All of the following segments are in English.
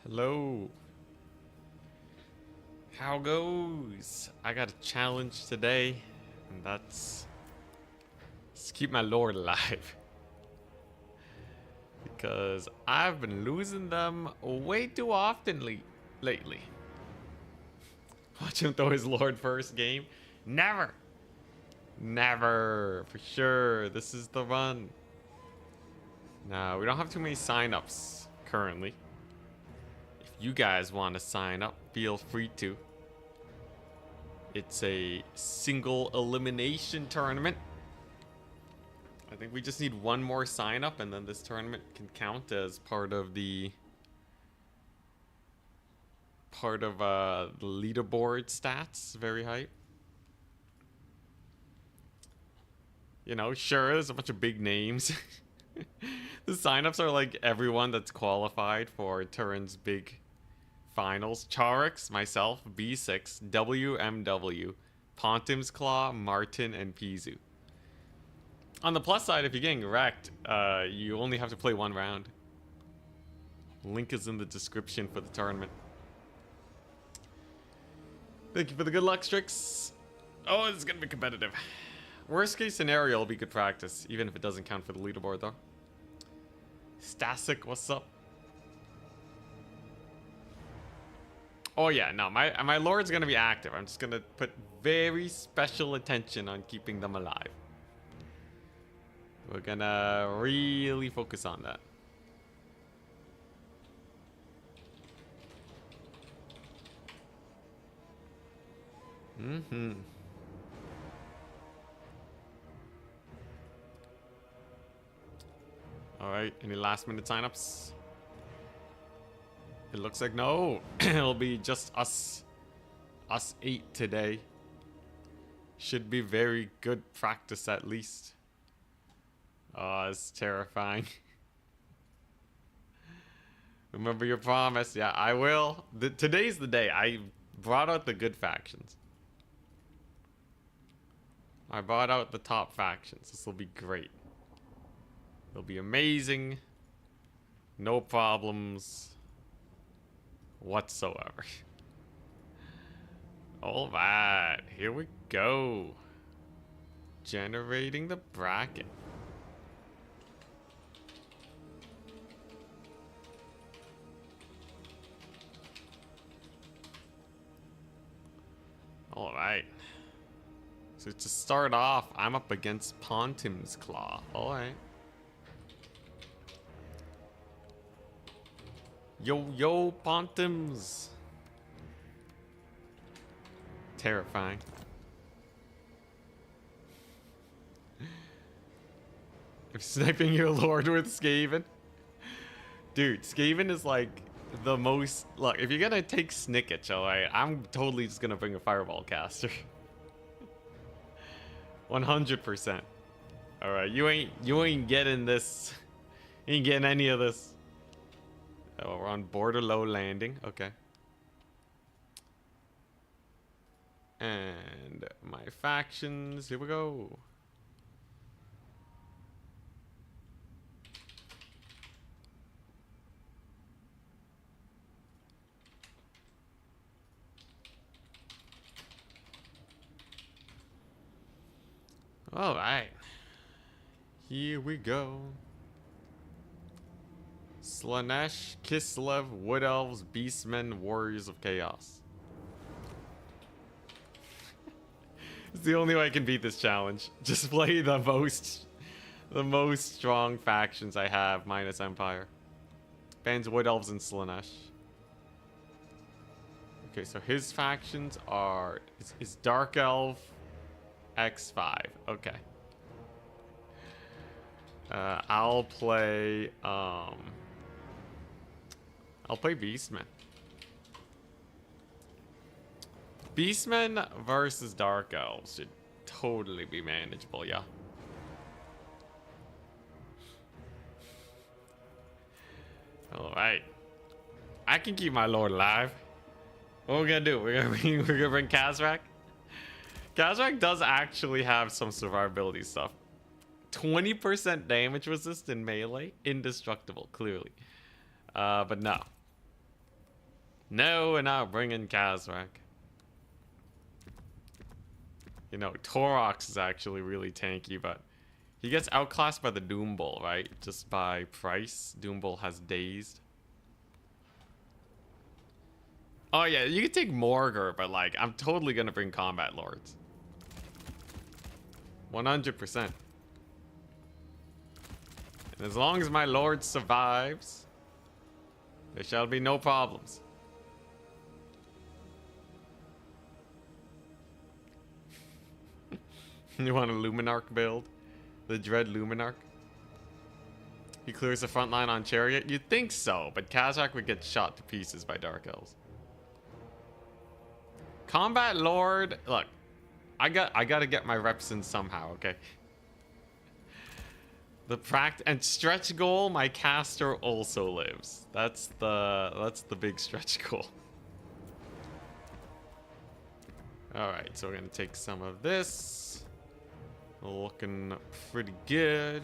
Hello. How goes? I got a challenge today, and that's to keep my lord alive. Because I've been losing them way too often lately. Watch him throw his lord first game. Never. Never. For sure. This is the run. No, we don't have too many sign-ups currently. If you guys want to sign up, feel free to. It's a single elimination tournament. I think we just need one more sign up and then this tournament can count as part of the leaderboard stats. Very high. You know, sure, there's a bunch of big names. The signups are like everyone that's qualified for Turin's big finals. Charix, myself, B6, WMW, Pontim's Claw, Martin, and Pizu. On the plus side, if you're getting wrecked, you only have to play one round. Link is in the description for the tournament. Thank you for the good luck, Strix. Oh, this is gonna be competitive. Worst case scenario will be good practice, even if it doesn't count for the leaderboard, though. Stasik, what's up? Oh yeah, no, my lord's gonna be active. I'm just gonna put very special attention on keeping them alive. We're gonna really focus on that. Alright, any last minute signups? It looks like no. It'll be just us 8 today. Should be very good practice at least. Oh, it's terrifying. Remember your promise. Yeah, I will. Today's the day. I brought out the good factions. I brought out the top factions. This will be great. It'll be amazing. No problems whatsoever. All right, here we go. Generating the bracket. All right. So to start off, I'm up against Pontim's Claw. All right. Yo, Pontims. Terrifying. I'm sniping your lord with Skaven. Dude, Skaven is like the most... Look, if you're gonna take Snicketch, alright, I'm totally just gonna bring a Fireball caster. 100%. Alright, you ain't getting this. You ain't getting any of this. Oh, we're on border low landing. Okay. And my factions. Here we go. All right. Here we go. Slanesh, Kislev, Wood Elves, Beastmen, Warriors of Chaos. It's the only way I can beat this challenge. Just play the most strong factions I have, minus Empire. Bans Wood Elves and Slanesh. Okay, so his factions are is Dark Elf, X5. Okay. I'll play Beastmen. Beastmen versus Dark Elves should totally be manageable, yeah. Alright. I can keep my lord alive. What are we gonna do? We're gonna bring Kazrak? Kazrak does actually have some survivability stuff. 20% damage resist in melee. Indestructible, clearly. But no. No, we're not bringing Kazrak. You know, Torox is actually really tanky, but he gets outclassed by the Doom Bull, right? Just by price. Doom Bull has Dazed. Oh yeah, you can take Morgar, but like, I'm totally gonna bring Combat Lords. 100%. And as long as my Lord survives, there shall be no problems. You want a Luminarch build? The Dread Luminarch? He clears the front line on Chariot? You'd think so, but Kazakh would get shot to pieces by Dark Elves. Combat Lord, look, I gotta get my reps in somehow, okay? And stretch goal, my caster also lives. That's the big stretch goal. Alright, so we're gonna take some of this. Looking pretty good.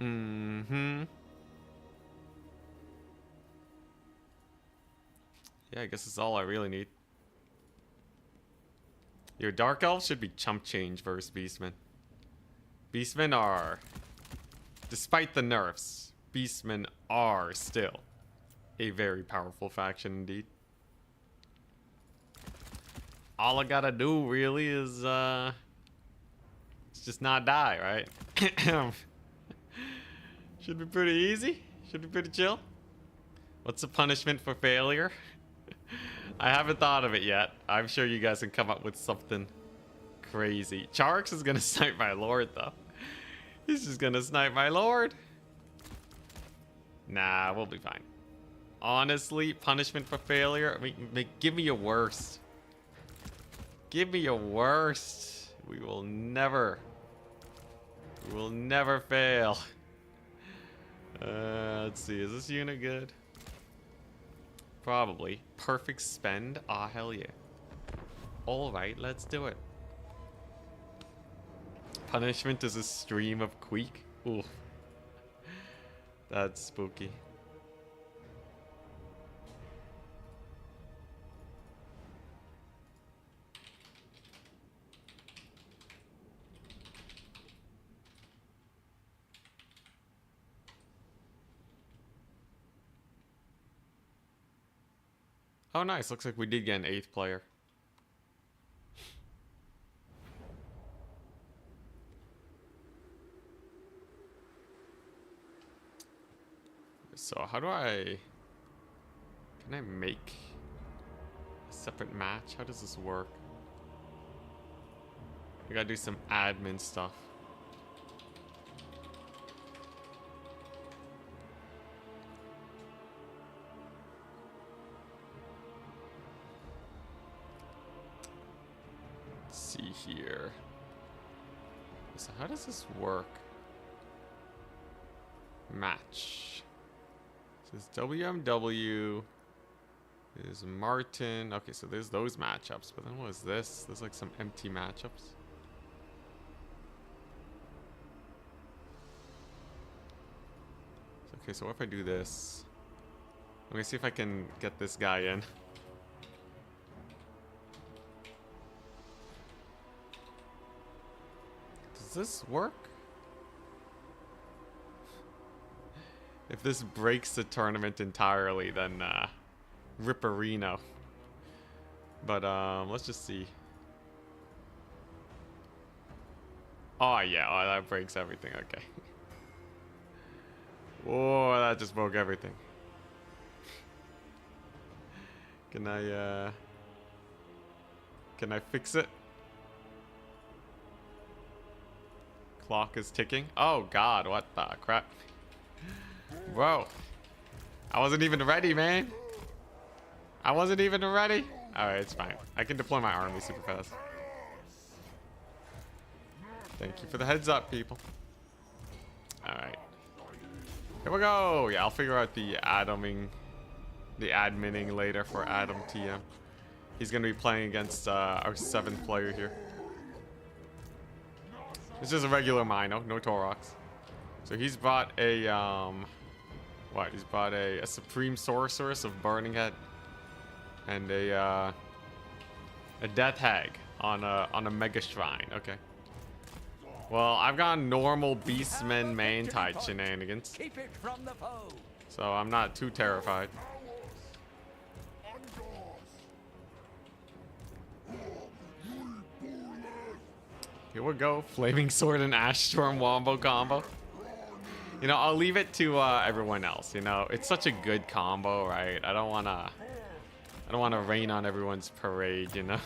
Mm-hmm. Yeah, I guess that's all I really need. Your Dark Elves should be chump change versus Beastmen. Beastmen are, despite the nerfs, Beastmen are still a very powerful faction indeed. All I gotta do really is just not die, right? Should be pretty easy. Should be pretty chill. What's the punishment for failure? I haven't thought of it yet. I'm sure you guys can come up with something crazy. Charx is gonna snipe my Lord though. He's just gonna snipe my Lord. Nah, we'll be fine. Honestly, punishment for failure. I mean, give me your worst. Give me your worst. We will never fail. Let's see. Is this unit good? Probably. Perfect spend. Ah, hell yeah. Alright, let's do it. Punishment is a stream of Queek. Ooh. That's spooky. Oh, nice. Looks like we did get an 8th player. So how do I... Can I make a separate match? How does this work? I gotta do some admin stuff. See here. So how does this work? Match. So it's WMW. There's Martin. Okay, so there's those matchups. But then what is this? There's like some empty matchups. Okay, so what if I do this? Let me see if I can get this guy in. Does this work? If this breaks the tournament entirely, then Ripperino. But let's just see. Oh yeah, oh, that breaks everything. Okay. Whoa, that just broke everything. Can I fix it? Clock is ticking. Oh god, what the crap? Bro, I wasn't even ready, man. I wasn't even ready. Alright, it's fine. I can deploy my army super fast. Thank you for the heads up, people. Alright. Here we go. Yeah, I'll figure out the adminning later for Adam TM. He's gonna be playing against our 7th player here. It's just a regular Mino, no Torox. So he's brought a What? He's brought a Supreme Sorceress of Burning Head and a Death Hag on a Mega Shrine. Okay. Well, I've got normal Beastmen main type shenanigans, Keep it from the foe. so I'm not too terrified. Here we go, Flaming Sword and Ash Storm wombo combo. You know, I'll leave it to everyone else. You know, it's such a good combo, right? I don't wanna rain on everyone's parade, you know.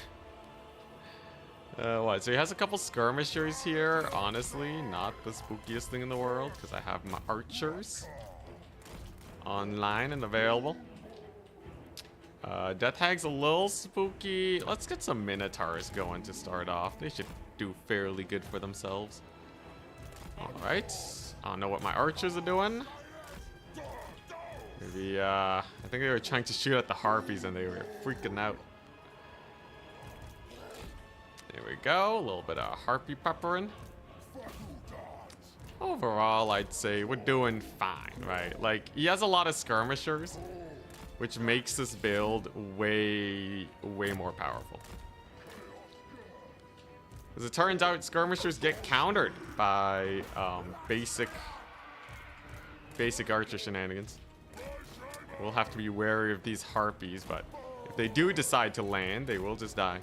What? So he has a couple skirmishers here. Honestly, not the spookiest thing in the world because I have my archers online and available. Death Hag's a little spooky. Let's get some Minotaurs going to start off. They should do fairly good for themselves. All right. I don't know what my archers are doing. Maybe, I think they were trying to shoot at the harpies and they were freaking out. There we go. A little bit of harpy peppering. Overall, I'd say we're doing fine, right? Like, he has a lot of skirmishers, which makes this build way more powerful. As it turns out, skirmishers get countered by basic archer shenanigans. We'll have to be wary of these harpies, but if they do decide to land, they will just die.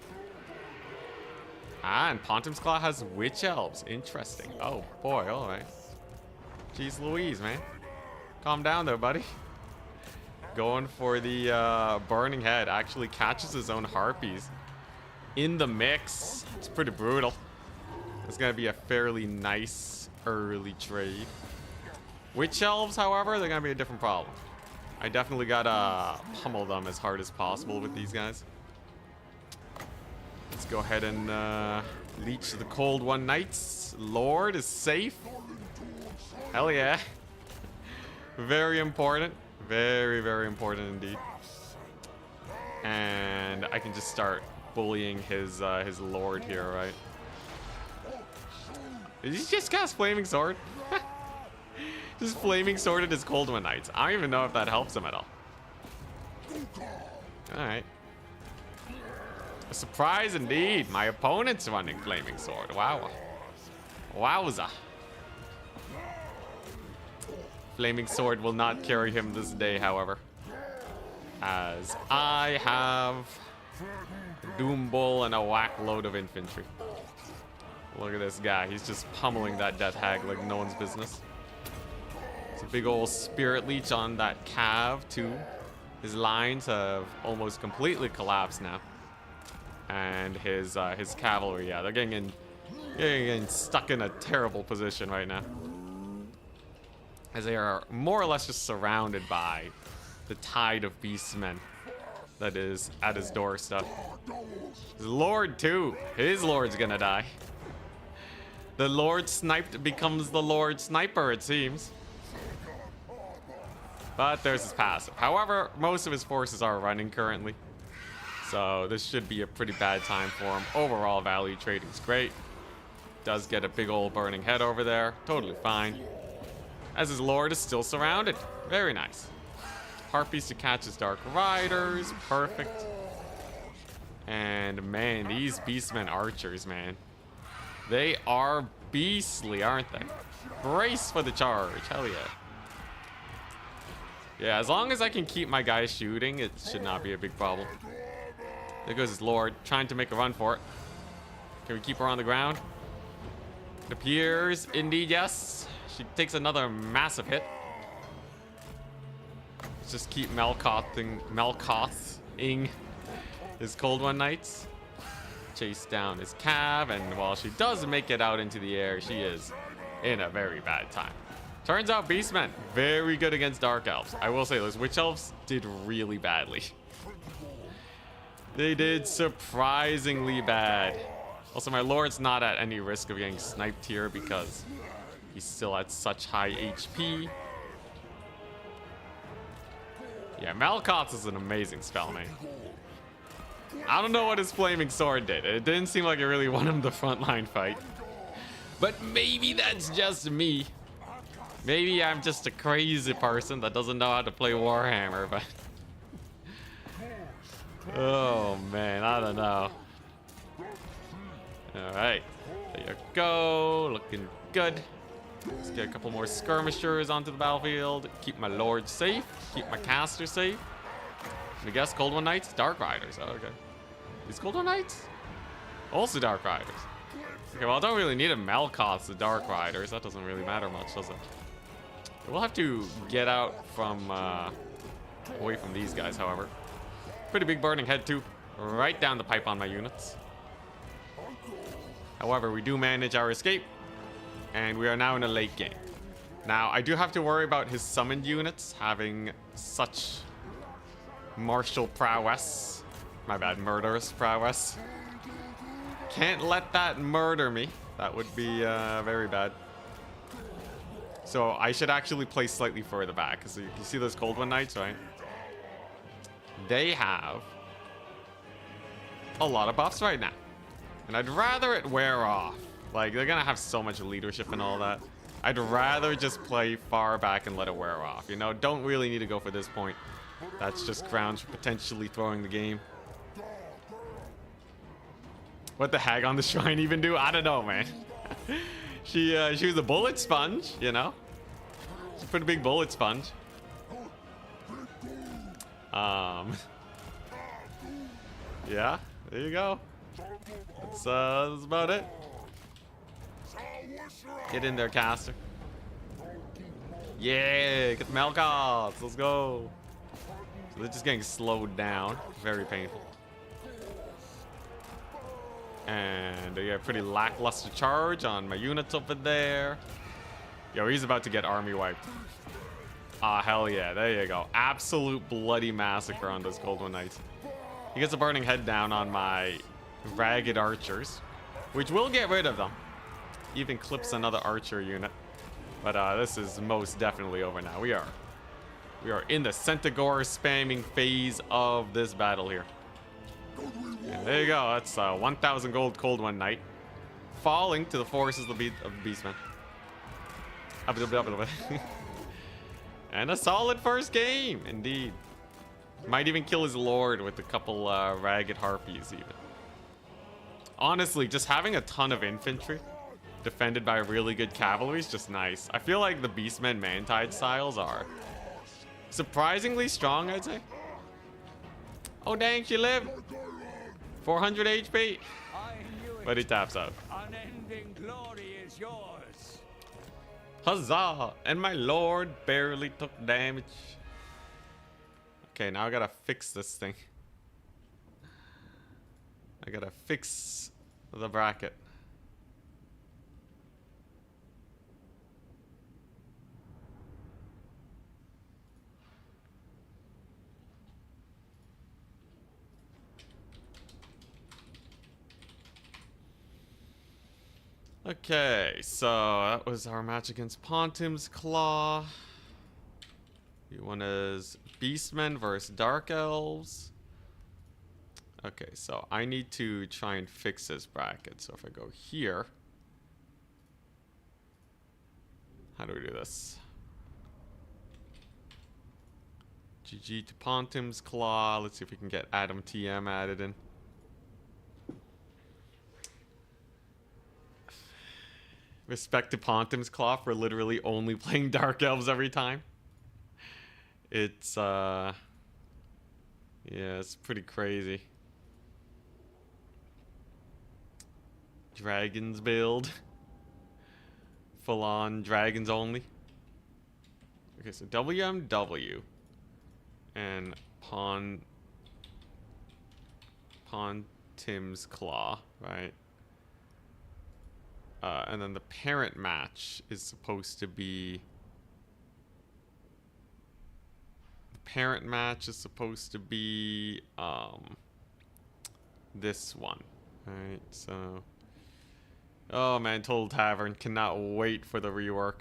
Ah, and Pontum's Claw has Witch Elves. Interesting. Oh, boy. All right. Jeez Louise, man. Calm down there, buddy. Going for the Burning Head. Actually catches his own harpies in the mix. It's pretty brutal. It's going to be a fairly nice early trade. Witch Elves, however, they're going to be a different problem. I definitely got to pummel them as hard as possible with these guys. Let's go ahead and leech the Cold One Knights. Lord is safe. Hell yeah. Very important. Very important indeed. And I can just start bullying his Lord here, right? Did he just cast Flaming Sword? Just Flaming Sword at his Cold One Knights. I don't even know if that helps him at all. Alright. A surprise indeed. My opponent's running Flaming Sword. Wow. Wowza. Flaming Sword will not carry him this day, however. As I have Doom Bull and a whack load of infantry. Look at this guy. He's just pummeling that Death Hag like no one's business. It's a big old Spirit Leech on that Cav, too. His lines have almost completely collapsed now. And his cavalry, yeah, they're getting stuck in a terrible position right now. As they are more or less just surrounded by the tide of Beastmen that is at his doorstep. His Lord, too. His Lord's gonna die. The Lord sniped becomes the Lord Sniper, it seems. But there's his passive. However, most of his forces are running currently. So this should be a pretty bad time for him. Overall value trading's great. Does get a big old Burning Head over there. Totally fine. As his Lord is still surrounded. Very nice. Harpies to catch his Dark Riders. Perfect. And man, these Beastmen archers, man. They are beastly, aren't they? Brace for the charge. Hell yeah. Yeah, as long as I can keep my guys shooting, it should not be a big problem. There goes his Lord, trying to make a run for it. Can we keep her on the ground? It appears, indeed, yes. She takes another massive hit. Let's just keep Melkothing his Cold One Knights. Chase down his Cav, and while she does make it out into the air, she is in a very bad time. Turns out Beastmen, very good against Dark Elves. I will say those Witch Elves did really badly. They did surprisingly bad. Also, my Lord's not at any risk of getting sniped here because he's still at such high HP. Yeah, Malkoth is an amazing spell, man. I don't know what his Flaming Sword did. It didn't seem like it really won him the frontline fight. But maybe that's just me. Maybe I'm just a crazy person that doesn't know how to play Warhammer, but... Oh, man, I don't know. Alright, there you go. Looking good. Let's get a couple more skirmishers onto the battlefield. Keep my lord safe. Keep my caster safe. I guess Cold One Knights? Dark Riders. Oh, okay. These Cold One Knights? Also Dark Riders. Okay, well, I don't really need a Melkoth, the Dark Riders. That doesn't really matter much, does it? We'll have to get out from, away from these guys, however. Pretty big burning head, too. Right down the pipe on my units. However, we do manage our escape. And we are now in a late game. Now, I do have to worry about his summoned units having such martial prowess. My bad, murderous prowess. Can't let that murder me. That would be very bad. So I should actually play slightly further back. So you see those Cold One Knights, right? They have a lot of buffs right now. And I'd rather it wear off. Like, they're gonna have so much leadership and all that. I'd rather just play far back and let it wear off. You know, don't really need to go for this point. That's just grounds for potentially throwing the game. What the Hag on the Shrine even do? I don't know, man. She was a bullet sponge, you know? She's a pretty big bullet sponge. Yeah, there you go. That's about it. Get in there, caster. Yeah, get the Melkoths. Let's go. So they're just getting slowed down. Very painful. And yeah, pretty lackluster charge on my units over there. Yo, he's about to get army wiped. Ah, hell yeah. There you go. Absolute bloody massacre on those Cold One Knights. He gets a burning head down on my ragged archers, which will get rid of them. Even clips another archer unit. But this is most definitely over now. We are in the Centaur spamming phase of this battle here. And there you go. That's 1,000 gold Cold One Knight falling to the forces of the Beastmen. And a solid first game, indeed. Might even kill his lord with a couple ragged harpies even. Honestly, just having a ton of infantry defended by really good cavalry is just nice. I feel like the Beastmen Mantide styles are surprisingly strong, I'd say. Oh dang, she lived. 400 HP. But he taps out. Unending glory is yours. Huzzah! And my lord barely took damage. Okay, now I gotta fix this thing. I gotta fix the bracket. Okay, so that was our match against Pontim's Claw. You want is Beastmen versus Dark Elves. Okay, so I need to try and fix this bracket. So if I go here, how do we do this? GG to Pontim's Claw. Let's see if we can get Adam TM added in. Respect to Pontim's Claw for literally only playing Dark Elves every time. It's, yeah, it's pretty crazy. Dragons build. Full on dragons only. Okay, so WMW. And Pontim's Claw, right? And then the parent match is supposed to be... The parent match is supposed to be this one. Alright, so... Oh man, Total Tavern. Cannot wait for the rework.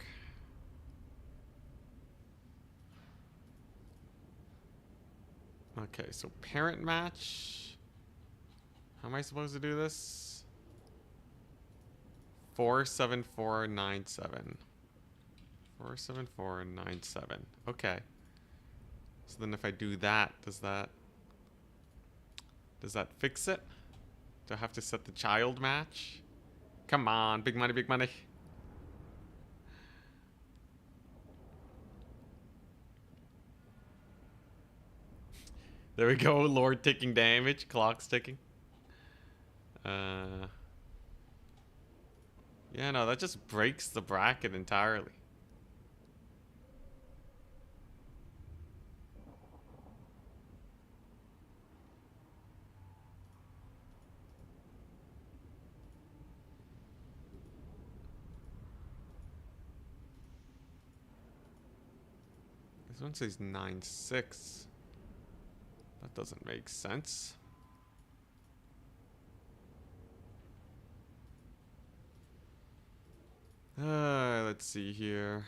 Okay, so parent match. How am I supposed to do this? 47497. 47497. Okay. So then if I do that, does that fix it? Do I have to set the child match? Come on, big money, big money. There we go, Lord taking damage, clock's ticking. Yeah, no, that just breaks the bracket entirely. This one says 9-6. That doesn't make sense. Let's see here.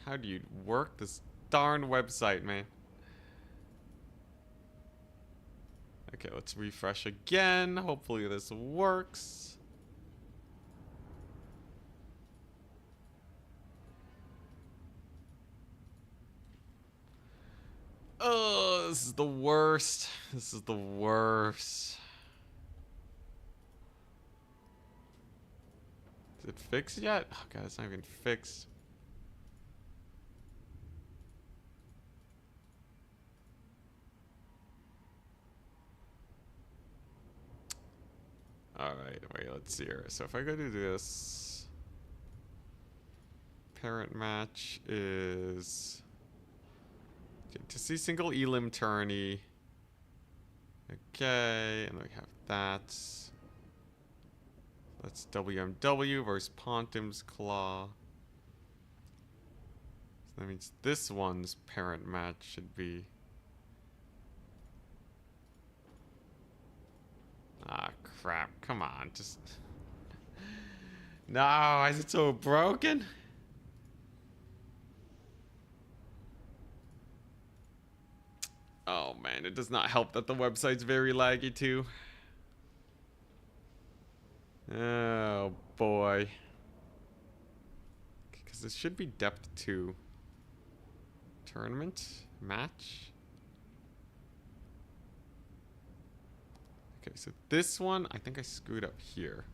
How do you work this darn website, man? Okay, let's refresh again. Hopefully this works. Oh, this is the worst. This is the worst. Is it fixed yet? Oh god, it's not even fixed. Alright, wait, let's see here. So if I go to this, parent match is to see single elim tourney. Okay, and then we have that. That's WMW versus Pontim's Claw. So that means this one's parent match should be. Ah, crap. Come on, just. No, is it so broken? Oh man, it does not help that the website's very laggy too. Oh boy. Because this should be depth 2. Tournament? Match? Okay, so this one, I think I screwed up here.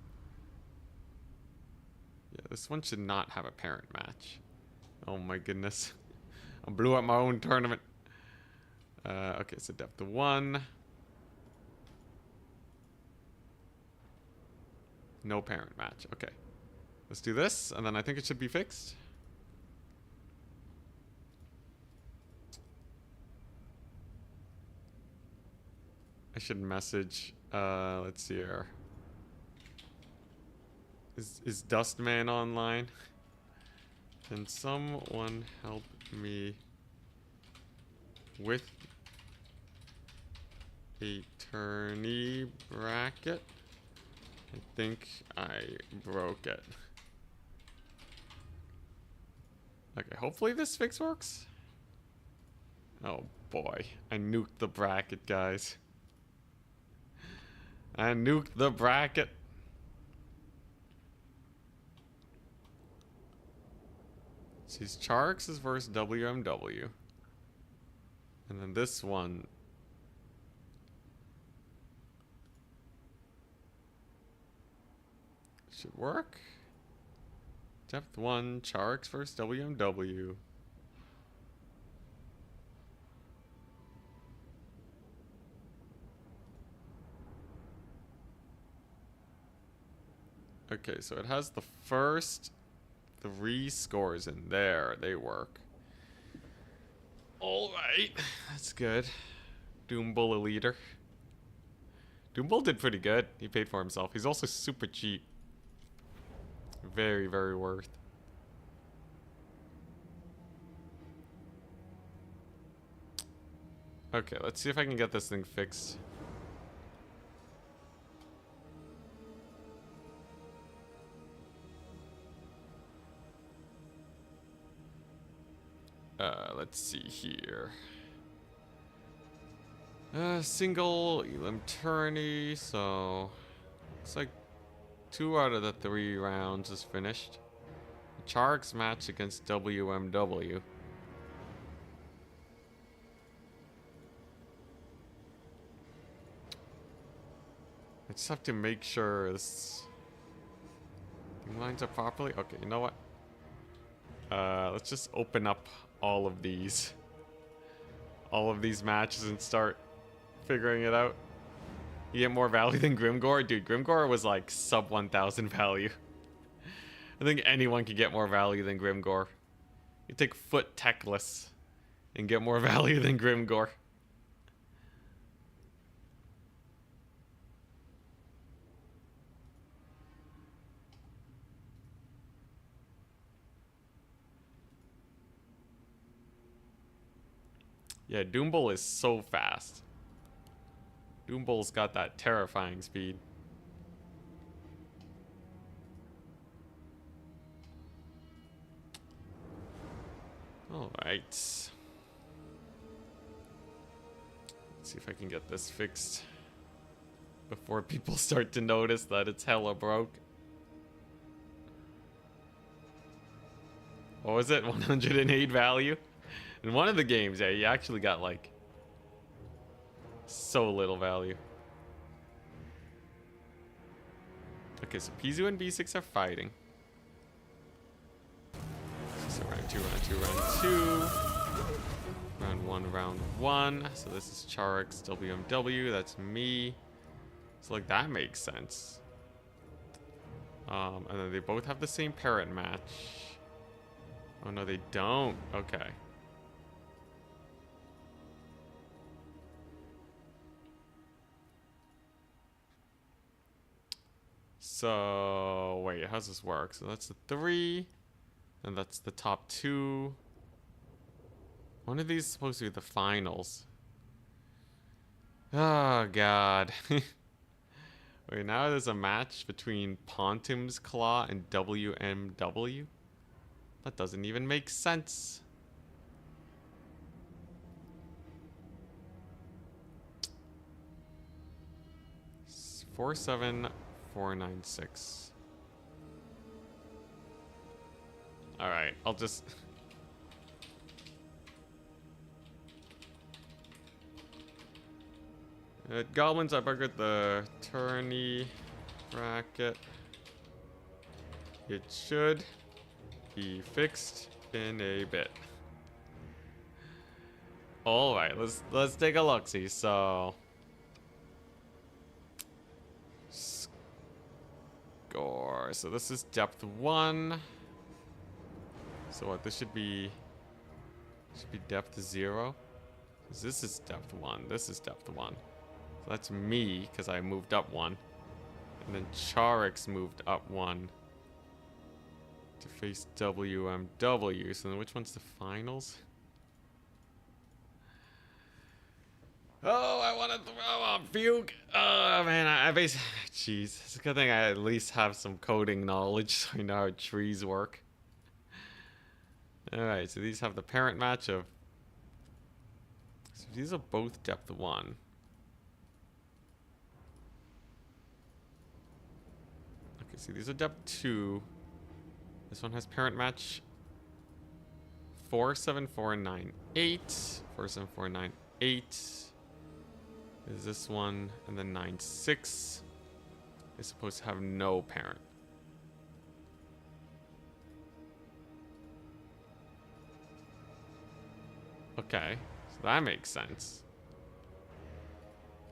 Yeah, this one should not have a parent match. Oh my goodness. I blew up my own tournament. Okay, so depth 1. No parent match. Okay. Let's do this, and then I think it should be fixed. I should message, let's see here. Is Dustman online? Can someone help me with a tourney bracket? I think I broke it. Okay, hopefully this fix works. Oh boy, I nuked the bracket, guys. I nuked the bracket. These Charks is versus WMW. And then this one. Should work. Depth 1, Charks versus WMW. Okay, so it has the first 3 scores in there. They work. Alright, that's good. Doombull a leader. Doombull did pretty good. He paid for himself. He's also super cheap. Very, very worth. Okay, let's see if I can get this thing fixed. Let's see here. Single elim tourney, so looks like 2 out of the 3 rounds is finished. Chark's match against WMW. I just have to make sure this thing lines up properly. Okay, you know what? Let's just open up all of these matches and start figuring it out. You get more value than Grimgore? Dude, Grimgore was like sub 1000 value. I think anyone can get more value than Grimgore. You take Foot Techless and get more value than Grimgore. Yeah, Doombull is so fast. Doombull's got that terrifying speed. Alright. Let's see if I can get this fixed before people start to notice that it's hella broke. What was it? 108 value? In one of the games, yeah, you actually got like so little value. Okay, so Pizu and B6 are fighting. So round 2, round 2, round 2. Round 1, round 1. So this is Charx, WMW, that's me. So like that makes sense. And then they both have the same parent match. Oh no, they don't. Okay. So, wait, how's this work? So that's the 3, and that's the top 2. One of these is supposed to be the finals. Oh, God. Wait, now there's a match between Pontum's Claw and WMW? That doesn't even make sense. It's 47496. All right, I'll just Goblins, I buggered the tourney bracket. It should be fixed in a bit. All right, let's take a look. See, so score. So this is depth 1. So what? This should be depth 0. This is depth 1. This is depth 1. So that's me because I moved up 1, and then Charix moved up 1 to face WMW. So then which one's the finals? Oh, I want to throw up, puke. Oh, man, I basically... Jeez, it's a good thing I at least have some coding knowledge so I know how trees work. Alright, so these have the parent match of... So these are both depth 1. Okay, see, these are depth 2. This one has parent match 47498. 47498. Is this one, and then 96 is supposed to have no parent. Okay, so that makes sense.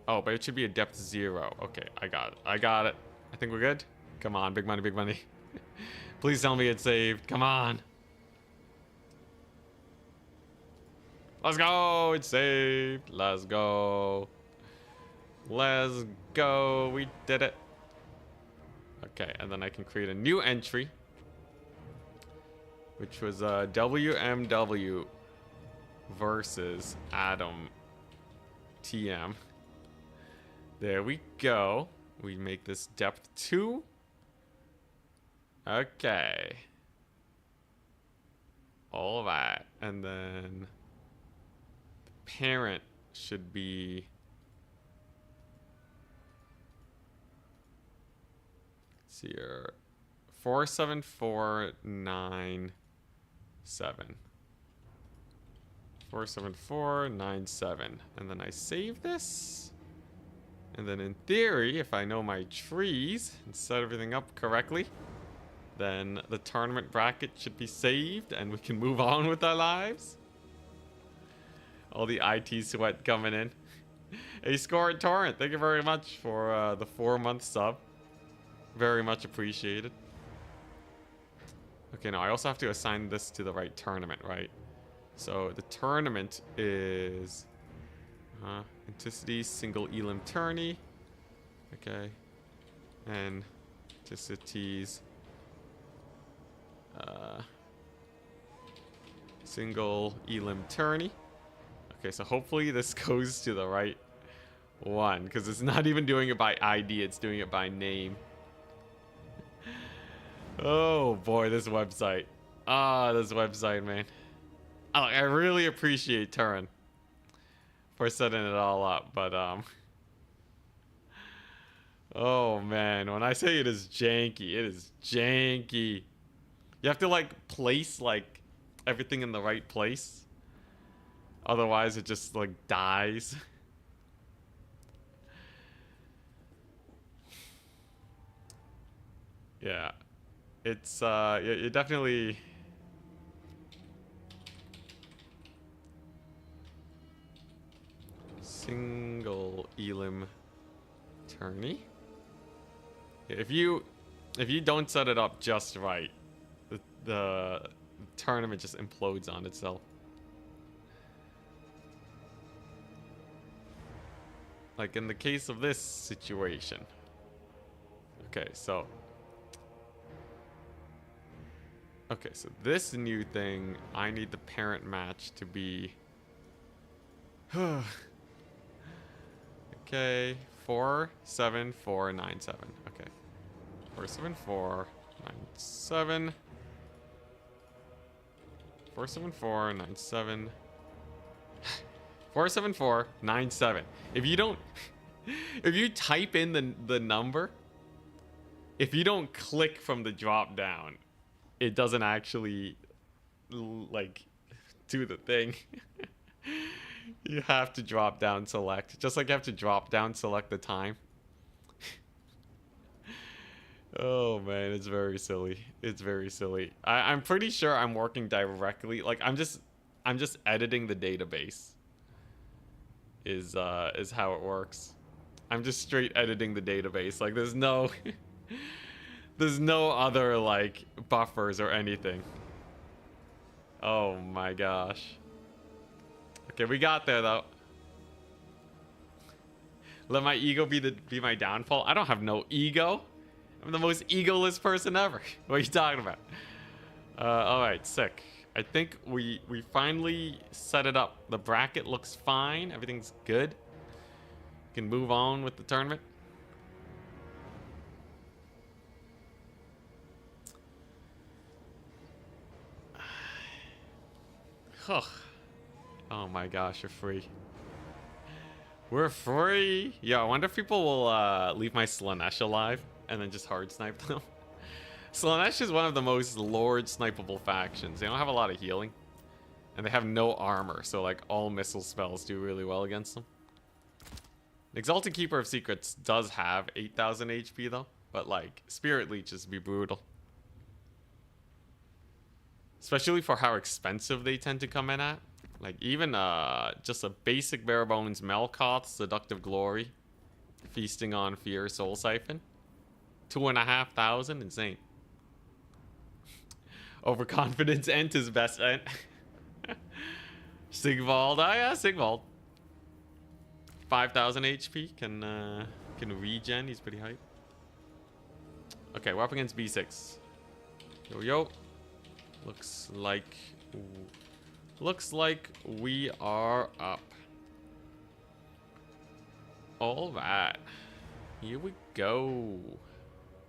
Oh, but it should be a depth 0. Okay, I got it. I got it. I think we're good. Come on, big money, big money. Please tell me it's saved. Come on. Let's go. It's saved. Let's go. Let's go. We did it. Okay, and then I can create a new entry, which was WMW versus Adam TM. There we go. We make this depth 2. Okay. All right. And then the parent should be... Let's see here. 47497. 47497. And then I save this. And then in theory, if I know my trees and set everything up correctly, then the tournament bracket should be saved and we can move on with our lives. All the IT sweat coming in. Hey, Scored Torrent, thank you very much for the 4-month sub. Very much appreciated. Okay, now I also have to assign this to the right tournament, right? So the tournament is Antiquity single Elim tourney. Okay. And Anticities single Elim tourney. Okay, so hopefully this goes to the right one, because it's not even doing it by ID, it's doing it by name. Oh boy, this website. This website, man. I really appreciate Turin for setting it all up, but oh man, when I say it is janky, it is janky. You have to like place like everything in the right place. Otherwise it just like dies. Yeah. It's you definitely single Elim tourney. If you don't set it up just right, the tournament just implodes on itself. Like in the case of this situation. Okay, so this new thing, I need the parent match to be okay, 47497. Okay. 47497. 47497. 47497. If you don't if you type in the number, if you don't click from the drop down, it doesn't actually like do the thing. You have to drop down select, just like you have to drop down select the time. Oh man, it's very silly. It's very silly. I'm pretty sure I'm working directly, like I'm just editing the database is how it works. I'm just straight editing the database. Like there's no there's no other like buffers or anything. Oh my gosh. Okay, we got there though. Let my ego be my downfall. I don't have no ego. I'm the most egoless person ever. What are you talking about? All right, sick. I think we finally set it up. The bracket looks fine. Everything's good. We can move on with the tournament. Oh my gosh, you're free. We're free. Yeah, I wonder if people will leave my Slanesh alive and then just hard snipe them. Slanesh is one of the most lord snipeable factions. They don't have a lot of healing. And they have no armor, so like all missile spells do really well against them. Exalted Keeper of Secrets does have 8,000 HP though, but like Spirit Leeches be brutal. Especially for how expensive they tend to come in at. Like even just a basic bare bones Melkoth, Seductive Glory, Feasting on Fear, Soul Siphon. 2,500, insane. Overconfidence Ent is best Ent. Sigvald, yeah, Sigvald. 5,000 HP, can regen, he's pretty hype. Okay, we're up against B6. Yo. Looks like we are up. All right, here we go.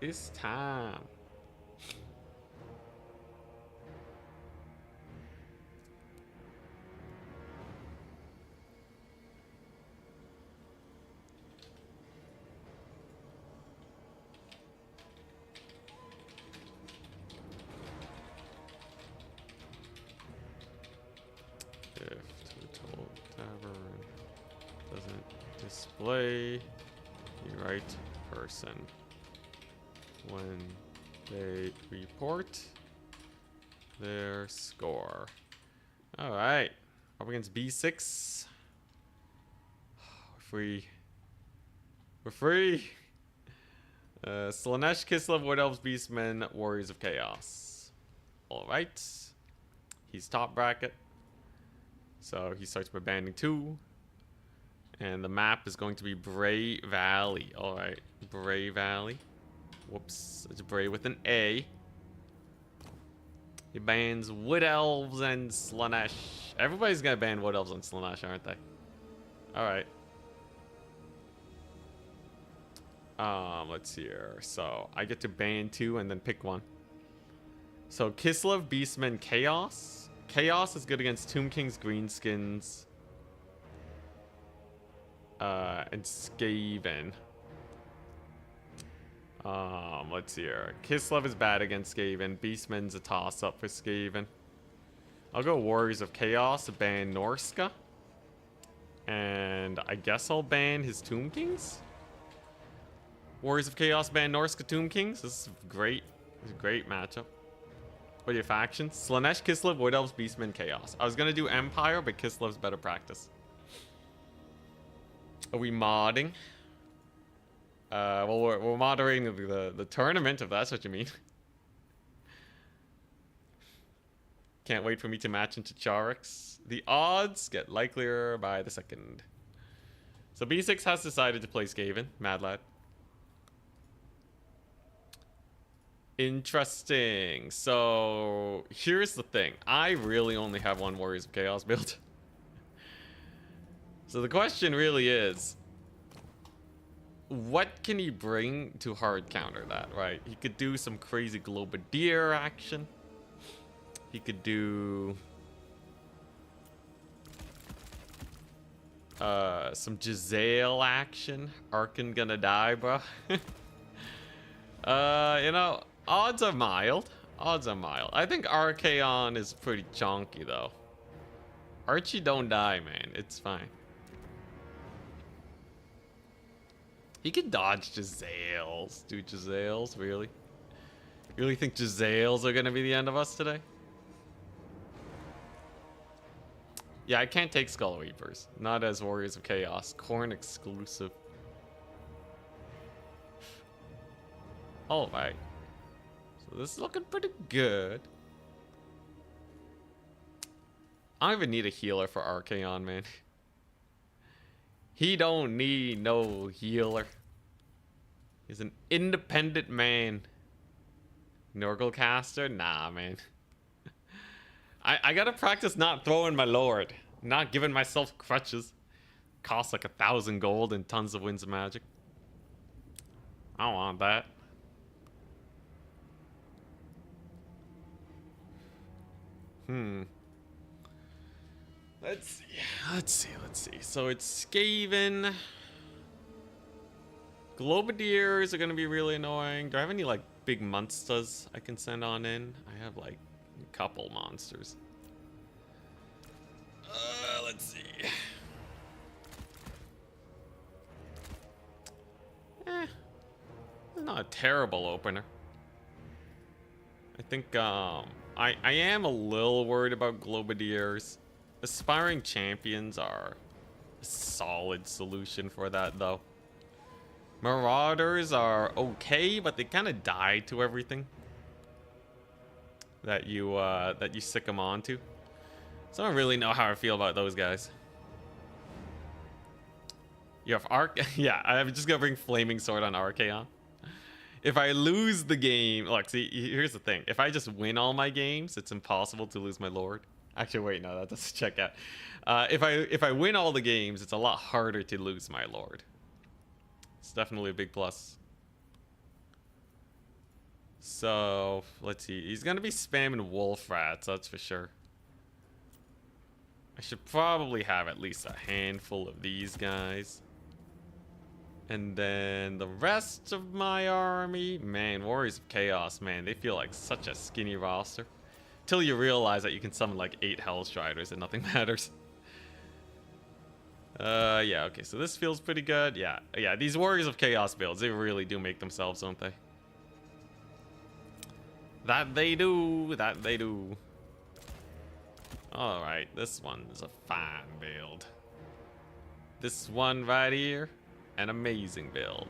It's time. Display the right person when they report their score. Alright. Up against B6. We're free. We're free! Slanesh, Kislev, Wood Elves, Beastmen, Warriors of Chaos. Alright. He's top bracket. So he starts by banding 2. And the map is going to be Bray Valley. Alright. Bray Valley. Whoops. It's Bray with an A. He bans Wood Elves and Slanesh. Everybody's gonna ban Wood Elves and Slanesh, aren't they? Alright. Let's see here. So I get to ban 2 and then pick 1. So Kislev, Beastmen, Chaos. Chaos is good against Tomb Kings, Greenskins, and Skaven. Let's see here. Kislev is bad against Skaven. Beastmen's a toss-up for Skaven. I'll go Warriors of Chaos, ban Norska. And I guess I'll ban his Tomb Kings? Warriors of Chaos ban Norska Tomb Kings. This is great. It's a great matchup. What are your factions? Slanesh, Kislev, Wood Elves, Beastmen, Chaos. I was gonna do Empire, but Kislev's better practice. Are we modding? Well, we're moderating the tournament, if that's what you mean. Can't wait for me to match into Charix. The odds get likelier by the second. So B6 has decided to play Skaven. Mad lad. Interesting. So here's the thing. I really only have one Warriors of Chaos build. So the question really is, what can he bring to hard counter that, right? He could do some crazy Globadier action. He could do some Giselle action. Arkin gonna die, bro. You know, odds are mild. Odds are mild. I think Archaon is pretty chonky, though. Archie don't die, man. It's fine. He could dodge Giselles. Dude, Giselles, really? You really think Giselles are gonna be the end of us today? Yeah, I can't take Skull Reapers. Not as Warriors of Chaos. Corn exclusive. Alright. So this is looking pretty good. I don't even need a healer for Archaon, man. He don't need no healer. He's an independent man. Norgal caster? Nah, man. I gotta practice not throwing my lord. Not giving myself crutches. Costs like 1,000 gold and tons of Winds of Magic. I don't want that. Let's see. So it's Skaven. Globadiers are gonna be really annoying. Do I have any like big monsters I can send on in? I have like a couple monsters. Let's see. It's not a terrible opener. I think I am a little worried about Globadiers. Aspiring Champions are a solid solution for that, though. Marauders are okay, but they kind of die to everything that you sick them onto. So I don't really know how I feel about those guys. You have yeah, I'm just gonna bring Flaming Sword on Archaon. If I lose the game, look, see, here's the thing. If I just win all my games, it's impossible to lose my lord. Actually, wait, no, that doesn't check out. If I win all the games, it's a lot harder to lose my lord. It's definitely a big plus. So let's see. He's gonna be spamming wolf rats, that's for sure. I should probably have at least a handful of these guys. And then the rest of my army, man, Warriors of Chaos, man, they feel like such a skinny roster. Till you realize that you can summon like 8 Hellstriders and nothing matters. Yeah, okay, so this feels pretty good. Yeah, these Warriors of Chaos builds, they really do make themselves, don't they? That they do, that they do. Alright, this one's a fine build. This one right here, an amazing build.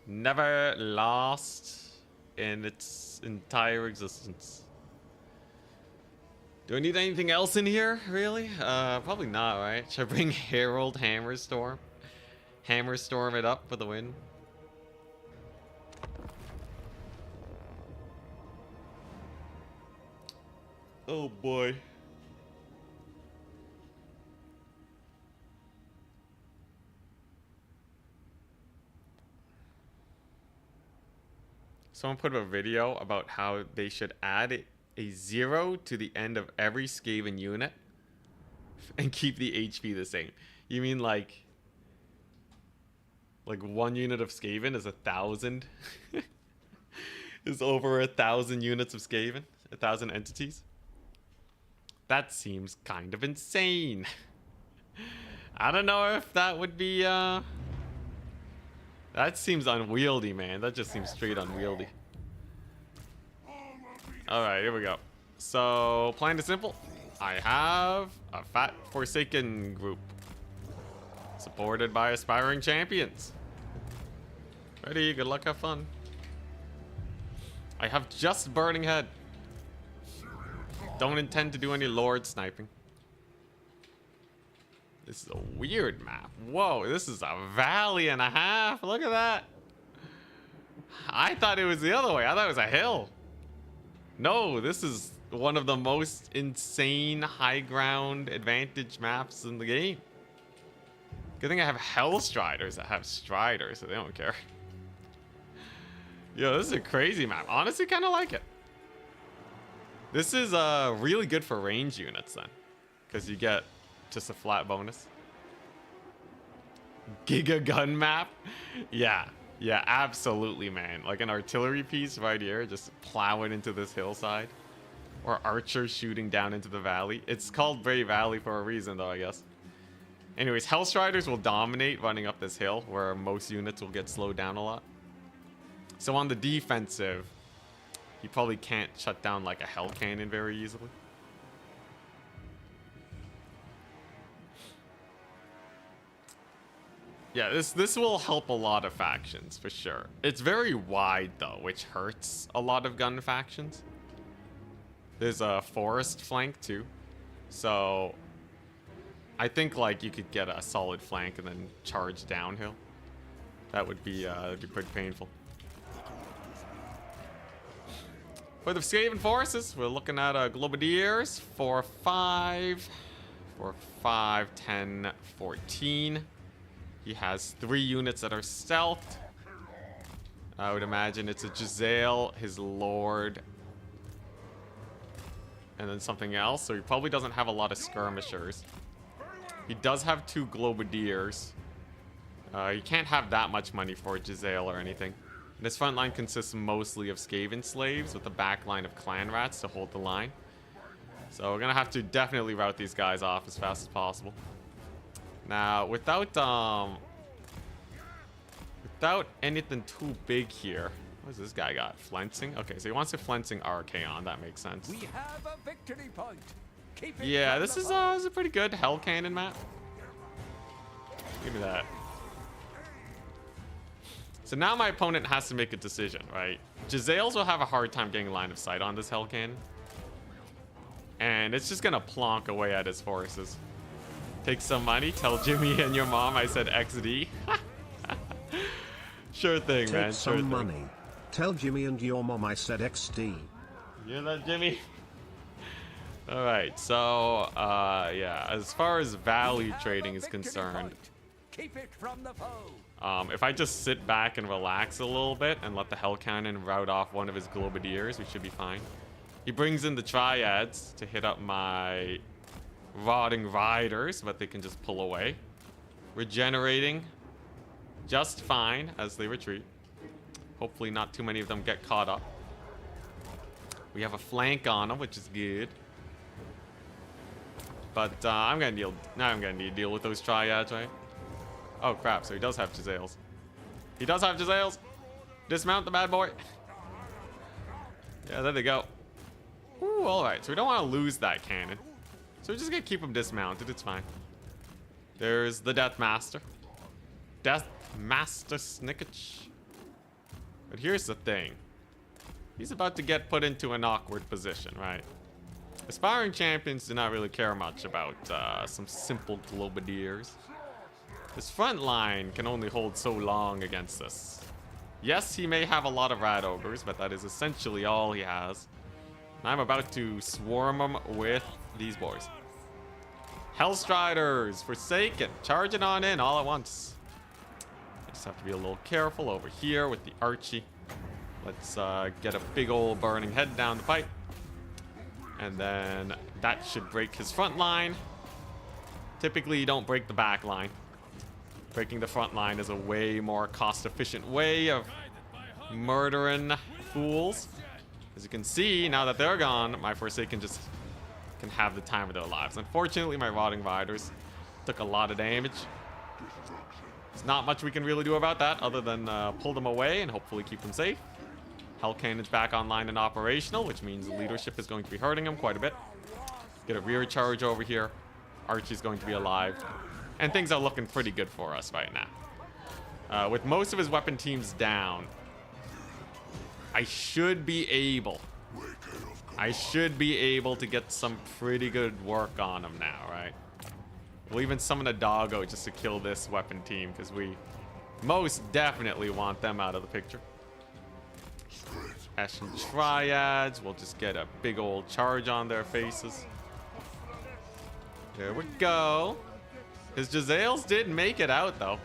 Never lost in its entire existence. Do I need anything else in here, really? Probably not, right? Should I bring Herald Hammerstorm? Hammerstorm it up for the win? Oh boy. Someone put up a video about how they should add a 0 to the end of every Skaven unit and keep the HP the same. You mean like 1 unit of Skaven is 1,000? Is over 1,000 units of Skaven? 1,000 entities? That seems kind of insane. I don't know if that would be that seems unwieldy, man. That just seems straight unwieldy. Alright, here we go. So, plain and simple. I have a fat Forsaken group. Supported by aspiring champions. Ready, good luck, have fun. I have just Burning Head. Don't intend to do any Lord sniping. This is a weird map. Whoa, this is a valley and a half. Look at that. I thought it was the other way. I thought it was a hill. No, this is one of the most insane high ground advantage maps in the game. Good thing I have Hellstriders that have Striders, so they don't care. Yo, this is a crazy map. Honestly, kind of like it. This is really good for range units then, because you get just a flat bonus. Giga gun map? Yeah, absolutely, man. Like an artillery piece right here, just plow it into this hillside. Or archers shooting down into the valley. It's called Brave Valley for a reason, though, I guess. Anyways, Hellstriders will dominate running up this hill, where most units will get slowed down a lot. So on the defensive, you probably can't shut down like a Hell Cannon very easily. Yeah, this will help a lot of factions for sure. It's very wide though, which hurts a lot of gun factions. There's a forest flank too, so I think like you could get a solid flank and then charge downhill. That would be pretty painful. For the Skaven forces, we're looking at Globadiers 4-5, 4-5, 10, 14. He has 3 units that are stealthed. I would imagine it's a Giselle, his Lord, and then something else. So he probably doesn't have a lot of skirmishers. He does have 2 Globadiers. You can't have that much money for a Giselle or anything. And his front line consists mostly of Skaven slaves with a back line of clan rats to hold the line. So we're gonna have to definitely route these guys off as fast as possible. Now, without anything too big here. What does this guy got? Flensing? Okay, so he wants a Flensing Archaon. That makes sense. We have a victory point. Keep it Yeah, this is a pretty good Hell Cannon map. Give me that. So now my opponent has to make a decision, right? Giselles will have a hard time getting line of sight on this Hell Cannon. And it's just gonna plonk away at his forces. Take some money, tell Jimmy and your mom I said XD. Sure thing, man. Take some money. Tell Jimmy and your mom I said XD. You hear that, Jimmy? Alright, so, yeah, as far as value trading is concerned, Keep it from the foe. if I just sit back and relax a little bit and let the Hell Cannon rout off one of his Globadiers, we should be fine. He brings in the Triads to hit up my Rotting Riders, but they can just pull away. Regenerating just fine as they retreat. Hopefully not too many of them get caught up. We have a flank on them, which is good. But I'm gonna deal. Now I'm gonna need to deal with those triads, right? Oh crap! So he does have Giselles. He does have Giselles. Dismount the bad boy. Yeah, there they go. Ooh, all right. So we don't want to lose that cannon. So we're just gonna keep him dismounted. It's fine. There's the Death Master. Death Master Snickage. But here's the thing. He's about to get put into an awkward position, right? Aspiring champions do not really care much about some simple globadiers. His front line can only hold so long against this. Yes, he may have a lot of rat ogres, but that is essentially all he has. And I'm about to swarm him with these boys. Hellstriders, Forsaken, charging on in all at once. I just have to be a little careful over here with the Archie. Let's get a big old burning head down the pipe. And then that should break his front line. Typically, you don't break the back line. Breaking the front line is a way more cost-efficient way of murdering fools. As you can see, now that they're gone, my Forsaken just can have the time of their lives. Unfortunately, my Rotting Riders took a lot of damage. There's not much we can really do about that other than pull them away and hopefully keep them safe. Hell Cannon's back online and operational, which means the leadership is going to be hurting him quite a bit. Get a rear charge over here. Archie's going to be alive. And things are looking pretty good for us right now. With most of his weapon teams down, I should be able to get some pretty good work on him now, right? We'll even summon a doggo just to kill this weapon team, because we most definitely want them out of the picture. Ashen Triads, we'll just get a big old charge on their faces. There we go. His Giselles did make it out, though.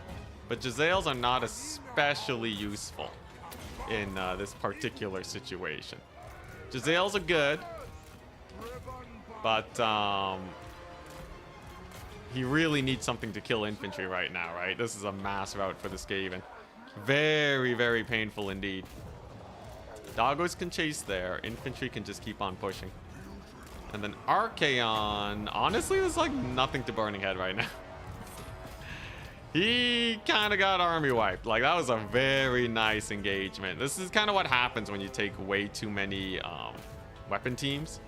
But Giselles are not especially useful in this particular situation. Giselles are good, but he really needs something to kill infantry right now, right? This is a mass route for the Skaven. Very, very painful indeed. Doggos can chase there. Infantry can just keep on pushing. And then Archaon, honestly, there's like nothing to Burning Head right now. He kind of got army wiped. Like, that was a very nice engagement. This is kind of what happens when you take way too many weapon teams.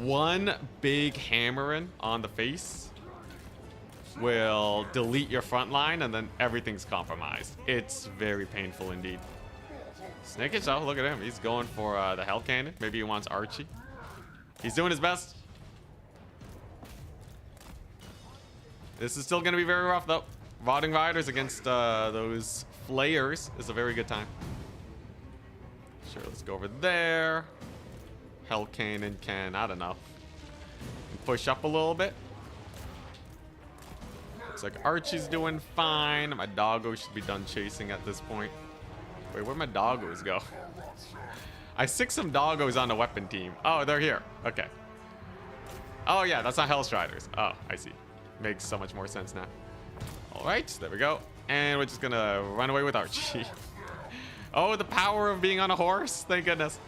One big hammering on the face will delete your front line, and then everything's compromised. It's very painful indeed. Snickage, oh, look at him. He's going for the Hell Cannon. Maybe he wants Archie. He's doing his best. This is still going to be very rough, though. Rotting Riders against those Flayers is a very good time. Sure, let's go over there. Hell Cannon can, I don't know, push up a little bit. Looks like Archie's doing fine. My doggo should be done chasing at this point. Wait, where'd my doggos go? I sick some doggos on the weapon team. Oh, they're here. Okay. Oh, yeah, that's not Hellstriders. Oh, I see. Makes so much more sense now. All right, there we go. And we're just gonna run away with Archie. Oh, the power of being on a horse. Thank goodness.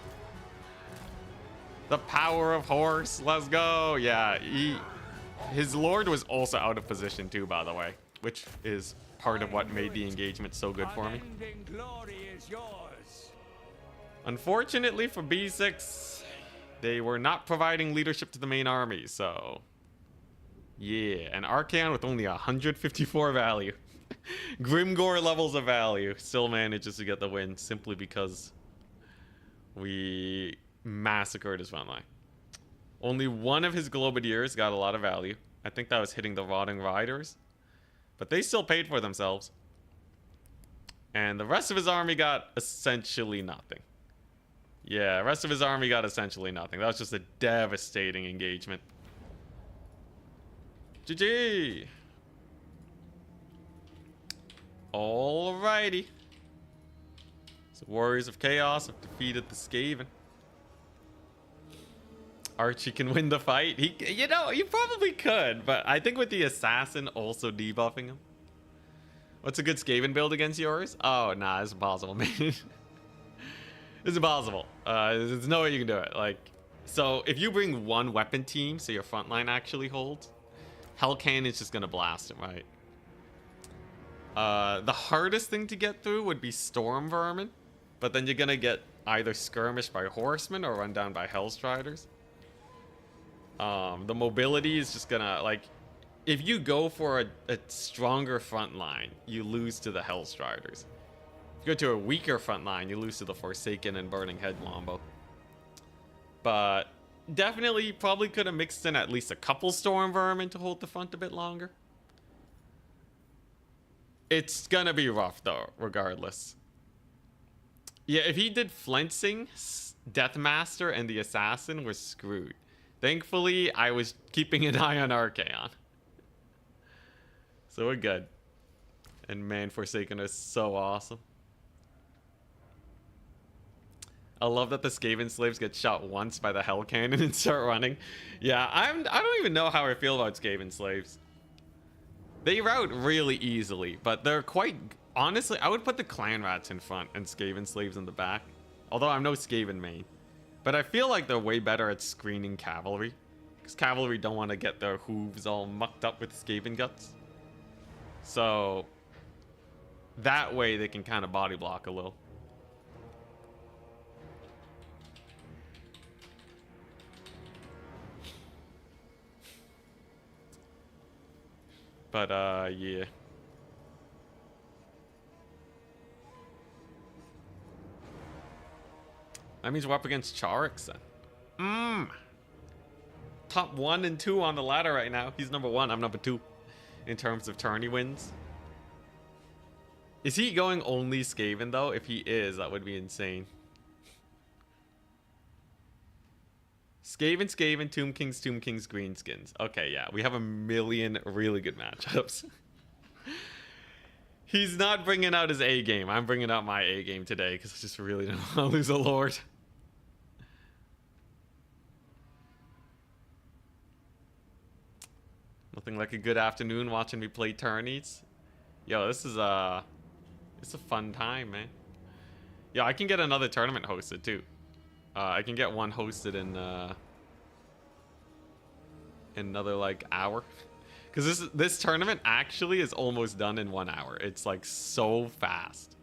The power of horse. Let's go. Yeah, his lord was also out of position too, by the way, which is part of what made the engagement so good for me. Unfortunately for B6, they were not providing leadership to the main army, so yeah, and Archaon with only 154 value. Grimgore levels of value still manages to get the win simply because we massacred his front line. Only one of his Globadiers got a lot of value. I think that was hitting the Rotting Riders, but they still paid for themselves. And the rest of his army got essentially nothing. Yeah, the rest of his army got essentially nothing. That was just a devastating engagement. GG. Alrighty. So Warriors of Chaos have defeated the Skaven. Archie can win the fight. You know, he probably could, but I think with the Assassin also debuffing him. What's a good Skaven build against yours? Oh, nah, it's impossible, man. It's impossible. There's no way you can do it. Like, So if you bring one weapon team, so your front line actually holds, Hell Cannon's just gonna blast it, right? The hardest thing to get through would be Storm Vermin, but then you're gonna get either skirmished by horsemen or run down by Hellstriders. The mobility is just gonna, like, if you go for a stronger front line, you lose to the Hellstriders. If you go to a weaker front line, you lose to the Forsaken and Burning Head Wombo. But definitely probably could have mixed in at least a couple Storm Vermin to hold the front a bit longer. It's gonna be rough though, regardless. Yeah, if he did Flensing, Deathmaster, and the Assassin, we're screwed. Thankfully, I was keeping an eye on Archaon. So we're good. And man, Forsaken is so awesome. I love that the Skaven slaves get shot once by the Hell Cannon and start running. Yeah, I don't even know how I feel about Skaven slaves. They route really easily, but they're quite... Honestly, I would put the Clan Rats in front and Skaven slaves in the back. Although I'm no Skaven main. But I feel like they're way better at screening cavalry. Because cavalry don't want to get their hooves all mucked up with Skaven guts. So... that way they can kind of body block a little. But, yeah. That means we're up against Charix then. Top 1 and 2 on the ladder right now. He's number 1, I'm number 2. In terms of tourney wins. Is he going only Skaven though? If he is, that would be insane. Skaven, Tomb Kings, Greenskins. Okay, yeah. We have a million really good matchups. He's not bringing out his A game. I'm bringing out my A game today because I just really don't want to lose a Lord. Nothing like a good afternoon watching me play tourneys. Yo, this is it's a fun time, man. Yo, I can get another tournament hosted too. I can get one hosted in another like hour, because this tournament actually is almost done in 1 hour. It's like so fast.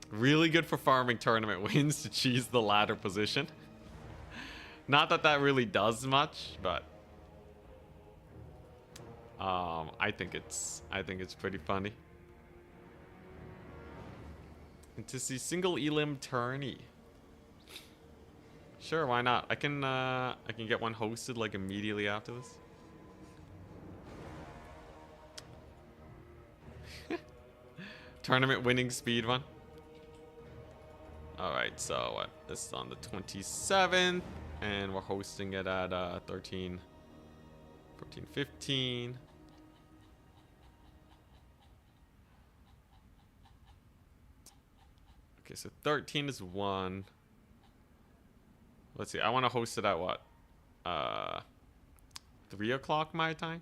Really good for farming tournament wins to cheese the ladder position. Not that that really does much, but I think it's pretty funny. And to see single elim tourney. Sure, why not? I can get one hosted like immediately after this. Tournament winning speed one. Alright, so what? This is on the 27th, and we're hosting it at 13, 14, 15. Okay, so 13 is 1. Let's see, I want to host it at what? 3 o'clock my time?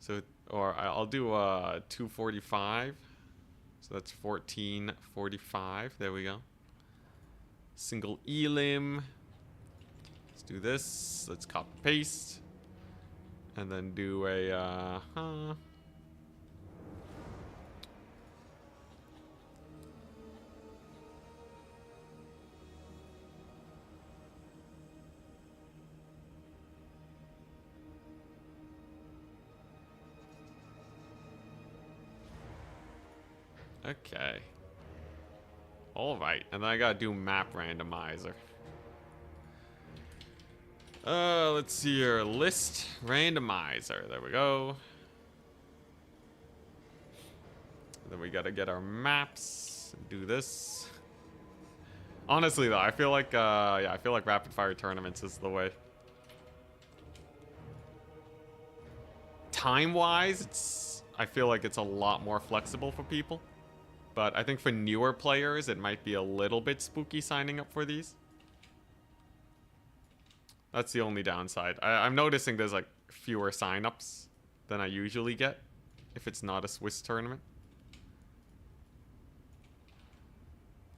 So, or I'll do 2:45. So that's 14:45. There we go. Single elim. Let's do this. Let's copy paste. And then do a Okay. Alright, and then I gotta do map randomizer. Let's see here. List randomizer. There we go. Then we gotta get our maps. Do this. Honestly though, I feel like yeah, I feel like rapid fire tournaments is the way. Time-wise, I feel like it's a lot more flexible for people. But I think for newer players, it might be a little bit spooky signing up for these. That's the only downside. I'm noticing there's like fewer signups than I usually get if it's not a Swiss tournament.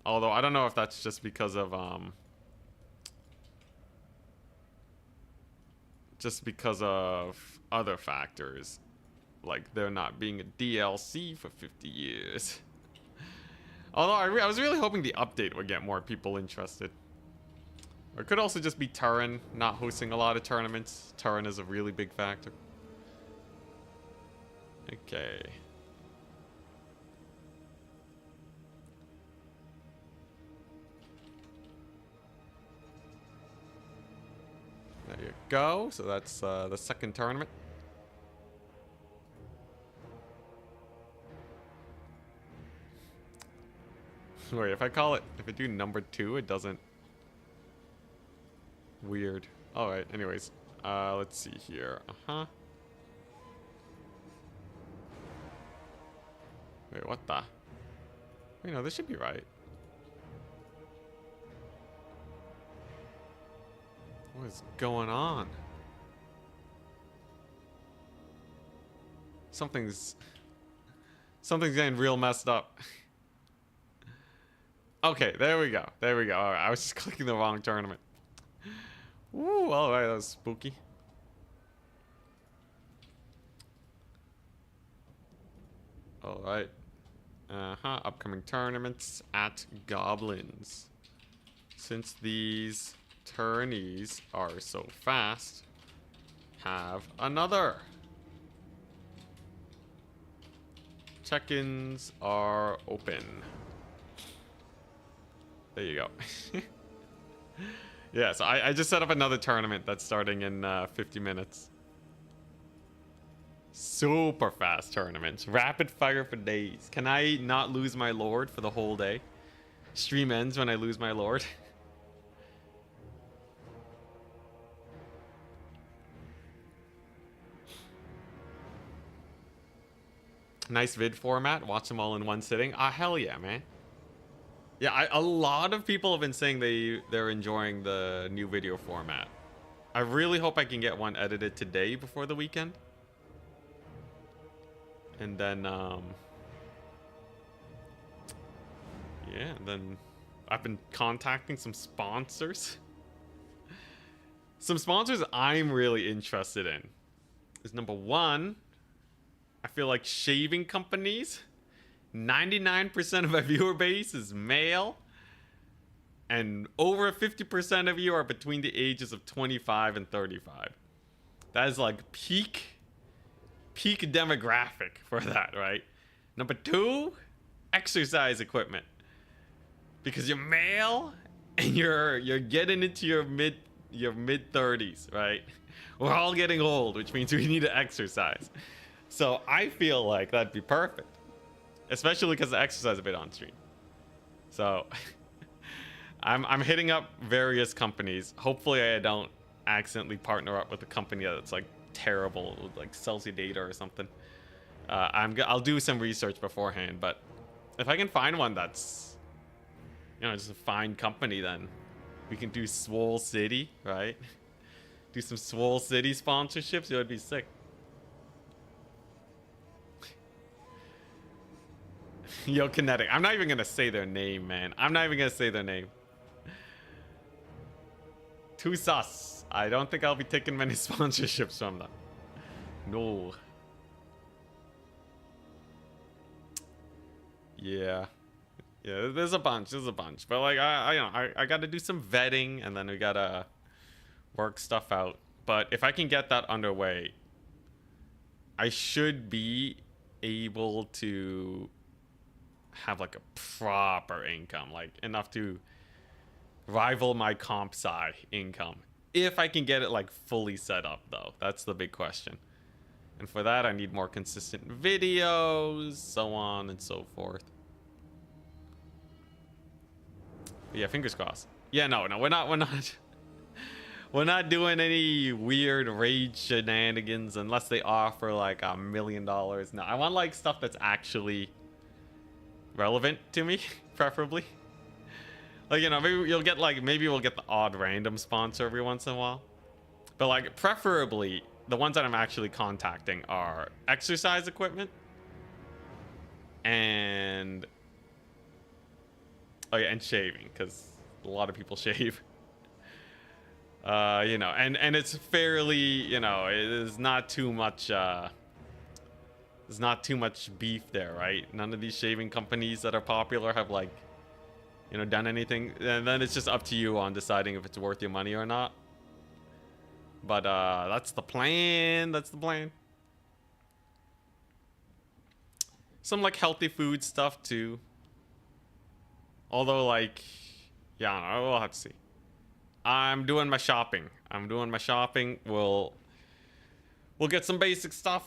Although I don't know if that's just because of just because of other factors, like there not being a DLC for 50 years. Although I was really hoping the update would get more people interested. Or it could also just be Turin not hosting a lot of tournaments. Turin is a really big factor. Okay. There you go. So that's the second tournament. Wait, if I do number 2, it doesn't. Weird. Alright, anyways. Let's see here. Wait, what the? Wait, no, this should be right. What is going on? Something's getting real messed up. Okay, there we go. There we go. Alright, I was just clicking the wrong tournament. Ooh, alright, that was spooky. Alright. Upcoming tournaments at Goblins. Since these tourneys are so fast, have another. Check-ins are open. There you go. Yeah, so I just set up another tournament that's starting in 50 minutes. Super fast tournaments. Rapid fire for days. Can I not lose my lord for the whole day? Stream ends when I lose my lord. Nice vid format. Watch them all in one sitting. Ah, hell yeah, man. Yeah, a lot of people have been saying they're enjoying the new video format. I really hope I can get one edited today before the weekend. And then, yeah, then I've been contacting some sponsors. Some sponsors I'm really interested in is number 1, I feel like shaving companies. 99% of my viewer base is male. And over 50% of you are between the ages of 25 and 35. That is like peak demographic for that, right? Number 2, exercise equipment. Because you're male and you're getting into your mid 30s, right? We're all getting old, which means we need to exercise. So I feel like that'd be perfect. Especially because I exercise a bit on stream. So I'm hitting up various companies. Hopefully I don't accidentally partner up with a company that's like terrible, like sells you data or something. I'll do some research beforehand, but if I can find one that's, you know, just a fine company, then we can do Swole City, right? Do some Swole City sponsorships. It would be sick. Yo, Kinetic. I'm not even gonna say their name, man. I'm not even gonna say their name. Too sus. I don't think I'll be taking many sponsorships from them. No. Yeah. Yeah, there's a bunch. But like, I gotta do some vetting, and then we gotta work stuff out. But if I can get that underway, I should be able to have like a proper income, like enough to rival my comp sci income. If I can get it like fully set up, though, that's the big question. And for that, I need more consistent videos, so on and so forth. But yeah, fingers crossed. Yeah, no, we're not we're not doing any weird raid shenanigans unless they offer like $1 million. No, I want like stuff that's actually relevant to me, preferably. Like, you know, maybe we'll get the odd random sponsor every once in a while. But like, preferably, the ones that I'm actually contacting are exercise equipment and oh yeah, and shaving, because a lot of people shave. You know, and it's fairly, you know, it is not too much. There's not too much beef there, right? None of these shaving companies that are popular have like, you know, done anything. And then it's just up to you on deciding if it's worth your money or not. But that's the plan. That's the plan. Some like healthy food stuff too. Although like, yeah, I don't know, we'll have to see. I'm doing my shopping. We'll get some basic stuff.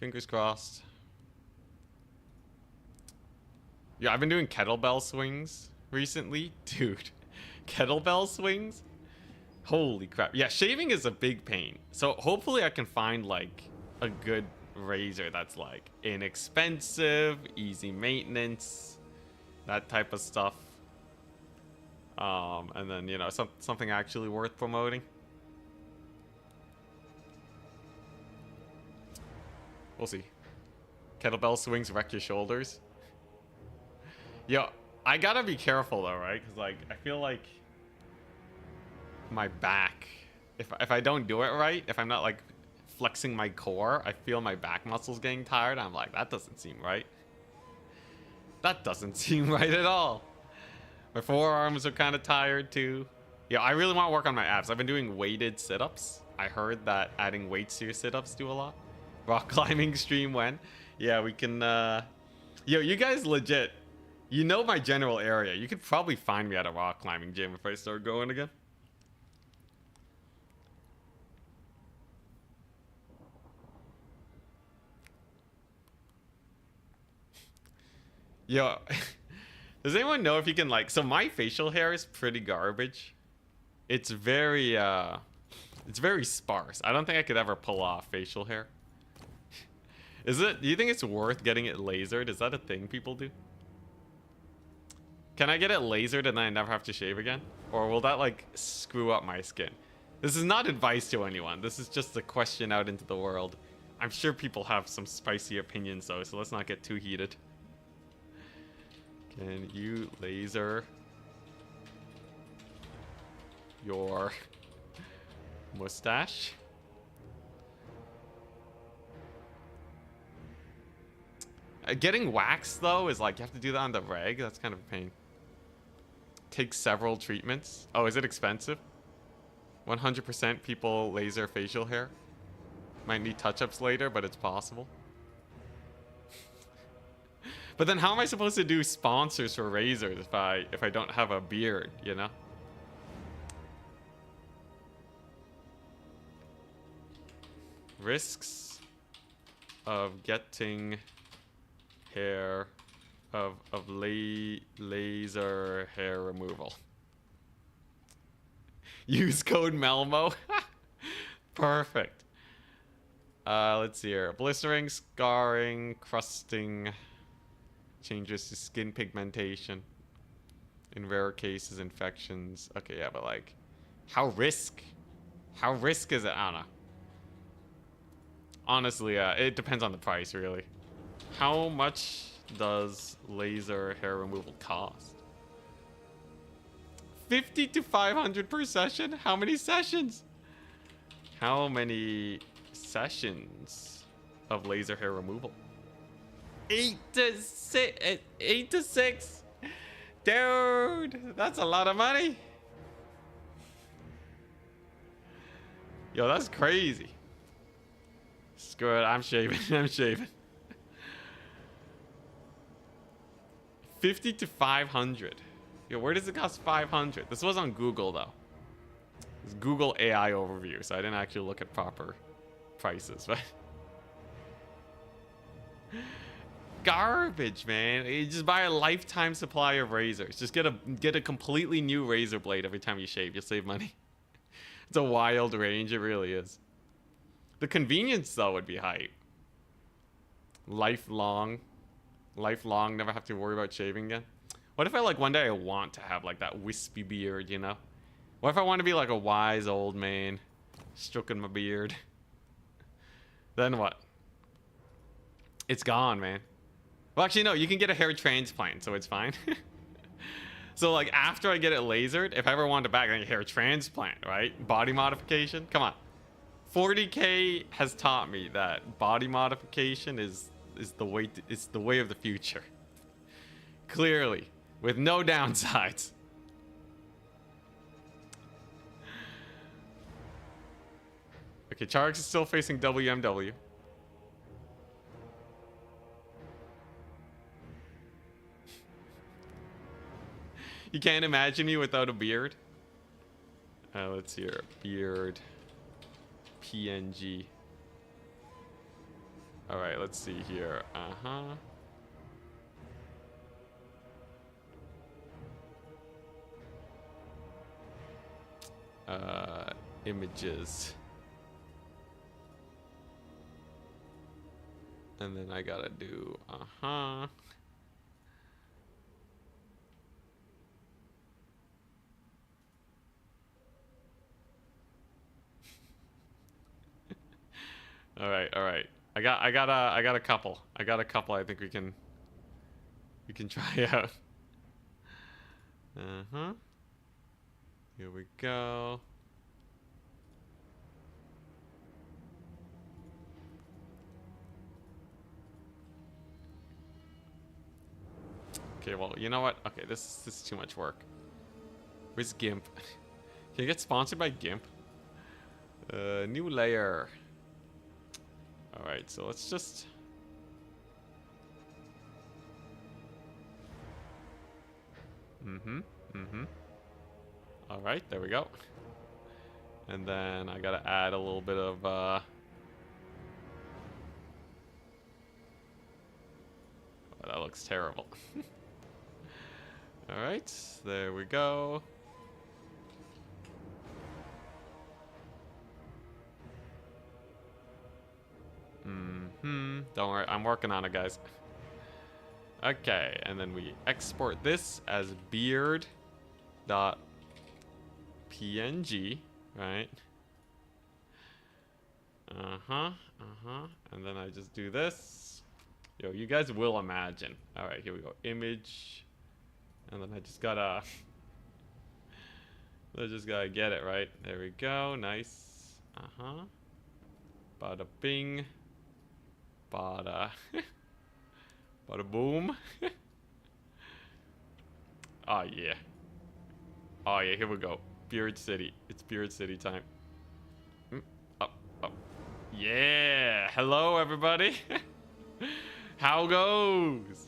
Fingers crossed. Yeah, I've been doing kettlebell swings recently. Dude, kettlebell swings? Holy crap. Yeah, shaving is a big pain. So hopefully I can find like a good razor that's like inexpensive, easy maintenance, that type of stuff. And then, you know, something actually worth promoting. We'll see. Kettlebell swings wreck your shoulders. Yo, I gotta be careful though, right? Because like, I feel like my back, if I don't do it right, if I'm not like flexing my core, I feel my back muscles getting tired. I'm like, that doesn't seem right. That doesn't seem right at all. My forearms are kind of tired too. Yeah, I really want to work on my abs. I've been doing weighted sit-ups. I heard that adding weights to your sit-ups do a lot. Rock climbing stream when? Yeah, we can, yo, you guys legit, you know my general area. You could probably find me at a rock climbing gym if I start going again. Yo, does anyone know if you can like, so my facial hair is pretty garbage. It's very sparse. I don't think I could ever pull off facial hair. Do you think it's worth getting it lasered? Is that a thing people do? Can I get it lasered and then I never have to shave again? Or will that like screw up my skin? This is not advice to anyone. This is just a question out into the world. I'm sure people have some spicy opinions though, so let's not get too heated. Can you laser your mustache? Getting waxed though is like, you have to do that on the reg. That's kind of a pain. Takes several treatments. Oh, is it expensive? 100% people laser facial hair. Might need touch-ups later, but it's possible. But then how am I supposed to do sponsors for razors if I don't have a beard, you know? Risks of getting hair of laser hair removal. Use code Melmo. Perfect. Let's see here. Blistering, scarring, crusting, changes to skin pigmentation. In rare cases, infections. Okay, yeah, but like, how risk is it? I don't know. Honestly, it depends on the price, really. How much does laser hair removal cost? 50 to 500 per session? How many sessions? How many sessions of laser hair removal? 8 to 6. Dude, that's a lot of money. Yo, that's crazy. Screw it, I'm shaving. I'm shaving. 50 to 500. Yo, where does it cost 500? This was on Google though. It's Google AI overview, so I didn't actually look at proper prices, but garbage, man. You just buy a lifetime supply of razors. Just get a completely new razor blade every time you shave. You'll save money. It's a wild range, it really is. The convenience though would be hype. Lifelong, never have to worry about shaving again. What if I like one day I want to have like that wispy beard, you know? What if I want to be like a wise old man stroking my beard? Then what? It's gone, man. Well, actually no, you can get a hair transplant, so it's fine. So like after I get it lasered, if I ever want to back, like hair transplant, right? Body modification. Come on. 40K has taught me that body modification is the way it's the way of the future. Clearly, with no downsides. Okay, Charix is still facing WMW. You can't imagine me without a beard. Let's see here. Beard. PNG. Alright, let's see here. Images. And then I gotta do, All right. I got a couple. I think we can try out. Here we go. Okay, well, you know what? Okay, this is too much work. Where's GIMP? Can you get sponsored by GIMP? New layer. Alright, so let's just... Alright, there we go. And then I gotta add a little bit of, Oh, that looks terrible. Alright, there we go. Don't worry, I'm working on it, guys. Okay, and then we export this as beard.png, right? And then I just do this. Yo, you guys will imagine. All right, here we go. Image. And then I just gotta get it, right? There we go. Nice. Bada bing. Bada. Bada boom. Oh yeah. Oh yeah, here we go. Beard City. It's Beard City time. Up, up. Yeah. Hello everybody. How goes?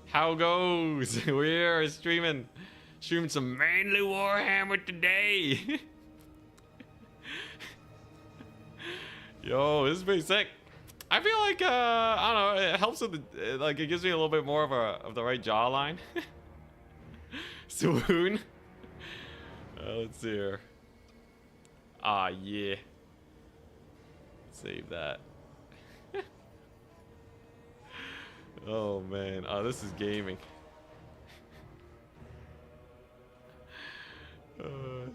How goes? We're streaming some manly Warhammer today. Yo, this is pretty sick. I feel like I don't know, it helps with the like it gives me a little bit more of the right jawline. Swoon. Let's see here. Ah yeah. Save that. Oh man, oh this is gaming.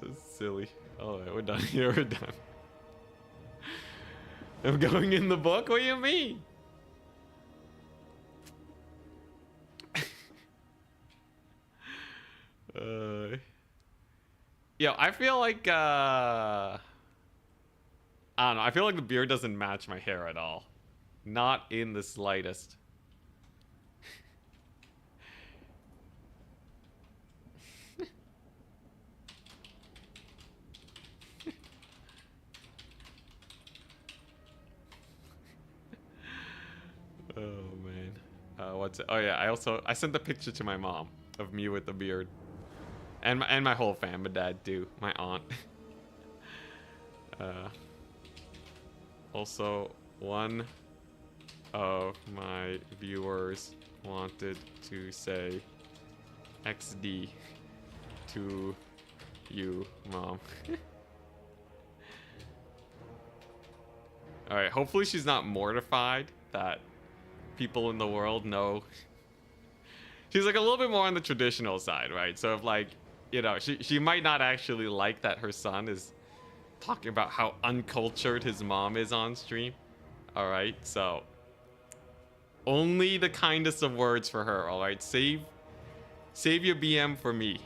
This is silly. Oh, we're done here. We're done. I'm going in the book? What do you mean? Yo, I feel like I don't know. I feel like the beard doesn't match my hair at all. Not in the slightest. Oh man. What's it? Oh yeah, I sent the picture to my mom of me with the beard. And my whole fam, my dad too, my aunt. Also, one of my viewers wanted to say XD to you, mom. Alright, hopefully she's not mortified that people in the world know. She's like a little bit more on the traditional side, right? So if like, you know, she might not actually like that her son is talking about how uncultured his mom is on stream. Alright, so only the kindest of words for her, alright? Save Save your BM for me.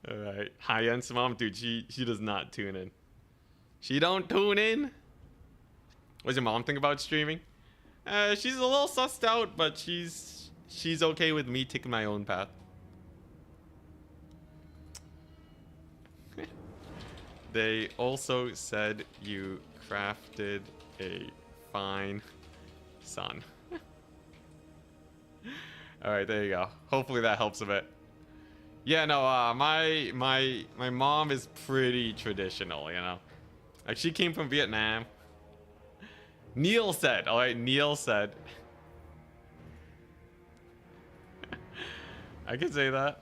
All right, high-end mom, dude. She does not tune in. She don't tune in. What's your mom think about streaming? She's a little sussed out, but she's okay with me taking my own path. They also said you crafted a fine son. All right, there you go. Hopefully that helps a bit. Yeah, no, my mom is pretty traditional, you know. Like, she came from Vietnam. Neil said, all right, Neil said. I can say that.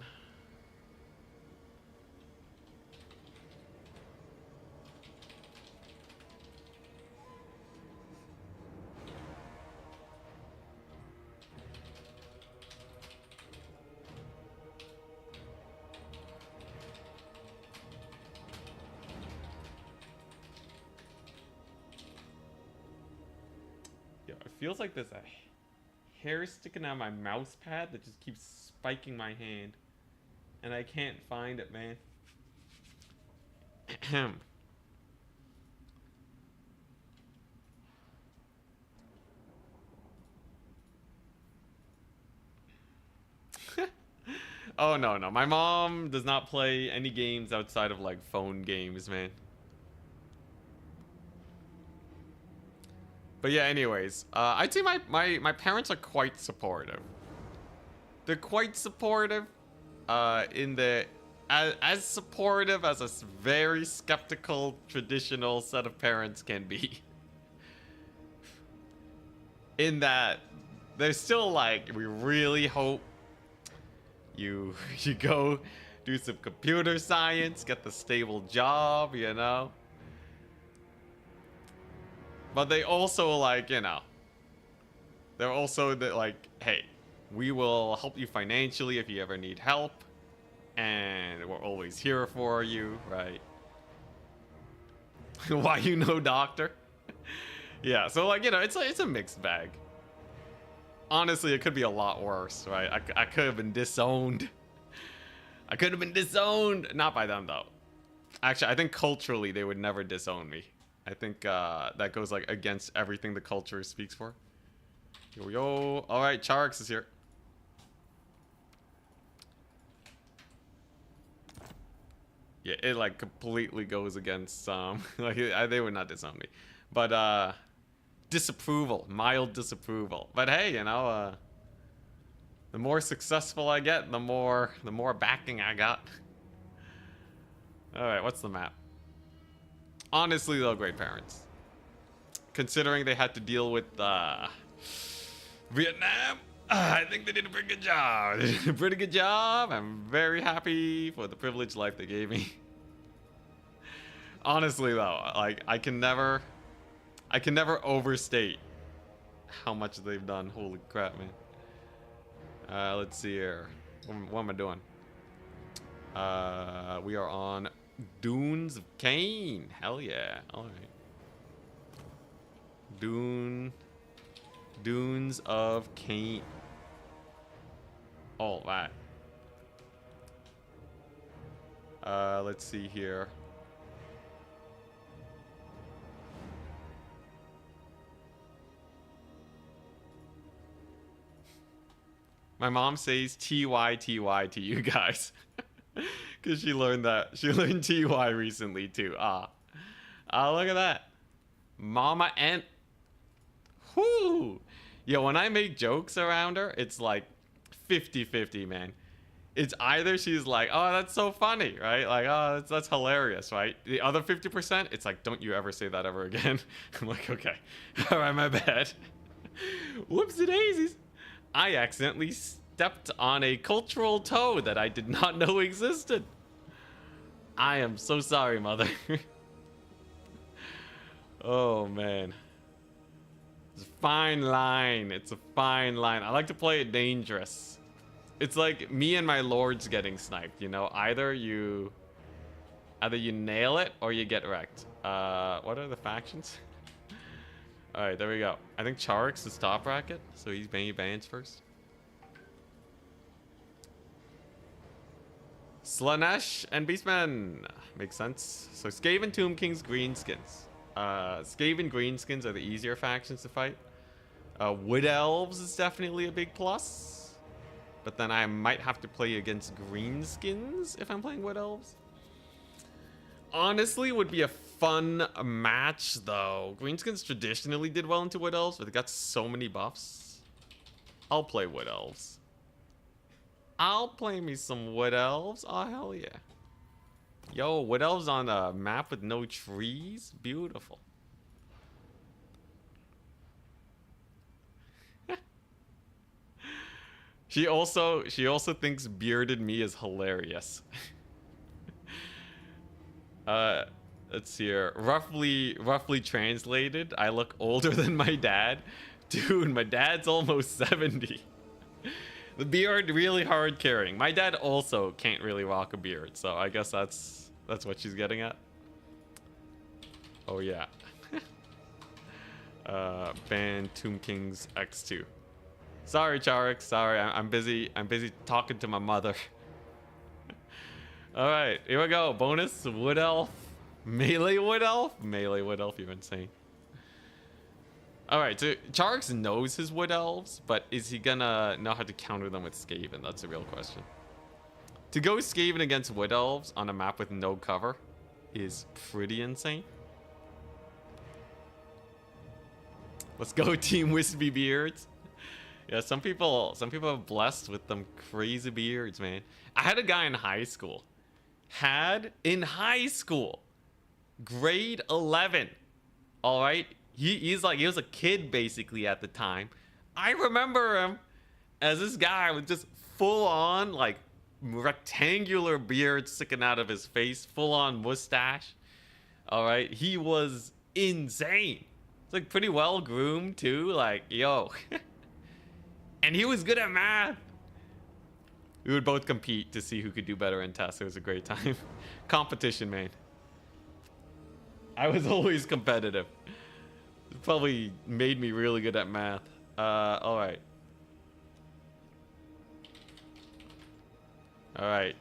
It feels like there's a hair sticking out my mouse pad that just keeps spiking my hand. And I can't find it, man. Oh, no. My mom does not play any games outside of, like, phone games, man. But yeah, anyways, I'd say my parents are quite supportive. They're quite supportive, in the as supportive as a very skeptical traditional set of parents can be. In that, they're still like, we really hope you go do some computer science, get the stable job, you know. But they also, like, you know, they're also like, hey, we will help you financially if you ever need help. And we're always here for you, right? Why you no doctor? Yeah, so, like, you know, it's a mixed bag. Honestly, it could be a lot worse, right? I could have been disowned. I could have been disowned. Not by them, though. Actually, I think culturally they would never disown me. I think that goes like against everything the culture speaks for. Yo. All right, Charix is here. Yeah, it like completely goes against like they would not disown me, but disapproval, mild disapproval. But hey, you know, the more successful I get, the more backing I got. All right, what's the map? Honestly, though, great parents. Considering they had to deal with Vietnam, I think they did a pretty good job. They did a pretty good job. I'm very happy for the privileged life they gave me. Honestly, though, like I can never overstate how much they've done. Holy crap, man. Let's see here. What am I doing? We are on Dunes of Cain. Hell yeah. All right. Dunes of Cain. All right. Let's see here. My mom says TY to you guys. Because she learned TY recently too. Look at that. Mama and whoo. Yo, when I make jokes around her, it's like 50-50, man. It's either she's like, oh, that's so funny, right? Like, oh, that's hilarious, right? The other 50%, it's like, don't you ever say that ever again. I'm like, okay. All right, my bad. Whoopsie daisies. I accidentally stepped on a cultural toe that I did not know existed. I am so sorry, mother. Oh, man. It's a fine line. It's a fine line. I like to play it dangerous. It's like me and my lords getting sniped, you know? Either you nail it or you get wrecked. What are the factions? Alright, there we go. I think Charik's is top bracket, so he's bans first. Slanesh and Beastmen. Makes sense. So Skaven, Tomb Kings, Greenskins. Skaven Greenskins are the easier factions to fight. Wood Elves is definitely a big plus. But then I might have to play against Greenskins if I'm playing Wood Elves. Honestly, would be a fun match, though. Greenskins traditionally did well into Wood Elves, but they got so many buffs. I'll play Wood Elves. I'll play me some Wood Elves. Oh, hell yeah. Yo, Wood Elves on a map with no trees? Beautiful. She also thinks bearded me is hilarious. Let's see here. Roughly translated, I look older than my dad. Dude, my dad's almost 70. The beard really hard carrying. My dad also can't really rock a beard, so I guess that's what she's getting at. Oh yeah. Ban Tomb Kings X2. Sorry, Charik. Sorry, I'm busy. I'm busy talking to my mother. All right, here we go. Bonus Wood Elf, melee Wood Elf, melee Wood Elf. You're insane. All right, so Charix knows his Wood Elves, but is he gonna know how to counter them with Skaven? That's a real question. To go Skaven against Wood Elves on a map with no cover is pretty insane. Let's go, Team Wispy Beards. Yeah, some people are blessed with them crazy beards, man. I had a guy in high school. Grade 11. All right, he was a kid basically at the time. I remember him as this guy with just full on like rectangular beard sticking out of his face, full on mustache. All right, he was insane. It's like pretty well groomed too. Like, yo. And he was good at math. We would both compete to see who could do better in tests. It was a great time. Competition, man. I was always competitive. It probably made me really good at math. All right. All right.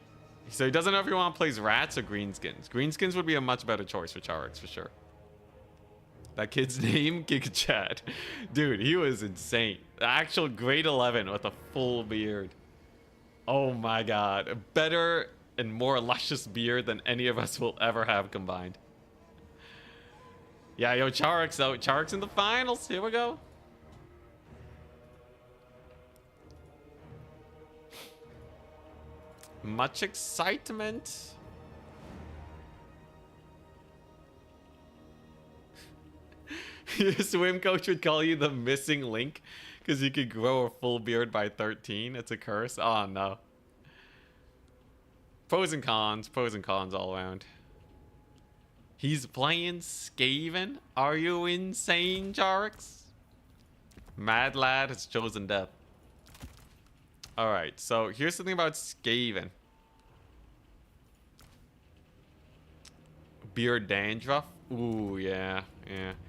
So he doesn't know if he wants to play rats or greenskins. Greenskins would be a much better choice for Charix for sure. That kid's name, Giga Chad. Dude, he was insane. The actual grade 11 with a full beard. Oh my god. A better and more luscious beard than any of us will ever have combined. Yeah, yo, Charix out. Charix in the finals. Here we go. Much excitement. Your swim coach would call you the missing link because you could grow a full beard by 13. It's a curse. Oh no. Pros and cons all around. He's playing Skaven. Are you insane, Charix? Mad lad has chosen death. Alright, so here's something about Skaven. Beard dandruff. Ooh, yeah.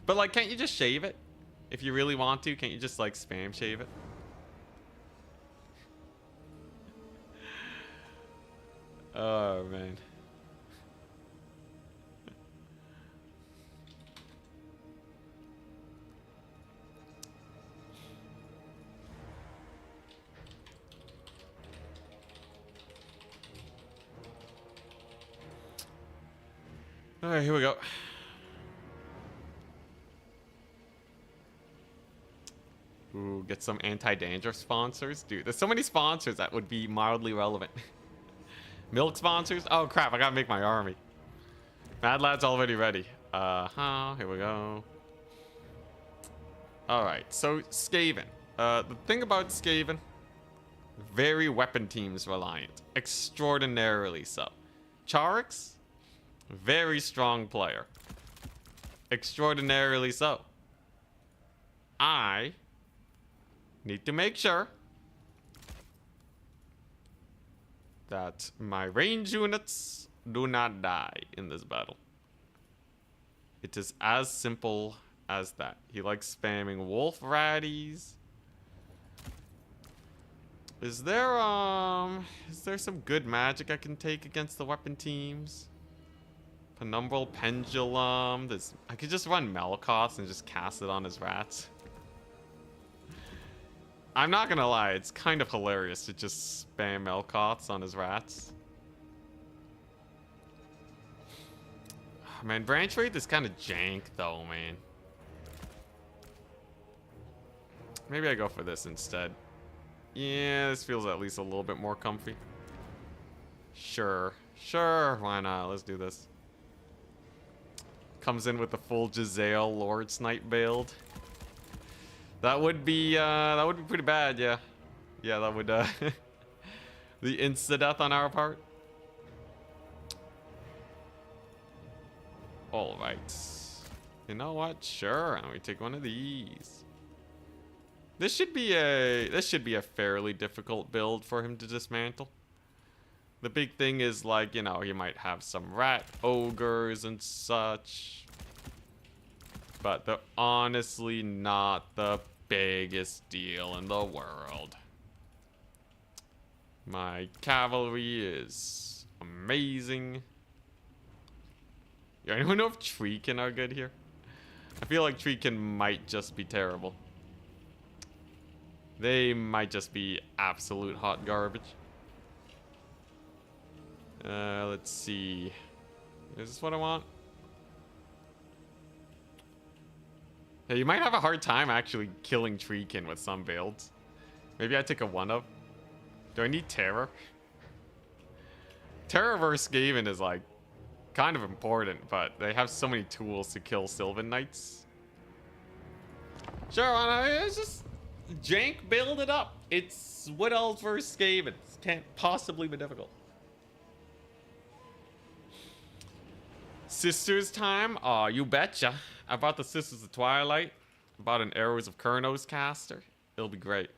But like, can't you just shave it? If you really want to, can't you just like spam shave it? Oh, man. All right, here we go. Ooh, get some anti-dandruff sponsors. Dude, there's so many sponsors that would be mildly relevant. Milk sponsors? Oh, crap. I gotta make my army. Mad Lad's already ready. Here we go. All right, so Skaven. The thing about Skaven, very weapon teams reliant. Extraordinarily so. Charix, very strong player. Extraordinarily so. I need to make sure that my range units do not die in this battle. It is as simple as that. He likes spamming wolf ratties. Is there some good magic I can take against the weapon teams? Penumbral Pendulum. I could just run Melkoth and just cast it on his rats. I'm not gonna lie, it's kind of hilarious to just spam Melkoths on his rats. Man, Branch Wraith is kind of jank though, man. Maybe I go for this instead. Yeah, this feels at least a little bit more comfy. Sure, why not? Let's do this. Comes in with the full Jezzail Lord Snipe build. That would be pretty bad, yeah. Yeah, that would the insta-death on our part. Alright. You know what? Sure, and we take one of these. This should be a fairly difficult build for him to dismantle. The big thing is, like, you know, he might have some rat ogres and such. But they're honestly not the biggest deal in the world. My cavalry is amazing. Yeah, anyone know if Treekin are good here? I feel like Treekin might just be terrible. They might just be absolute hot garbage. Let's see. Is this what I want? Yeah, you might have a hard time actually killing Treekin with some builds. Maybe I take a 1-up. Do I need Terror? Terror versus Skaven is like kind of important, but they have so many tools to kill Sylvan Knights. Sure, why not? It's just jank, build it up. It's Wood Elves versus Skaven. Can't possibly be difficult. Sisters time? Aw, you betcha. I bought the Sisters of Twilight. I bought an Arrows of Kurnos caster. It'll be great.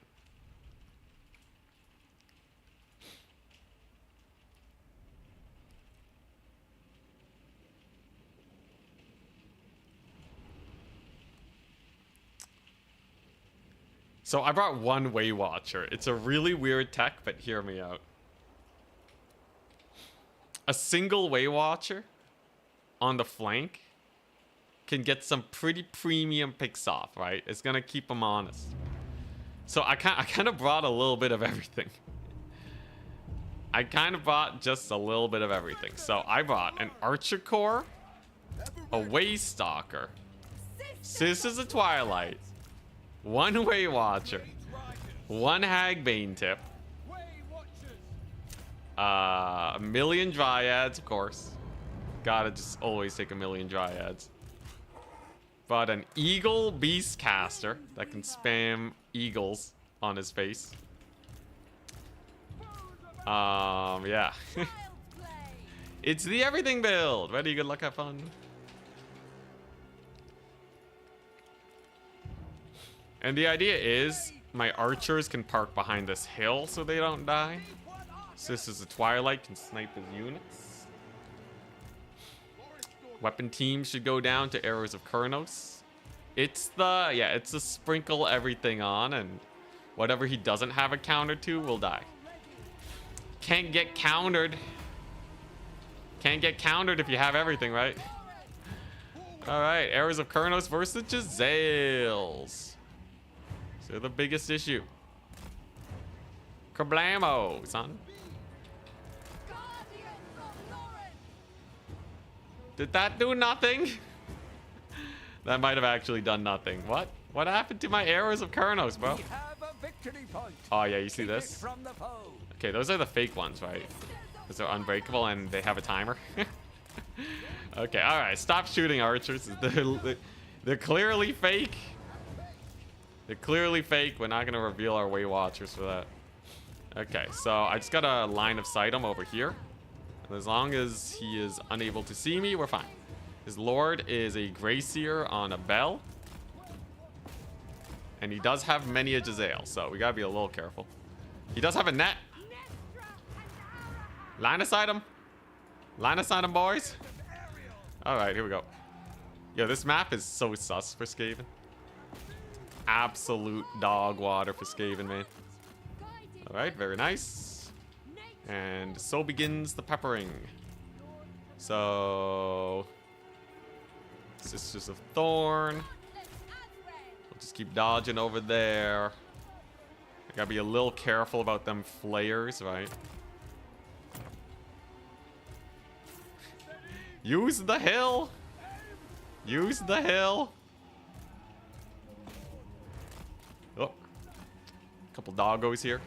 So I brought one Way Watcher. It's a really weird tech, but hear me out. A single Way Watcher on the flank can get some pretty premium picks off, right? It's gonna keep them honest. So I kind of brought a little bit of everything. I kind of brought just a little bit of everything. So I brought an Archer Core, a Way Stalker, Sisters of Twilight, one Way Watcher, one Hagbane Tip, a million Dryads, of course. Gotta just always take a million Dryads. But an Eagle Beastcaster that can spam eagles on his face. Yeah. It's the everything build. Ready, good luck, have fun. And the idea is my archers can park behind this hill so they don't die. Sisters of Twilight can snipe his units. Weapon teams should go down to Arrows of Kurnos. It's the sprinkle everything on, and whatever he doesn't have a counter to will die. Can't get countered. Can't get countered if you have everything, right? Alright, Arrows of Kurnos versus Jezzails. So the biggest issue. Kablamo, son. Did that do nothing? That might have actually done nothing. What? What happened to my Arrows of Kurnos, bro? Oh yeah, you see this? Okay, those are the fake ones, right? Because they're unbreakable and they have a timer. Okay, alright, stop shooting archers. They're clearly fake. They're clearly fake. We're not gonna reveal our Way Watchers for that. Okay, so I just gotta line of sight him over here. And as long as he is unable to see me, we're fine. His Lord is a Greyseer on a bell. And he does have many a Jezzail, so we gotta be a little careful. He does have a net. Line aside him. Line aside him, boys. Alright, here we go. Yo, this map is so sus for Skaven. Absolute dog water for Skaven, man. Alright, very nice. And so begins the peppering. So... Sisters of Thorn. We'll just keep dodging over there. I gotta be a little careful about them flayers, right? Use the hill! Use the hill! Oh. Couple doggos here.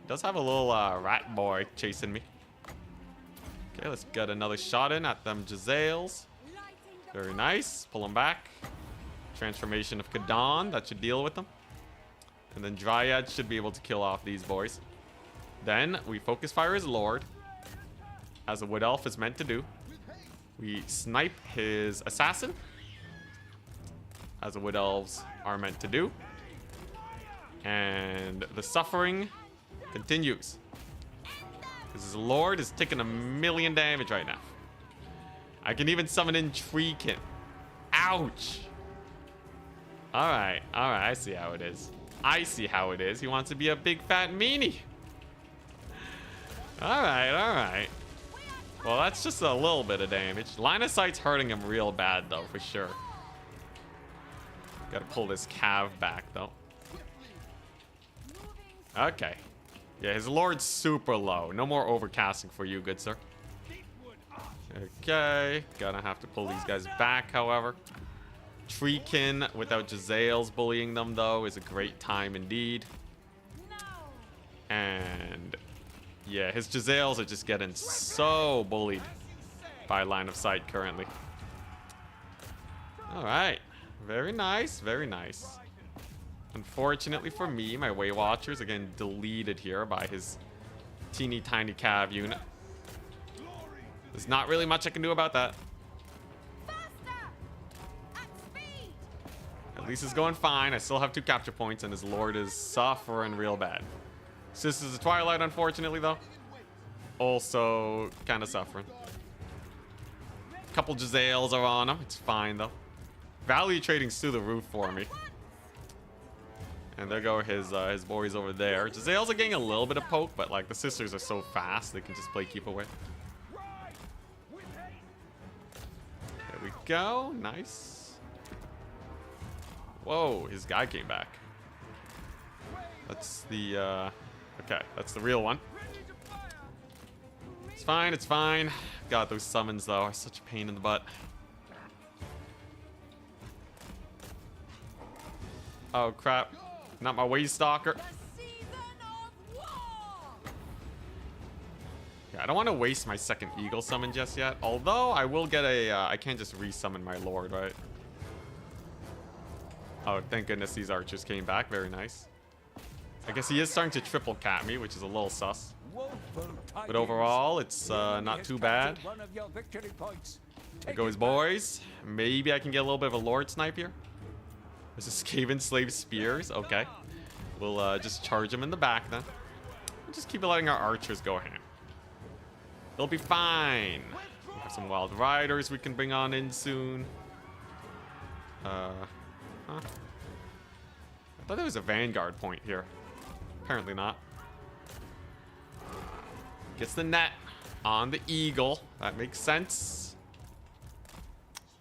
Does have a little rat boy chasing me. Okay, let's get another shot in at them Jezzails. Very nice. Pull them back. Transformation of Kadon. That should deal with them. And then Dryad should be able to kill off these boys. Then we focus fire his Lord, as a Wood Elf is meant to do. We snipe his Assassin, as the Wood Elves are meant to do. And the suffering continues. Because his Lord is taking 1,000,000 damage right now. I can even summon in Treekin. Ouch! Alright, I see how it is. I see how it is. He wants to be a big fat meanie. Alright. Well, that's just a little bit of damage. Line of sight's hurting him real bad, though, for sure. Gotta pull this Cav back, though. Okay. Yeah, his Lord's super low. No more overcasting for you, good sir. Okay. Gonna have to pull these guys back, however. Treekin without Jezzail's bullying them, though, is a great time indeed. And yeah, his Jezzails are just getting so bullied by line of sight currently. Alright. Very nice, very nice. Unfortunately for me, my Way Watchers are getting deleted here by his teeny tiny Cav unit. There's not really much I can do about that. At least it's going fine. I still have 2 capture points, and his Lord is suffering real bad. Sisters of Twilight, unfortunately, though, also kind of suffering. Couple Jezzails are on him. It's fine, though. Value trading's through the roof for me. And there go his boys over there. Jezzails are getting a little bit of poke, but like the sisters are so fast, they can just play keep away. There we go. Nice. Whoa, his guy came back. That's the, okay, that's the real one. It's fine, it's fine. God, those summons, though, are such a pain in the butt. Oh, crap. Not my Way Stalker. Yeah, I don't want to waste my second Eagle summon just yet. Although, I will get a, I can't just resummon my Lord, right? Oh, thank goodness these archers came back. Very nice. I guess he is starting to triple cap me, which is a little sus. But overall, it's not too bad. There goes boys. Maybe I can get a little bit of a Lord snipe here. This is Skaven Slave Spears. Okay. We'll just charge him in the back then. We'll just keep letting our archers go ham. They'll be fine. We have some Wild Riders we can bring on in soon. Huh. I thought there was a Vanguard point here. Apparently not. Gets the net on the Eagle. That makes sense.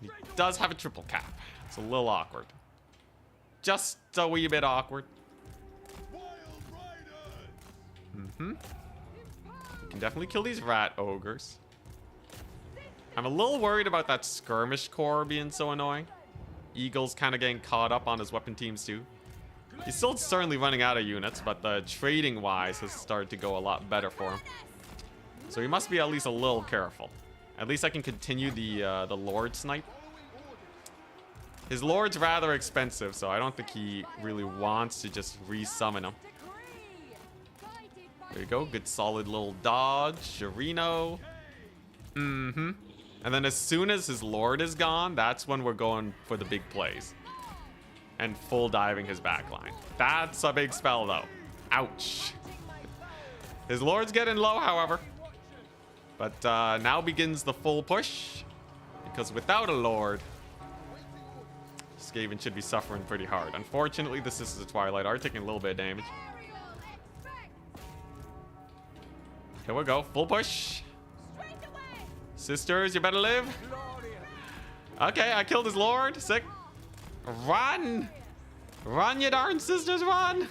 He does have a triple cap. It's a little awkward. Just a wee bit awkward. We can definitely kill these rat ogres. I'm a little worried about that skirmish core being so annoying. Eagle's kind of getting caught up on his weapon teams too. He's still certainly running out of units, but the trading wise has started to go a lot better for him. So he must be at least a little careful. At least I can continue the Lord snipe. His Lord's rather expensive, so I don't think he really wants to just resummon him. There you go, good solid little dodge. Sharino. And then as soon as his Lord is gone, that's when we're going for the big plays. and full diving his backline. That's a big spell, though. Ouch. His Lord's getting low, however. But now begins the full push. Because without a Lord, Skaven should be suffering pretty hard. Unfortunately, the Sisters of Twilight are taking a little bit of damage. Here we go. Full push. Sisters, you better live. Okay, I killed his Lord. Sick. Run! Run, you darn sisters, run!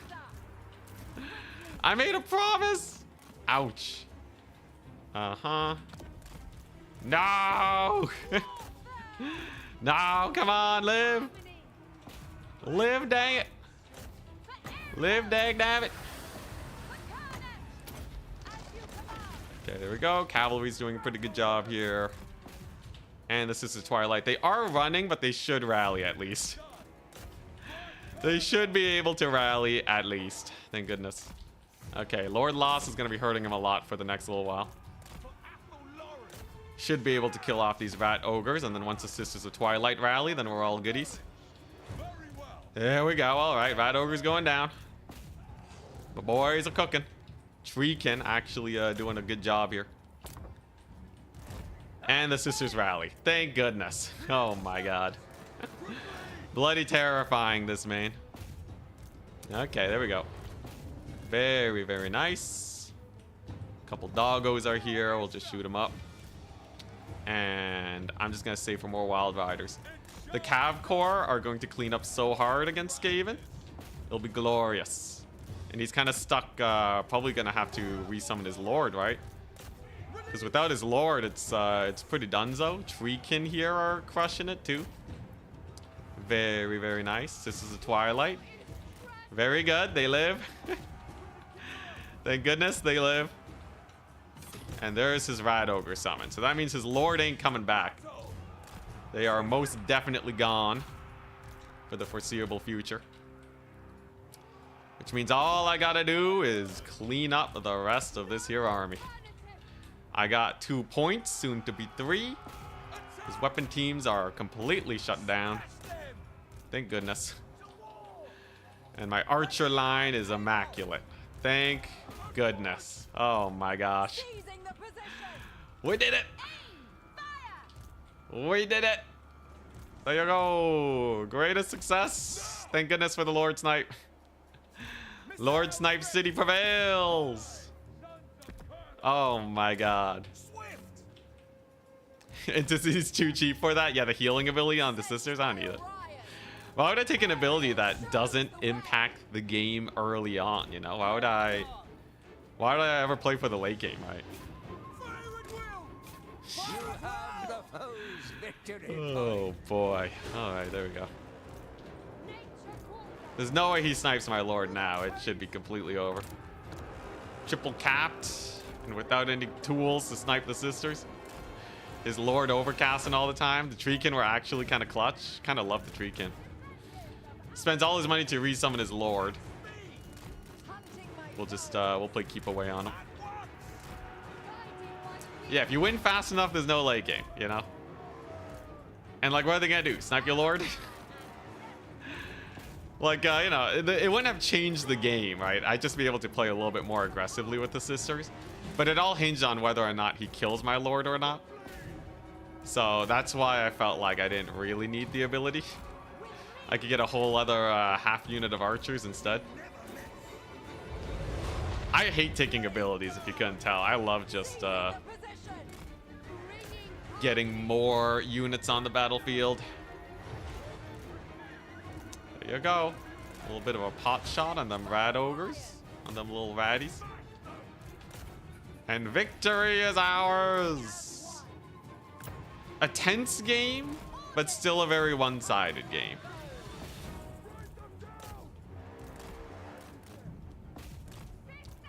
I made a promise! Ouch. Uh-huh. No! No, come on, live! Live, dang it! Live, dang it! Okay, there we go. Cavalry's doing a pretty good job here. And this is the Twilight. They are running, but they should rally at least. They should be able to rally at least. Thank goodness. Okay, Lord Loss is going to be hurting him a lot for the next little while. Should be able to kill off these Rat Ogres, and then once the Sisters of Twilight rally, then we're all goodies. There we go. All right, Rat Ogre's going down. The boys are cooking. Treekin actually doing a good job here. And the Sisters rally. Thank goodness. Oh my god. Bloody terrifying, this main. Okay, there we go. Very, very nice. A couple doggos are here. We'll just shoot them up. And I'm just going to save for more Wild Riders. The Cav Corps are going to clean up so hard against Skaven. It'll be glorious. And he's kind of stuck. Probably going to have to resummon his Lord, right? Because without his Lord, it's pretty dunzo. Treekin here are crushing it too. Very, very nice. This is a Twilight. Very good. They live. Thank goodness they live. And there's his Rat Ogre summon. So that means his Lord ain't coming back. They are most definitely gone for the foreseeable future. Which means all I gotta do is clean up the rest of this here army. I got 2 points, soon to be 3. His weapon teams are completely shut down. Thank goodness. And my archer line is immaculate. Thank goodness. Oh my gosh. We did it! We did it! There you go. Greatest success. Thank goodness for the Lord Snipe. Lord Snipe City prevails. Oh my god. It's just he's too cheap for that. Yeah, the healing ability on the Sisters, I don't need it. Why would I take an ability that doesn't impact the game early on, you know? Why would I ever play for the late game, right? You have the foe's victory. Oh boy. Alright, there we go. There's no way he snipes my Lord now. It should be completely over. Triple capped. And without any tools to snipe the Sisters. His Lord overcasting all the time. The Treekin were actually kind of clutch. Kind of love the Treekin. Spends all his money to resummon his Lord. We'll just, we'll play keep away on him. Yeah, if you win fast enough, there's no late game, you know? And like, what are they gonna do? Snipe your Lord? Like, you know, it wouldn't have changed the game, right? I'd just be able to play a little bit more aggressively with the Sisters. But it all hinged on whether or not he kills my Lord or not. So that's why I felt like I didn't really need the ability. I could get a whole other half unit of archers instead. I hate taking abilities, if you couldn't tell. I love just getting more units on the battlefield. There you go. A little bit of a pot shot on them Rat Ogres. On them little ratties. And victory is ours! A tense game, but still a very one-sided game.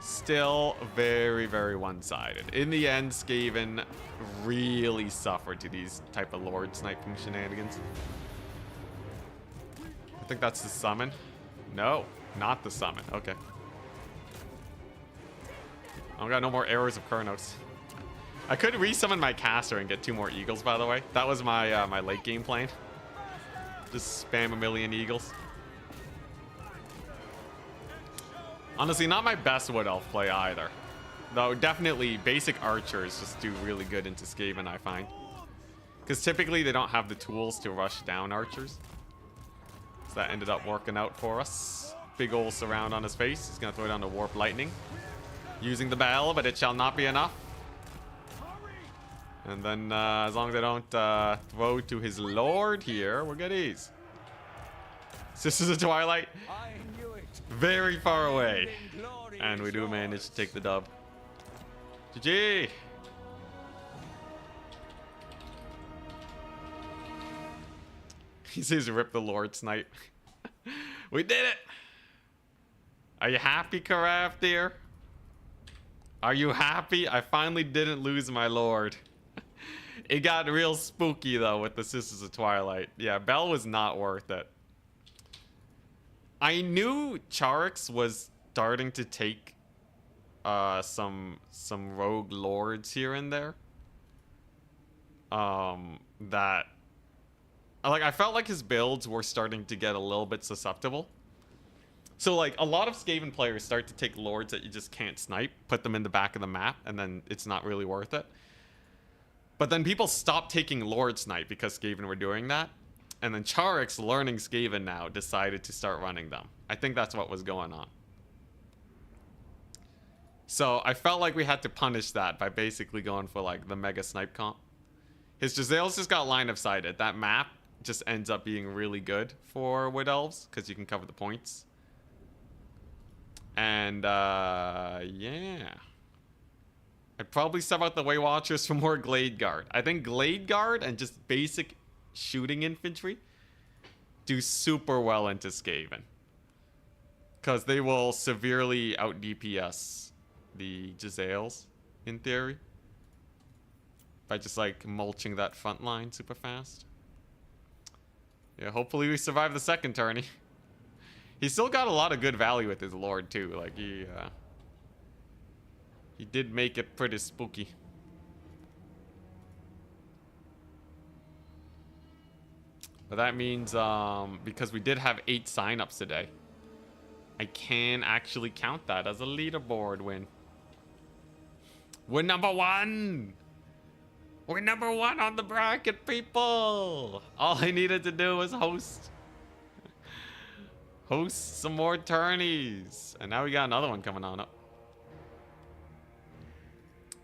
Still very, very one-sided. In the end, Skaven really suffered to these type of Lord sniping shenanigans. I think that's the summon. No, not the summon. Okay. I don't got no more arrows of Kurnos. I could resummon my caster and get 2 more eagles, by the way. That was my my late game plan. Just spam a million eagles. Honestly, not my best Wood Elf play either. Though definitely basic archers just do really good into Skaven, I find. Because typically they don't have the tools to rush down archers. So that ended up working out for us. Big ol' surround on his face. He's going to throw down the Warp Lightning. Using the bell, but it shall not be enough. And then as long as I don't throw to his lord here, we're good ease. Sisters of Twilight. I knew it. Very far away. Glory And we is do manage yours. to take the dub. GG! He says rip the Lord Snipe. We did it! Are you happy, Karaf, dear? Are you happy? I finally didn't lose my Lord. It got real spooky, though, with the Sisters of Twilight. Yeah, Bell was not worth it. I knew Charix was starting to take some rogue lords here and there. That... Like, I felt like his builds were starting to get a little bit susceptible. So, like, a lot of Skaven players start to take lords that you just can't snipe, put them in the back of the map, and then it's not really worth it. But then people stopped taking Lord Snipe because Skaven were doing that. And then Charix, learning Skaven now, decided to start running them. I think that's what was going on. So I felt like we had to punish that by basically going for, like, the Mega Snipe comp. His Jezzail's just got line of sighted. That map just ends up being really good for Wood Elves because you can cover the points. And, yeah. I'd probably sub out the Way Watchers for more Glade Guard. I think Glade Guard and just basic shooting infantry do super well into Skaven. Because they will severely out DPS the Jezzails, in theory. By just, like, mulching that front line super fast. Yeah, hopefully we survive the second tourney. He's still got a lot of good value with his Lord, too. Like, he did make it pretty spooky. But that means, because we did have 8 signups today, I can actually count that as a leaderboard win. We're number 1! We're number 1 on the bracket, people! All I needed to do was host some more tourneys. And now we got another one coming on up.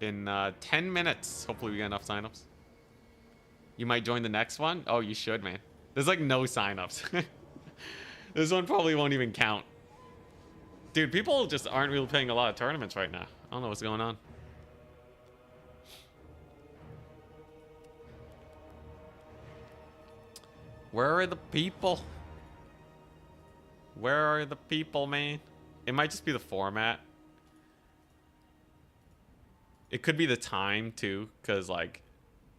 In 10 minutes. Hopefully we get enough signups. You might join the next one? Oh, you should, man. There's like no signups. This one probably won't even count. Dude, people just aren't really playing a lot of tournaments right now. I don't know what's going on. Where are the people? Where are the people, man? It might just be the format. It could be the time, too, because, like,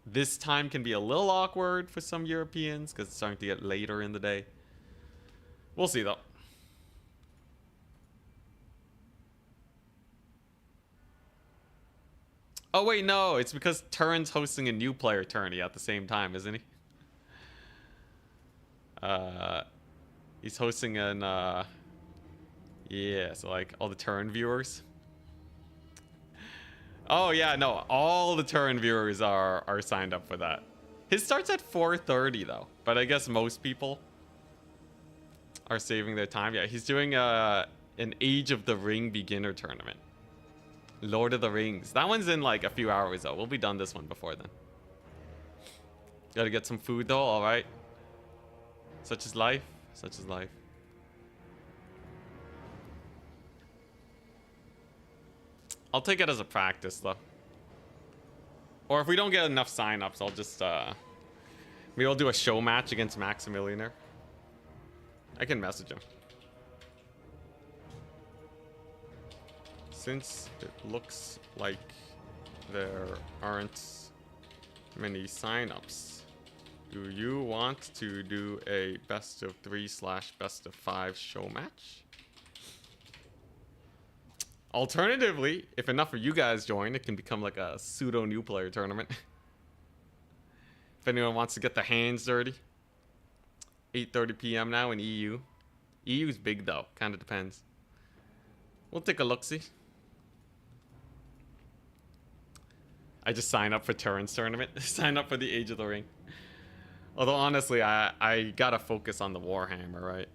this time can be a little awkward for some Europeans, because it's starting to get later in the day. We'll see, though. Oh, wait, no. It's because Turin's hosting a new player tourney at the same time, isn't he? He's hosting an, yeah, so, like, all the Turin viewers. Oh, yeah, no, all the Turin viewers are signed up for that. His starts at 4:30, though, but I guess most people are saving their time. Yeah, he's doing an Age of the Ring beginner tournament. Lord of the Rings. That one's in, like, a few hours, though. We'll be done this one before then. Gotta get some food, though, all right. Such is life. Such is life. I'll take it as a practice, though. Or if we don't get enough signups, I'll just, maybe I'll do a show match against Maximillionaire. I can message him. Since it looks like there aren't many signups, do you want to do a best of 3/best of 5 show match? Alternatively, if enough of you guys join, it can become like a pseudo new player tournament. If anyone wants to get their hands dirty. 8:30 p.m. now in EU. EU's big though, kind of depends. We'll take a look-see. I just sign up for Turin's tournament. Sign up for the Age of the Ring. Although, honestly, I gotta focus on the Warhammer, right?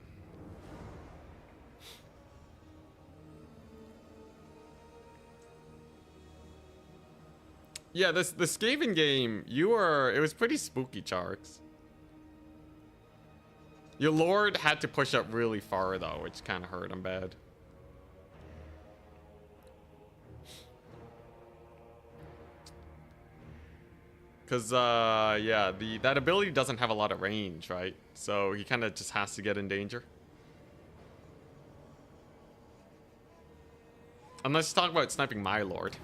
Yeah, the Skaven game, it was pretty spooky, Charks. Your Lord had to push up really far, though, which kind of hurt him bad. Because, yeah, that ability doesn't have a lot of range, right? So he kind of just has to get in danger. And let's talk about sniping my Lord.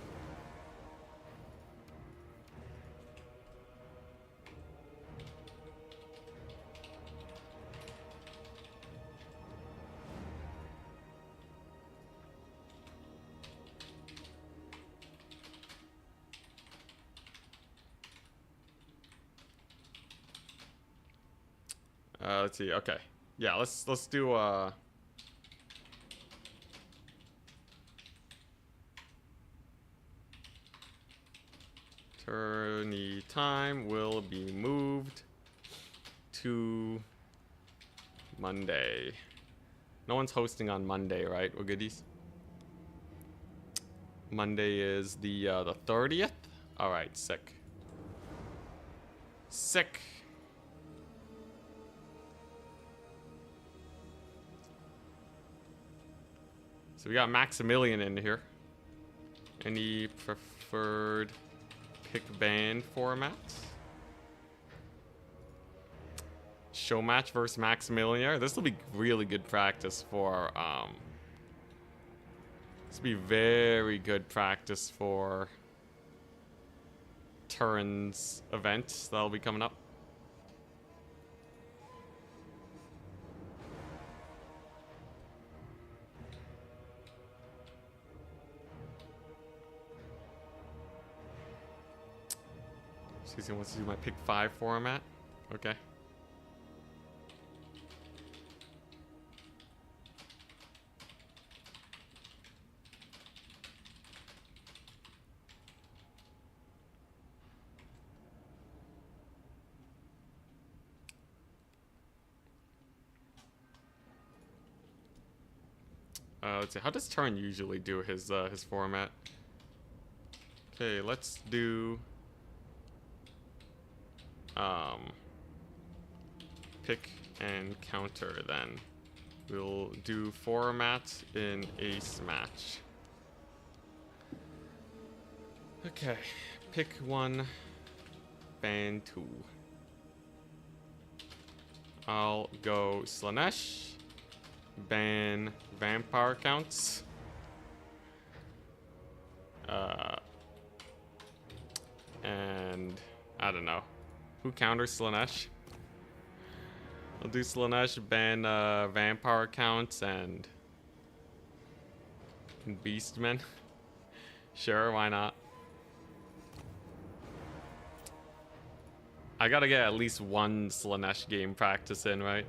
Let's see. Okay. Yeah, let's do tourney time will be moved to Monday. No one's hosting on Monday, right? We're goodies. Monday is the 30th. All right, sick. Sick. So we got Maximilian in here. Any preferred pick band formats? Show match versus Maximilian. This will be really good practice for this will be very good practice for Turin's event that'll be coming up. He wants to do my pick 5 format. Okay. Let's see. How does Turin usually do his format? Okay, let's do pick and counter then. We'll do format in ace match. Okay, pick 1, ban 2. I'll go Slanesh, ban vampire counts. And I don't know. Who counters Slanesh? I'll do Slanesh, ban vampire counts and Beastmen. Sure, why not? I gotta get at least one Slanesh game practice in, right?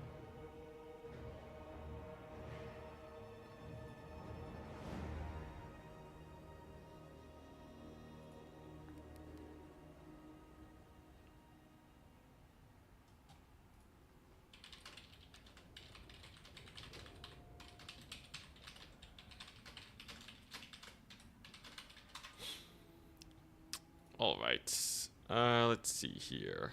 All right. Let's see here.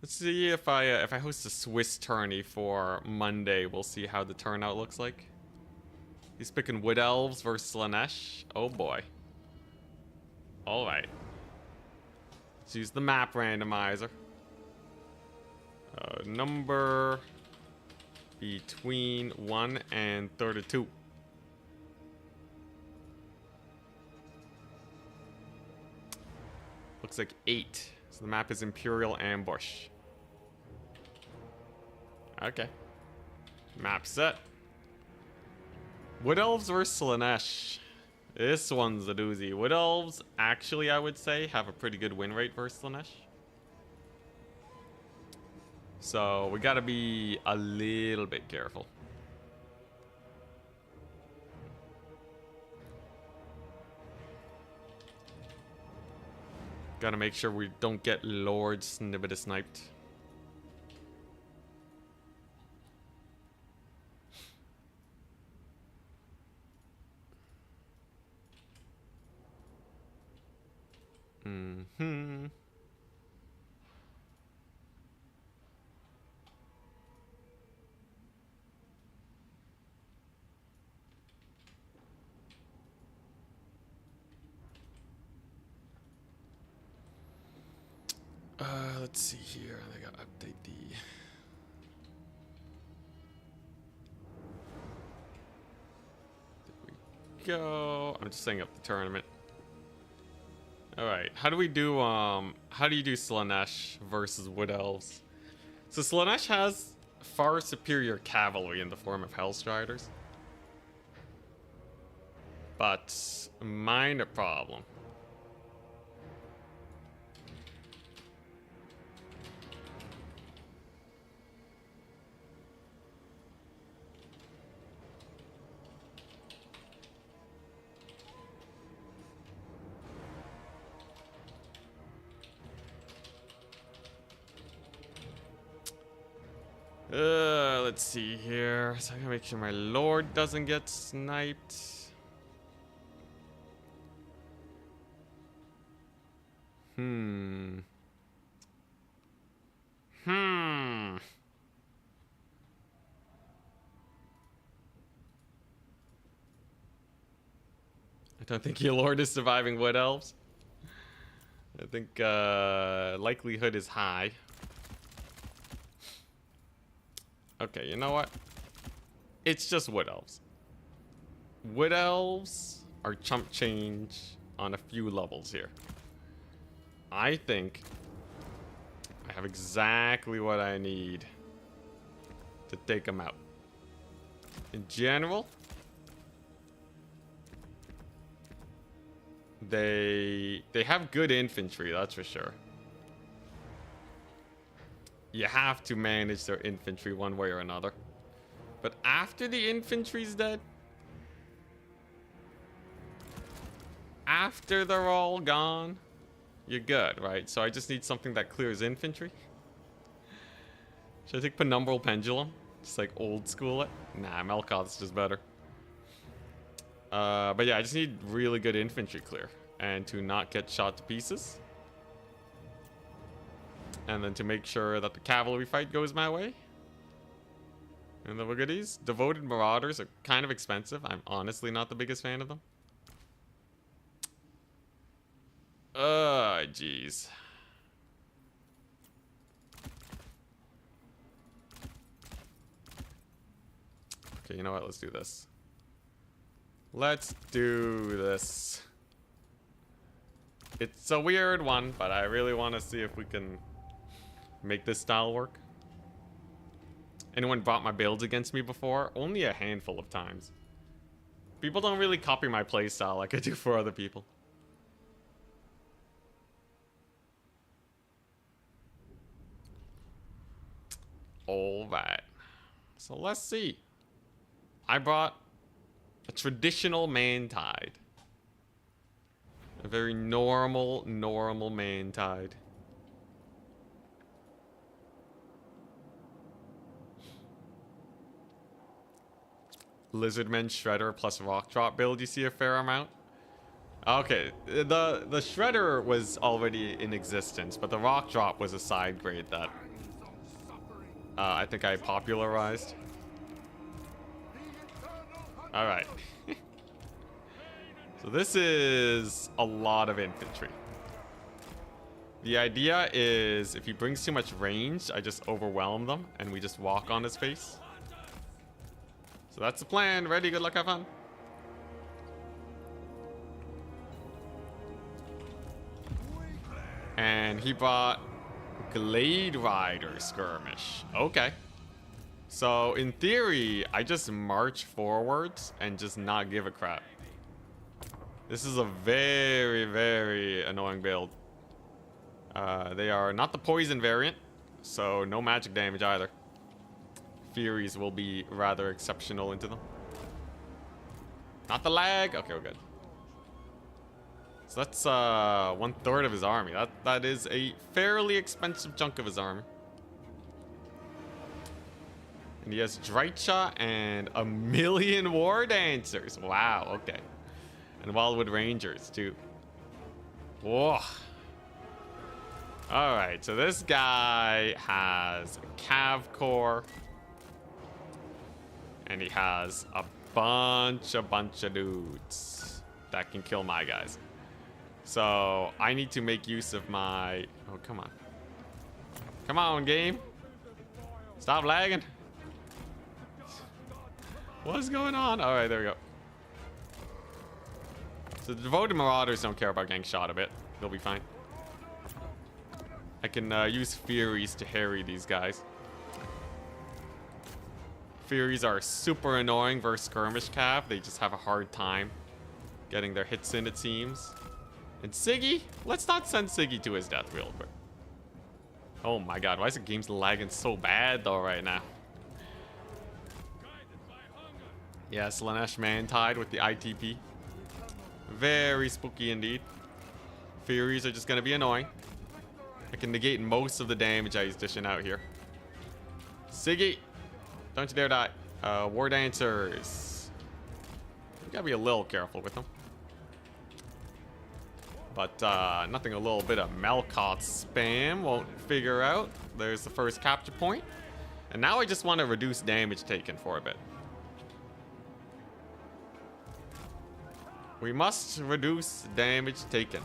Let's see if I host a Swiss tourney for Monday. We'll see how the turnout looks like. He's picking Wood Elves versus Slanesh. Oh boy. All right. Let's use the map randomizer. Number between 1 and 32. Looks like 8. So the map is Imperial Ambush. Okay. Map set. Wood Elves versus Slanesh. This one's a doozy. Wood Elves, actually, I would say, have a pretty good win rate versus Slanesh. So we gotta be a little bit careful. Gotta make sure we don't get Lord Snibbita sniped. Mm-hmm. Let's see here. I gotta update the... There we go. I'm just setting up the tournament. Alright, how do you do Slaanesh versus Wood Elves? So Slaanesh has far superior cavalry in the form of Hellstriders. But minor problem. Let's see here. So I gotta make sure my lord doesn't get sniped. I don't think your lord is surviving Wood Elves. I think likelihood is high. Okay, you know what? It's just Wood Elves. Wood Elves are chump change on a few levels here. I think I have exactly what I need to take them out. In general, they have good infantry, that's for sure. You have to manage their infantry one way or another. But after the infantry's dead, after they're all gone, you're good, right? So I just need something that clears infantry. Should I take Penumbral Pendulum? Just like old school it? Nah, Melkoth's just better. But yeah, I just need really good infantry clear. And to not get shot to pieces. And then to make sure that the cavalry fight goes my way. And the goodies. Devoted Marauders are kind of expensive. I'm honestly not the biggest fan of them. Jeez. Okay, you know what? Let's do this. Let's do this. It's a weird one, but I really want to see if we can make this style work. Anyone bought my builds against me before? Only a handful of times. People don't really copy my playstyle like I do for other people. Alright. So let's see. I brought a traditional man-tide. A very normal man-tide. Lizardman Shredder plus Rock Drop build, you see a fair amount? Okay, the Shredder was already in existence, but the Rock Drop was a side grade that I think I popularized. Alright. So this is a lot of infantry. The idea is if he brings too much range, I just overwhelm them and we just walk on his face. So that's the plan. Ready, good luck, have fun. And he brought Glade Rider Skirmish. Okay. So in theory, I just march forwards and just not give a crap. This is a very annoying build. They are not the poison variant. so no magic damage either. Furies will be rather exceptional into them. Not the lag. Okay, we're good. So that's 1/3 of his army. That is a fairly expensive chunk of his army. And he has Drycha and 1,000,000 War Dancers. Wow, okay. And Wildwood Rangers too. Whoa. Alright, so this guy has a Cav Core. And he has a bunch of dudes that can kill my guys. So I need to make use of my... Oh, come on. Come on, game. Stop lagging. What's going on? All right, there we go. So the devoted marauders don't care about getting shot a bit. They'll be fine. I can use Furies to harry these guys. Furies are super annoying versus skirmish cav. They just have a hard time getting their hits in, it seems. And Siggy? Let's not send Siggy to his death real quick. Oh my god, why is the game lagging so bad though right now? Yes, Lanesh Mantide with the ITP. Very spooky indeed. Furies are just gonna be annoying. I can negate most of the damage he's dishing out here. Siggy! Don't you dare die. War Dancers. You gotta be a little careful with them. But nothing a little bit of Melkoth spam won't figure out. There's the first capture point. And now I just want to reduce damage taken for a bit. We must reduce damage taken.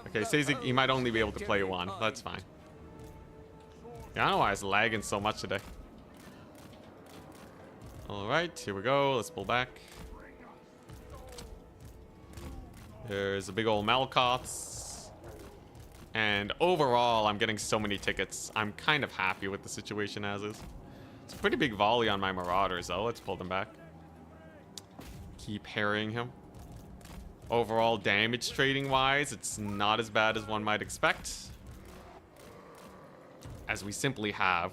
Okay, says he might only be able to play one. That's fine. Yeah, I don't know why it's lagging so much today. Alright, here we go. Let's pull back. There's a big old Melkoths. And overall, I'm getting so many tickets. I'm kind of happy with the situation as is. It's a pretty big volley on my Marauders, though. Let's pull them back. Keep harrying him. Overall, damage trading-wise, it's not as bad as one might expect. As we simply have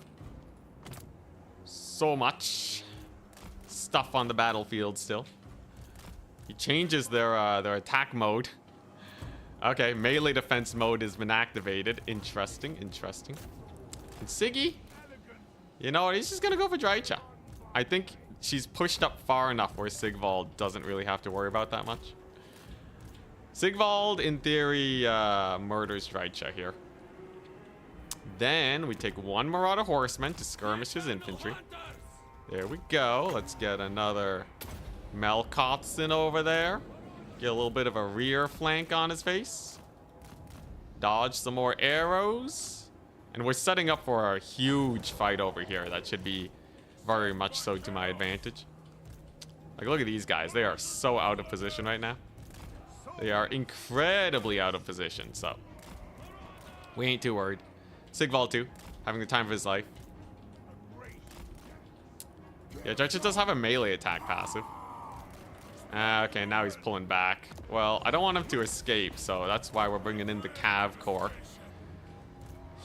so much stuff on the battlefield still. He changes their attack mode. Okay, melee defense mode has been activated. Interesting, interesting. And Siggy, you know what? He's just gonna go for Drycha. I think she's pushed up far enough where Sigvald doesn't really have to worry about that much. Sigvald, in theory, murders Drycha here. Then we take one Marauder Horseman to skirmish his infantry. There we go. Let's get another Melkoths over there. Get a little bit of a rear flank on his face. Dodge some more arrows. And we're setting up for a huge fight over here. That should be very much so to my advantage. Like, look at these guys. They are so out of position right now. They are incredibly out of position, so we ain't too worried. Sigvald too, having the time of his life. Yeah, Drycha does have a melee attack passive. Okay, now he's pulling back. Well, I don't want him to escape, so that's why we're bringing in the Cav Core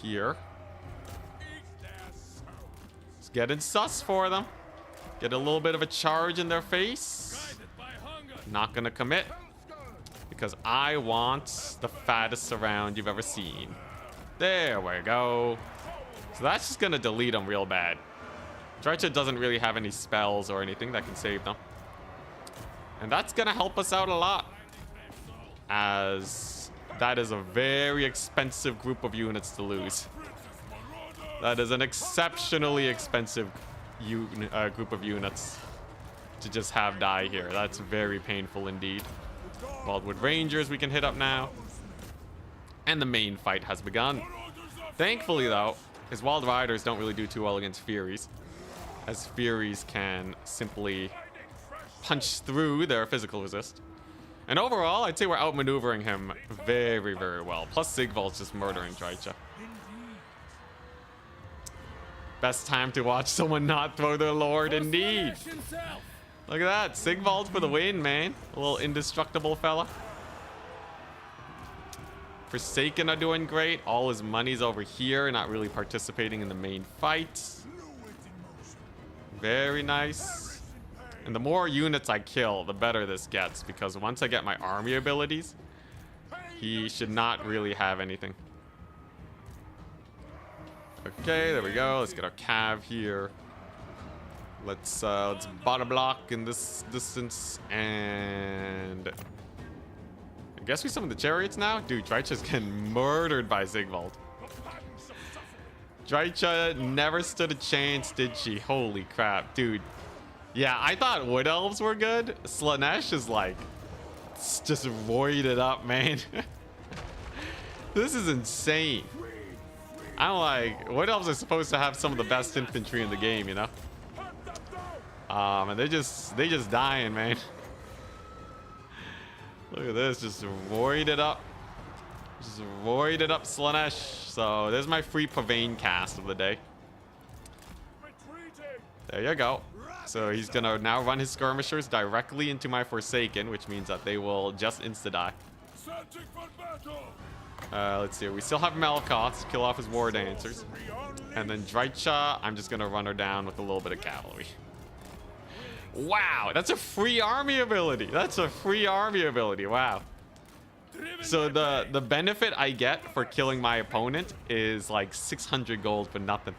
here. Let's get in sus for them. Get a little bit of a charge in their face. Not gonna commit. Because I want the fattest surround you've ever seen. There we go. So that's just gonna delete them real bad. Drycha doesn't really have any spells or anything that can save them. And that's gonna help us out a lot. As that is a very expensive group of units to lose. That is an exceptionally expensive group of units to just have die here. That's very painful indeed. Wildwood Rangers we can hit up now. And the main fight has begun. Thankfully though, his Wild Riders don't really do too well against Furies. As Furies can simply punch through their physical resist. And overall, I'd say we're outmaneuvering him very, very well. Plus Sigvald's just murdering Drycha. Best time to watch someone not throw their lord indeed. Look at that, Sigvald for the win, man. A little indestructible fella. Forsaken are doing great. All his money's over here, not really participating in the main fight. Very nice. And the more units I kill, the better this gets, because once I get my army abilities, he should not really have anything. Okay, there we go. Let's get our cav here. Let's bottom block in this distance, and I guess we summon the chariots now. Dude, Drycha's getting murdered by Sigvald. Drycha never stood a chance, did she? Holy crap, dude. Yeah, I thought Wood Elves were good. Slaanesh is like just voided up, man. This is insane. I'm like, Wood Elves are supposed to have some of the best infantry in the game, you know? And they just dying, man. Look at this, just voided up. Just voided up Slaanesh. So there's my free Pavane cast of the day. There you go. So he's gonna now run his skirmishers directly into my Forsaken, which means that they will just insta-die. Let's see. We still have Melkoth to kill off his War Dancers. And then Drycha, I'm just gonna run her down with a little bit of cavalry. Wow, that's a free army ability. That's a free army ability. Wow. So the benefit I get for killing my opponent is like 600 gold for nothing.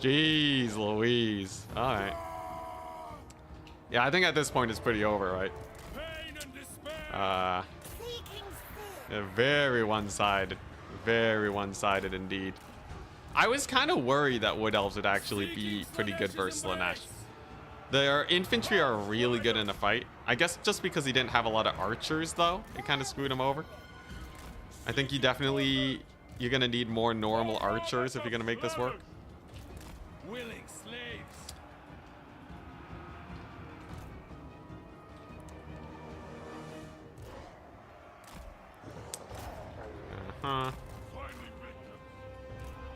Jeez Louise. All right. Yeah, I think at this point it's pretty over, right? Yeah, very one-sided. Very one-sided indeed. I was kind of worried that Wood Elves would actually be pretty good versus Slaanesh. Their infantry are really good in a fight. I guess just because he didn't have a lot of archers, though, it kind of screwed him over. I think you're going to need more normal archers if you're going to make this work. Willing slaves.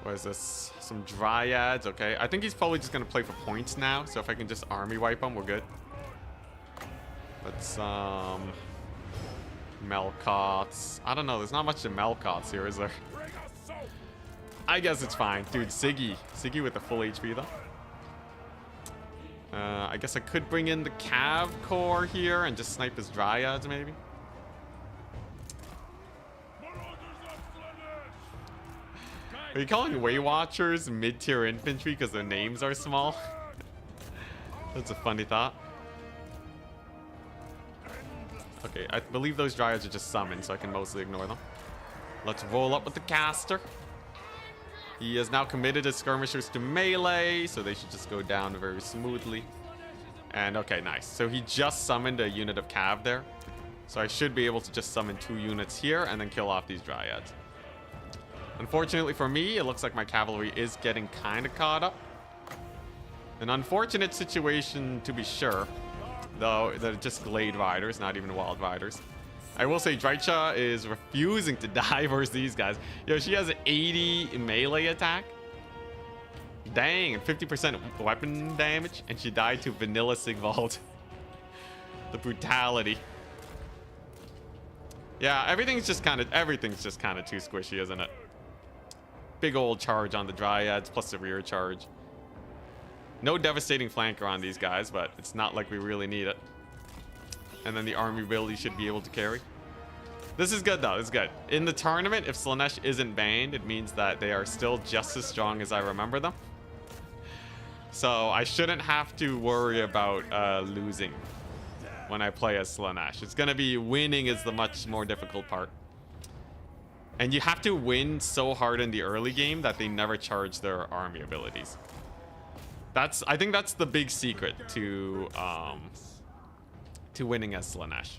What is this? Some dryads. Okay, I think he's probably just gonna play for points now. So if I can just army wipe him, we're good. Let's Melkoths. I don't know. There's not much to Melkoths here, is there? I guess it's fine, dude. Siggy with the full HP though. I guess I could bring in the Cav Corps here and just snipe his dryads maybe. Are you calling Way Watchers mid-tier infantry because their names are small? That's a funny thought. Okay, I believe those dryads are just summoned, so I can mostly ignore them. Let's roll up with the caster. He has now committed his skirmishers to melee, so they should just go down very smoothly. And okay, nice. So he just summoned a unit of cav there. So I should be able to just summon 2 units here and then kill off these dryads. Unfortunately for me, it looks like my cavalry is getting kind of caught up. An unfortunate situation to be sure, though they're just glade riders, not even wild riders. I will say Drycha is refusing to die versus these guys. Yo, she has 80 melee attack. Dang, and 50% weapon damage, and she died to vanilla Sigvald. The brutality. Yeah, everything's just kind of too squishy, isn't it? Big old charge on the dryads plus the rear charge. No devastating flanker on these guys, but it's not like we really need it. And then the army ability should be able to carry. This is good though, it's good. In the tournament, if Slaanesh isn't banned, it means that they are still just as strong as I remember them. So I shouldn't have to worry about losing when I play as Slaanesh. It's gonna be winning is the much more difficult part. And you have to win so hard in the early game that they never charge their army abilities. I think that's the big secret to winning as Slaanesh.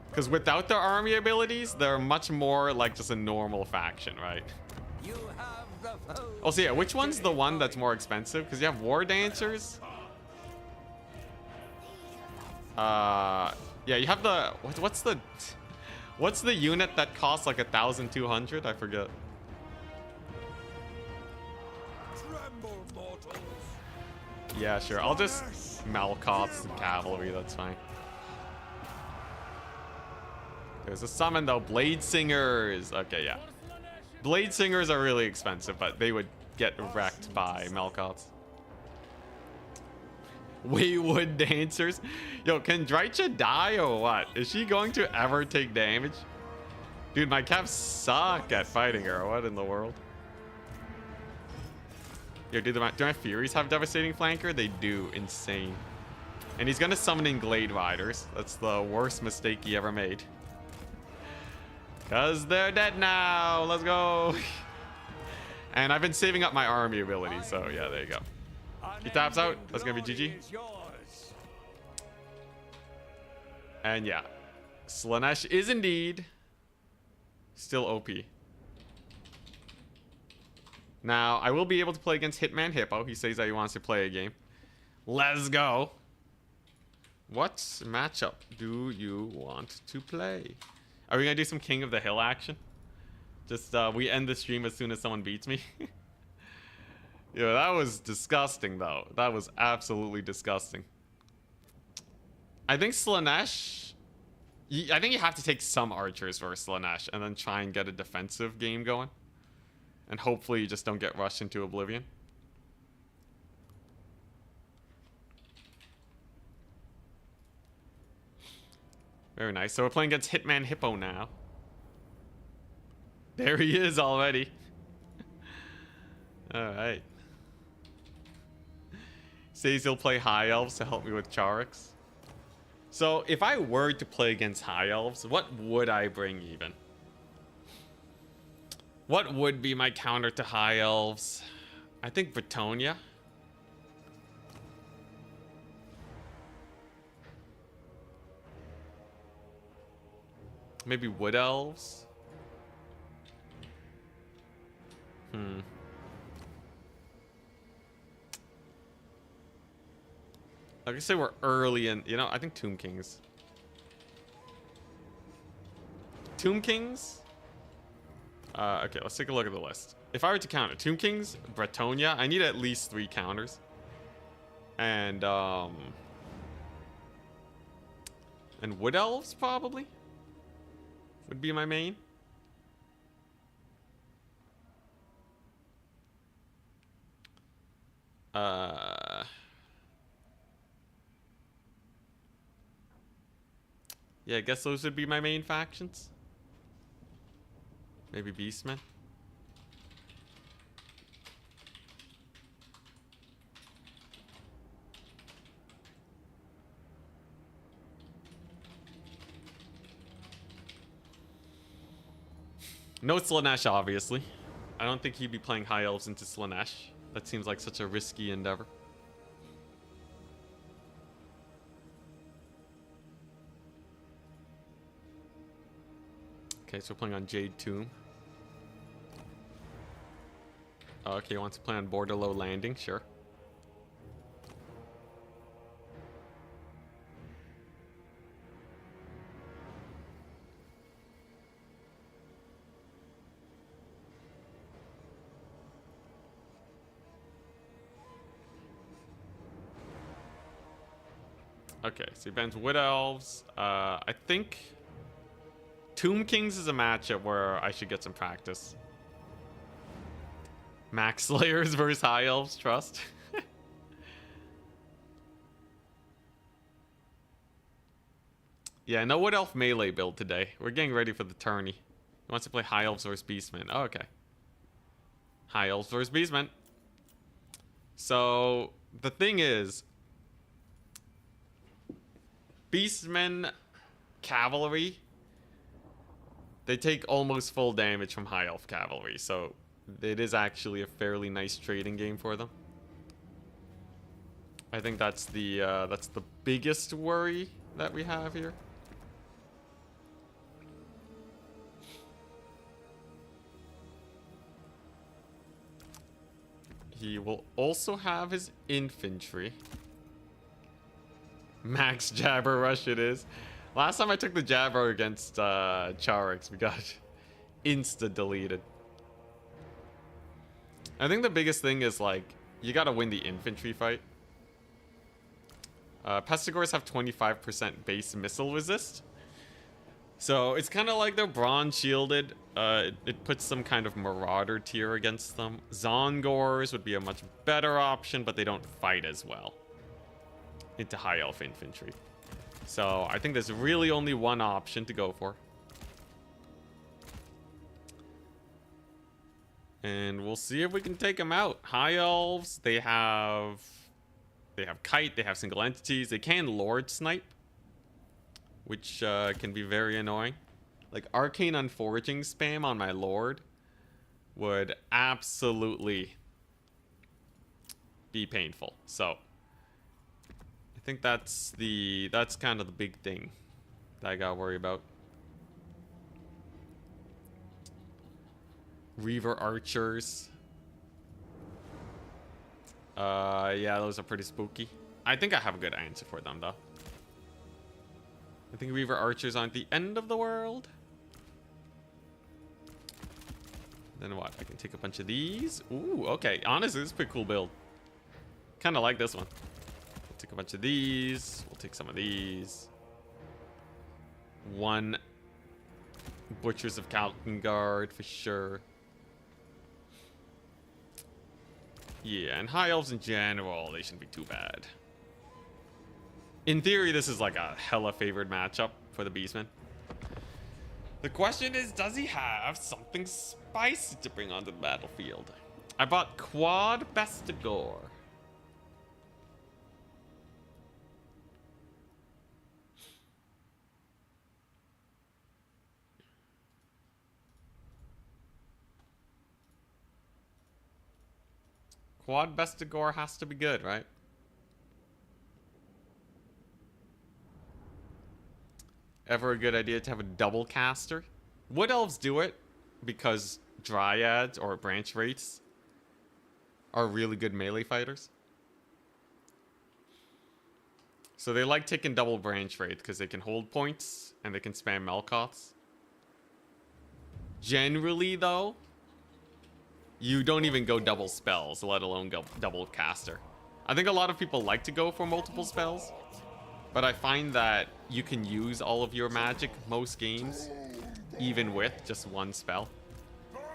Because without their army abilities, they're much more like just a normal faction, right? Oh, so yeah, which one's the one that's more expensive? Because you have War Dancers. Yeah, you have the what's the unit that costs like 1,200? I forget. Yeah, sure. I'll just Melkoths and cavalry. That's fine. There's a summon though. Blade Singers. Okay, yeah. Blade Singers are really expensive, but they would get wrecked by Melkoths. Wayward Dancers. Yo, can Drycha die or what? Is she going to ever take damage? Dude, my Cavs suck at fighting her. What in the world? Yo, do my Furies have Devastating Flanker? They do. Insane. And he's gonna summon in Glade Riders. That's the worst mistake he ever made. Cause they're dead now. Let's go. And I've been saving up my army ability, so yeah, there you go. He taps out. That's gonna be GG. And yeah, Slaanesh is indeed still OP. Now, I will be able to play against Hitman Hippo. He says that he wants to play a game. Let's go. What matchup do you want to play? Are we gonna do some King of the Hill action? Just, we end the stream as soon as someone beats me. Yeah, that was disgusting, though. That was absolutely disgusting. I think Slaanesh... I think you have to take some archers versus Slaanesh and then try and get a defensive game going. And hopefully you just don't get rushed into oblivion. Very nice. So we're playing against Hitman Hippo now. There he is already. Alright. Says he'll play High Elves to help me with Charix. So if I were to play against High Elves, what would I bring even? What would be my counter to High Elves? I think Bretonia. Maybe Wood Elves. Like I say, we're early in, you know, I think Tomb Kings. Tomb Kings? Okay, let's take a look at the list. If I were to counter Tomb Kings, Bretonia, I need at least 3 counters. And Wood Elves, probably, would be my main. Yeah, I guess those would be my main factions. Maybe Beastmen. No Slaanesh, obviously. I don't think he'd be playing High Elves into Slaanesh. That seems like such a risky endeavor. Okay, so we're playing on Jade Tomb. Okay, he wants to play on Borderlow Landing, sure. Okay, so he bans Wood Elves. I think Tomb Kings is a matchup where I should get some practice. Max Slayers versus High Elves, trust. Yeah, no Wood Elf melee build today. We're getting ready for the tourney. He wants to play High Elves versus Beastmen. Oh, okay. High Elves versus Beastmen. So, the thing is, Beastmen cavalry, they take almost full damage from High Elf cavalry, so it is actually a fairly nice trading game for them. I think that's the biggest worry that we have here. He will also have his infantry. Max Jabber Rush it is. Last time I took the Jabber against Charix, we got insta-deleted. I think the biggest thing is, like, you gotta win the infantry fight. Pestigors have 25% base missile resist. So it's kind of like they're bronze shielded. It puts some kind of marauder tier against them. Zongors would be a much better option, but they don't fight as well into high elf infantry. So I think there's really only one option to go for. And we'll see if we can take them out. High elves, they have kite, they have single entities. They can lord snipe, which can be very annoying. Like arcane unforging spam on my lord would absolutely be painful. So I think that's kind of the big thing that I gotta worry about. Reaver archers. Yeah, those are pretty spooky. I think I have a good answer for them though. I think Reaver archers aren't the end of the world. Then what? I can take a bunch of these. Ooh, okay. Honestly, this is a pretty cool build. Kind of like this one. We'll take a bunch of these. We'll take some of these. One Butchers of Kalkengard for sure. Yeah, and high elves in general, they shouldn't be too bad. In theory, this is like a hella favored matchup for the Beastmen. The question is, does he have something spicy to bring onto the battlefield? I bought Quad Bestigor. Quad Bestigor has to be good, right? Ever a good idea to have a double caster? Wood elves do it because dryads or branch wraiths are really good melee fighters. So they like taking double branch wraith because they can hold points and they can spam Melkoths. Generally though, you don't even go double spells, let alone go double caster. I think a lot of people like to go for multiple spells, but I find that you can use all of your magic most games, even with just one spell.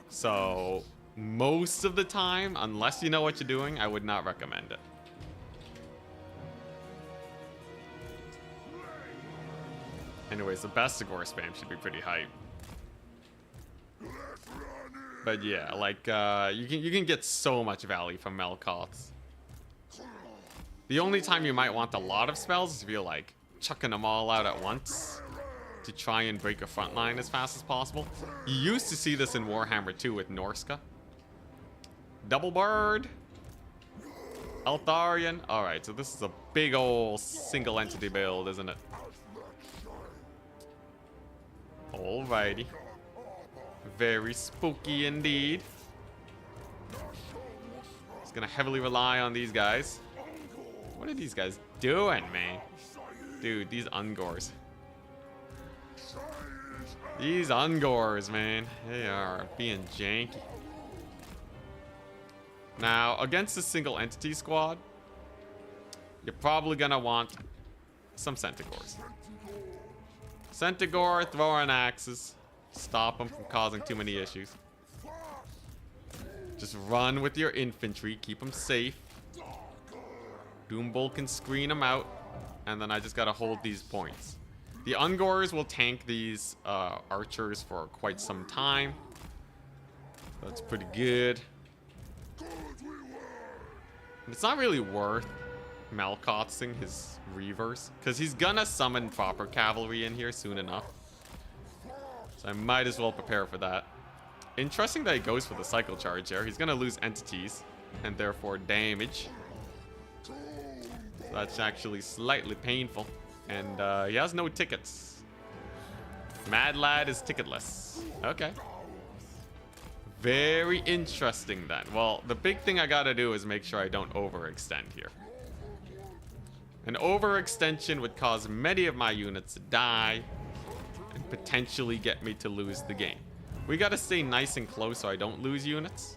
So most of the time, unless you know what you're doing, I would not recommend it. Anyways, the Bestigor spam should be pretty hype. But yeah, like you can get so much value from Melkoths. The only time you might want a lot of spells is if you're like chucking them all out at once to try and break a front line as fast as possible. You used to see this in Warhammer 2 with Norska. Double bird. Eltharion. Alright, so this is a big ol' single entity build, isn't it? Alrighty. Very spooky indeed. It's gonna heavily rely on these guys. What are these guys doing, man? Dude, these Ungors. These Ungors, man. They are being janky. Now, against the single entity squad, you're probably gonna want some Centigors. Centigor throwing axes. Stop them from causing too many issues. Just run with your infantry. Keep them safe. Doombolt can screen them out. And then I just gotta hold these points. The Ungors will tank these archers for quite some time. That's pretty good. And it's not really worth Melkothsing his Reavers, because he's gonna summon proper cavalry in here soon enough. So I might as well prepare for that. Interesting that he goes for the cycle charge there. He's gonna lose entities and therefore damage. So that's actually slightly painful. And he has no tickets. Mad Lad is ticketless. Okay. Very interesting then. Well, the big thing I gotta do is make sure I don't overextend here. An overextension would cause many of my units to die and potentially get me to lose the game. We gotta stay nice and close so I don't lose units.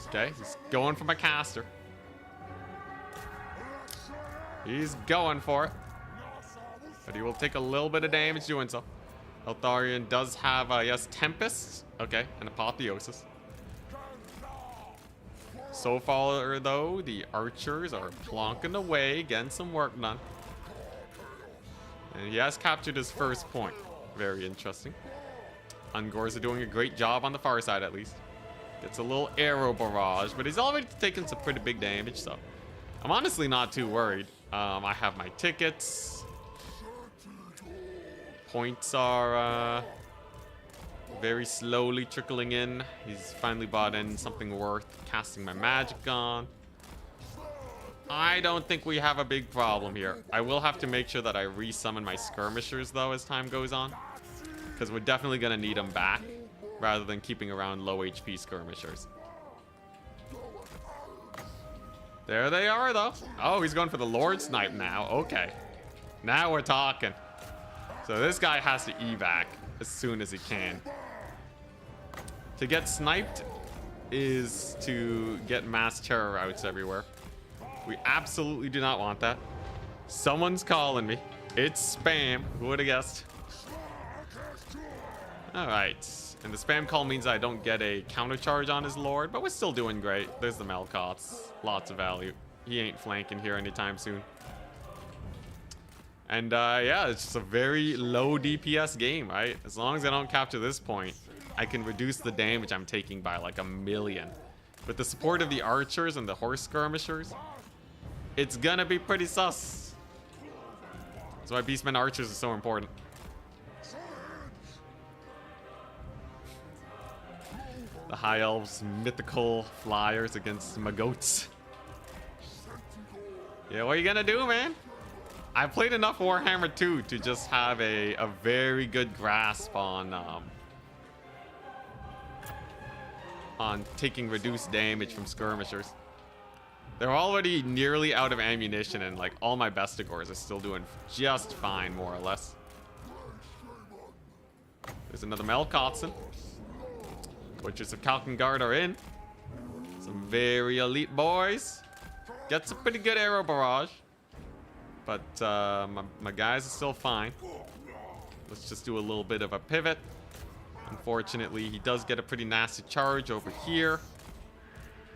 Okay, he's going for my caster. He's going for it. But he will take a little bit of damage doing so. Eltharion does have, yes, Tempest. Okay, and Apotheosis. So far, though, the archers are plonking away, getting some work done. And he has captured his first point. Very interesting. Ungors are doing a great job on the far side, at least. Gets a little arrow barrage, but he's already taken some pretty big damage, so I'm honestly not too worried. I have my tickets. Points are very slowly trickling in. He's finally bought in something worth casting my magic on. I don't think we have a big problem here. I will have to make sure that I resummon my skirmishers, though, as time goes on. Because we're definitely going to need them back, rather than keeping around low HP skirmishers. There they are, though. Oh, he's going for the Lord Snipe now. Okay. Now we're talking. So this guy has to evac as soon as he can. To get sniped is to get mass terror outs everywhere. We absolutely do not want that. Someone's calling me. It's spam. Who would have guessed? Alright. And the spam call means I don't get a counter charge on his lord, but we're still doing great. There's the Melkoths. Lots of value. He ain't flanking here anytime soon. And yeah, it's just a very low DPS game, right? As long as I don't capture this point, I can reduce the damage I'm taking by like 1,000,000. With the support of the archers and the horse skirmishers, it's gonna be pretty sus. That's why Beastmen archers are so important. The High Elves mythical flyers against Magoats. Yeah, what are you gonna do, man? I played enough Warhammer 2 to just have a very good grasp on taking reduced damage from skirmishers. They're already nearly out of ammunition, and like all my Bestigors are still doing just fine, more or less. There's another Melkothson. Butchers of Kalkengard are in. Some very elite boys. Gets a pretty good arrow barrage. But my guys are still fine. Let's just do a little bit of a pivot. Unfortunately, he does get a pretty nasty charge over here.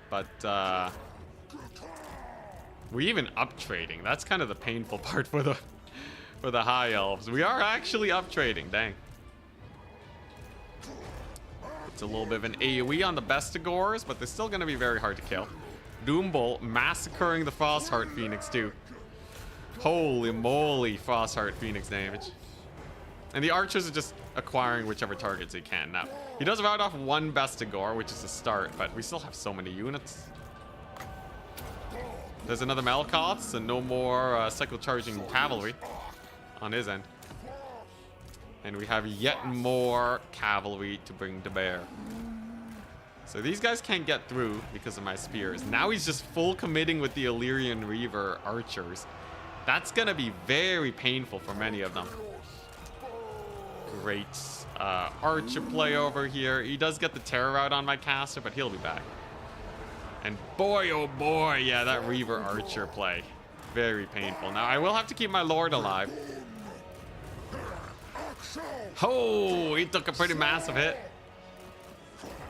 But we even up trading. That's kind of the painful part for the High Elves. We are actually up trading. Dang. It's a little bit of an AoE on the Bestigors, but they're still going to be very hard to kill. Doombolt massacring the Frostheart Phoenix too. Holy moly, Frostheart Phoenix damage. And the archers are just acquiring whichever targets they can. Now, he does rout off one Bestigor, which is a start, but we still have so many units. There's another Melkoth, so no more cycle charging cavalry on his end. And we have yet more cavalry to bring to bear. So these guys can't get through because of my spears. Now he's just full committing with the Illyrian Reaver archers. That's going to be very painful for many of them. Great archer play over here. He does get the terror out on my caster, but he'll be back. And boy, oh boy, yeah, that Reaver archer play. Very painful. Now, I will have to keep my lord alive. Oh, he took a pretty massive hit.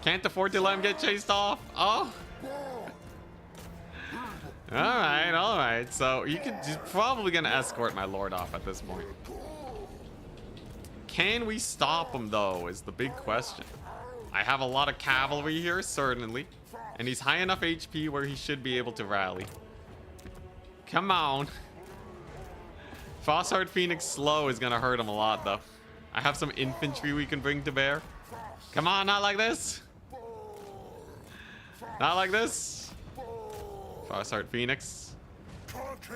Can't afford to let him get chased off. Oh. All right. So he's probably gonna escort my lord off at this point. Can we stop him though? Is the big question. I have a lot of cavalry here, certainly, and he's high enough HP where he should be able to rally. Come on. Frostheart Phoenix slow is gonna hurt him a lot though. I have some infantry we can bring to bear. Come on, not like this. Not like this. Frostheart Phoenix.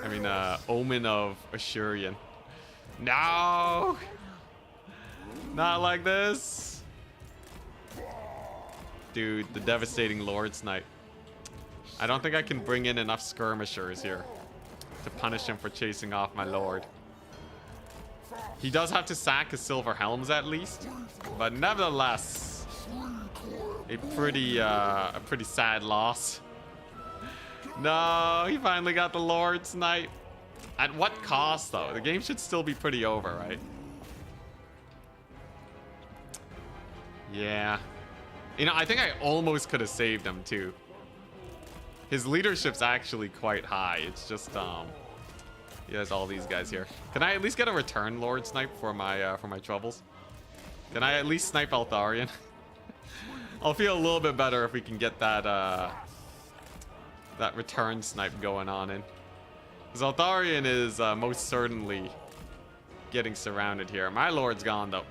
I mean, Omen of Ashurian. No! Not like this. Dude, the devastating Lord Snipe. I don't think I can bring in enough skirmishers here to punish him for chasing off my lord. He does have to sack his silver helms at least, but nevertheless, a pretty sad loss. No, he finally got the Lord Snipe. At what cost, though? The game should still be pretty over, right? Yeah. You know, I think I almost could have saved him, too. His leadership's actually quite high. It's just, he has all these guys here. Can I at least get a return Lord snipe for my troubles? Can I at least snipe Altharian? I'll feel a little bit better if we can get that, that return snipe going on in. Because Altharian is most certainly getting surrounded here. My Lord's gone, though.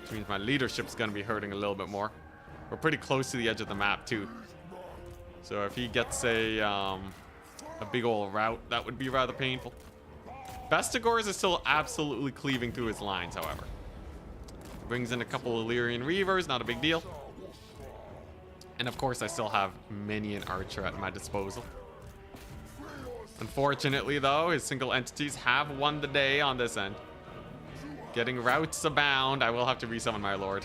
Which means my leadership's going to be hurting a little bit more. We're pretty close to the edge of the map, too. So if he gets a big old rout, that would be rather painful. Bestigors is still absolutely cleaving through his lines, however. Brings in a couple of Illyrian Reavers, not a big deal. And of course, I still have many an archer at my disposal. Unfortunately, though, his single entities have won the day on this end. Getting routes abound. I will have to resummon my Lord.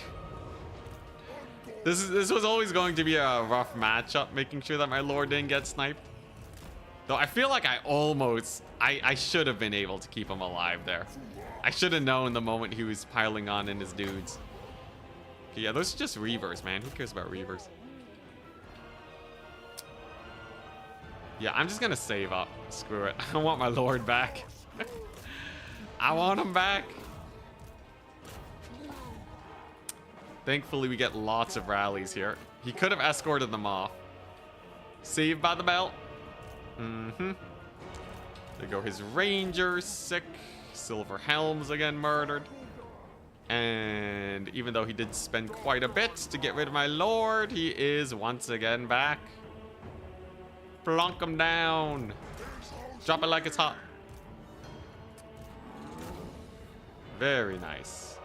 This was always going to be a rough matchup, making sure that my Lord didn't get sniped. Though I feel like I should have been able to keep him alive there. I should have known the moment he was piling on in his dudes. Okay, yeah, those are just Reavers, man. Who cares about Reavers? Yeah, I'm just gonna save up. Screw it. I want my Lord back. I want him back. Thankfully, we get lots of rallies here. He could have escorted them off. Saved by the belt. Mm-hmm. There go his Rangers. Sick. Silver Helms again murdered. And even though he did spend quite a bit to get rid of my Lord, he is once again back. Plonk him down. Drop it like it's hot. Very nice.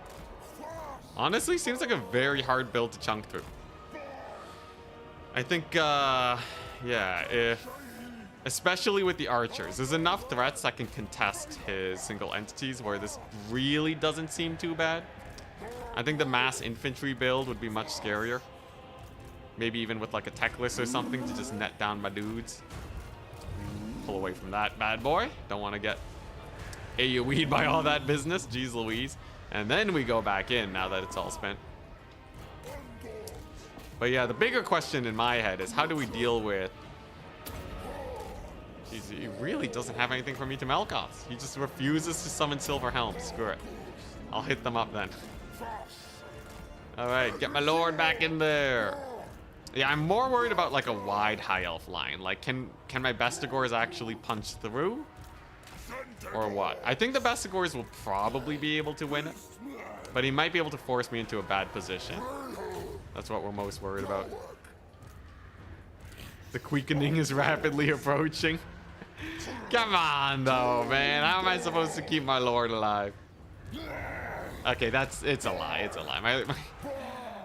Honestly, seems like a very hard build to chunk through. I think, yeah, especially with the archers, there's enough threats that can contest his single entities where this really doesn't seem too bad. I think the mass infantry build would be much scarier. Maybe even with like a techless or something to just net down my dudes. Pull away from that bad boy. Don't want to get AoE'd by all that business. Jeez Louise. And then we go back in now that it's all spent. But yeah, the bigger question in my head is how do we deal with... Jeez, he really doesn't have anything for me to Melkoth. He just refuses to summon Silver Helms. Screw it. I'll hit them up then. Alright, get my Lord back in there. Yeah, I'm more worried about like a wide high elf line. Like, can my Bestigors actually punch through? Or what? I think the Bestigors will probably be able to win it. But he might be able to force me into a bad position. That's what we're most worried about. The quickening is rapidly approaching. Come on, though, man. How am I supposed to keep my Lord alive? Okay, it's a lie. It's a lie.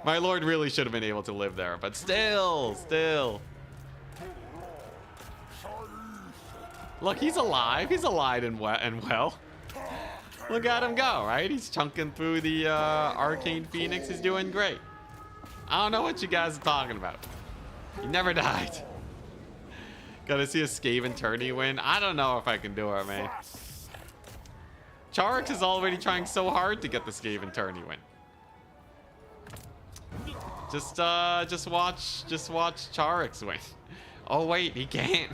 My Lord really should have been able to live there, but still. Look, he's alive. He's alive and well. Look at him go, right? He's chunking through the Arcane Phoenix. He's doing great. I don't know what you guys are talking about. He never died. Gotta see a Skaven tourney win. I don't know if I can do it, man. Charix is already trying so hard to get the Skaven tourney win. Just watch Charix win. Oh wait, he can't.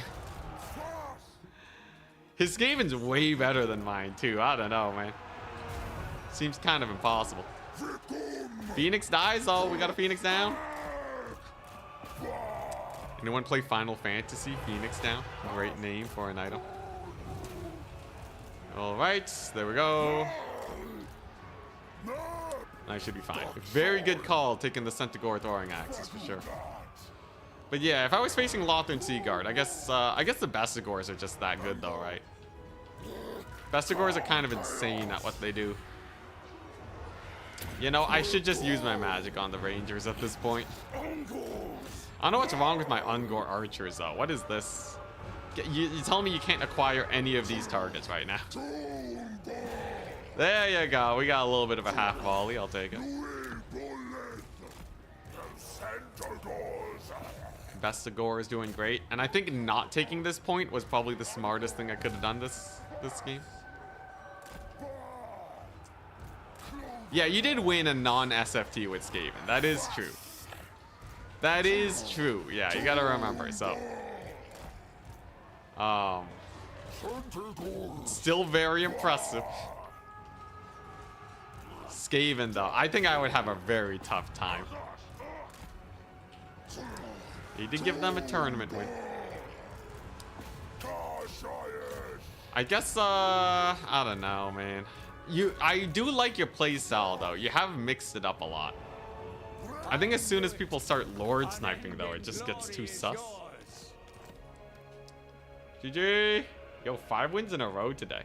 His Skaven's way better than mine too. I don't know, man. Seems kind of impossible. Phoenix dies though. We got a Phoenix down. Anyone play Final Fantasy? Phoenix down. Great name for an item. Alright, there we go. I should be fine. Very good call taking the Centaur throwing axes for sure. But yeah, if I was facing Lothern Seaguard, I guess the Bestigors are just that good though, right? Bestigors are kind of insane at what they do. You know, I should just use my magic on the Rangers at this point. I don't know what's wrong with my Ungor archers though. What is this? You tell me you can't acquire any of these targets right now. There you go. We got a little bit of a half volley. I'll take it. Bestigor is doing great. And I think not taking this point was probably the smartest thing I could have done this game. Yeah, you did win a non-SFT with Skaven. That is true. That is true. Yeah, you gotta remember. So, still very impressive. Skaven, though, I think I would have a very tough time. Need to give them a tournament win. I guess, I don't know, man. I do like your playstyle, though. You have mixed it up a lot. I think as soon as people start Lord sniping, though, it just gets too sus. GG! Yo, 5 wins in a row today.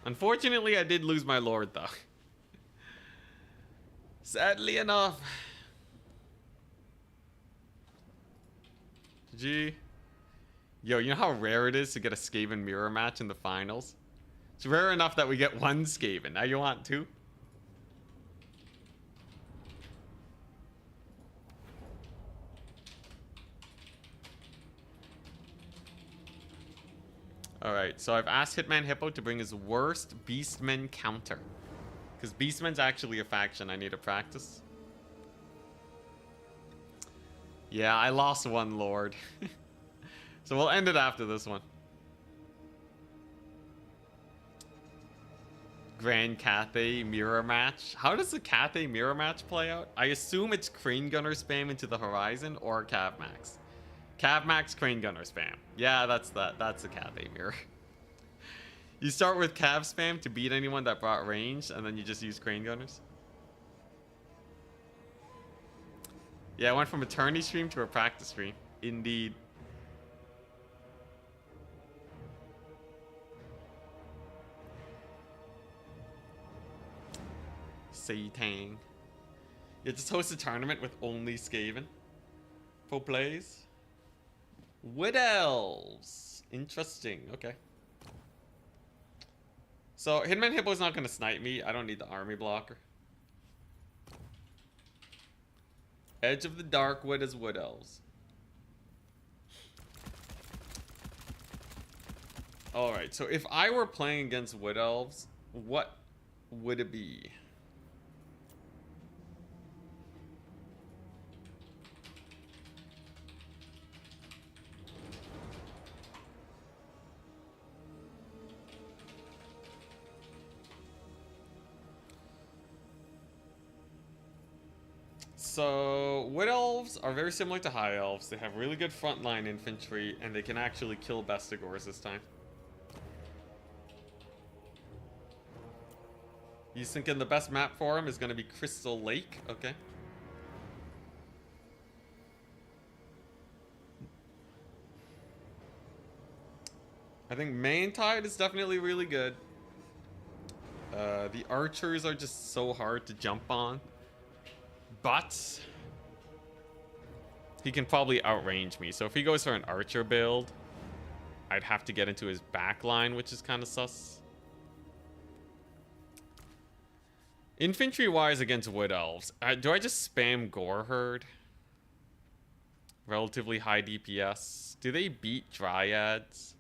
Unfortunately, I did lose my Lord, though. Sadly enough. GG. Yo, you know how rare it is to get a Skaven mirror match in the finals? It's rare enough that we get 1 Skaven. Now you want 2? Alright, so I've asked Hitman Hippo to bring his worst Beastmen counter. Because Beastmen's actually a faction I need to practice. Yeah, I lost 1 Lord. So we'll end it after this one. Grand Cathay mirror match. How does the Cathay mirror match play out? I assume it's Crane Gunner spam into the horizon or Cav Max. Cav Max, Crane Gunner spam. Yeah, that's the Cathay mirror. You start with Cav spam to beat anyone that brought range, and then you just use Crane Gunners. Yeah, I went from a tourney stream to a practice stream. Indeed. Satang. Yeah, just host a tournament with only Skaven. Pro plays. Wood Elves. Interesting. Okay. So, Hitman Hippo's not going to snipe me. I don't need the army blocker. Edge of the Darkwood is Wood Elves. Alright, so if I were playing against Wood Elves, what would it be? So, Wood Elves are very similar to High Elves. They have really good frontline infantry, and they can actually kill Bestigors this time. He's thinking the best map for him is going to be Crystal Lake. Okay. I think Main Tide is definitely really good. The archers are just so hard to jump on. But he can probably outrange me. So if he goes for an archer build, I'd have to get into his back line, which is kind of sus. Infantry-wise against Wood Elves, do I just spam Gore Herd? Relatively high DPS. Do they beat Dryads?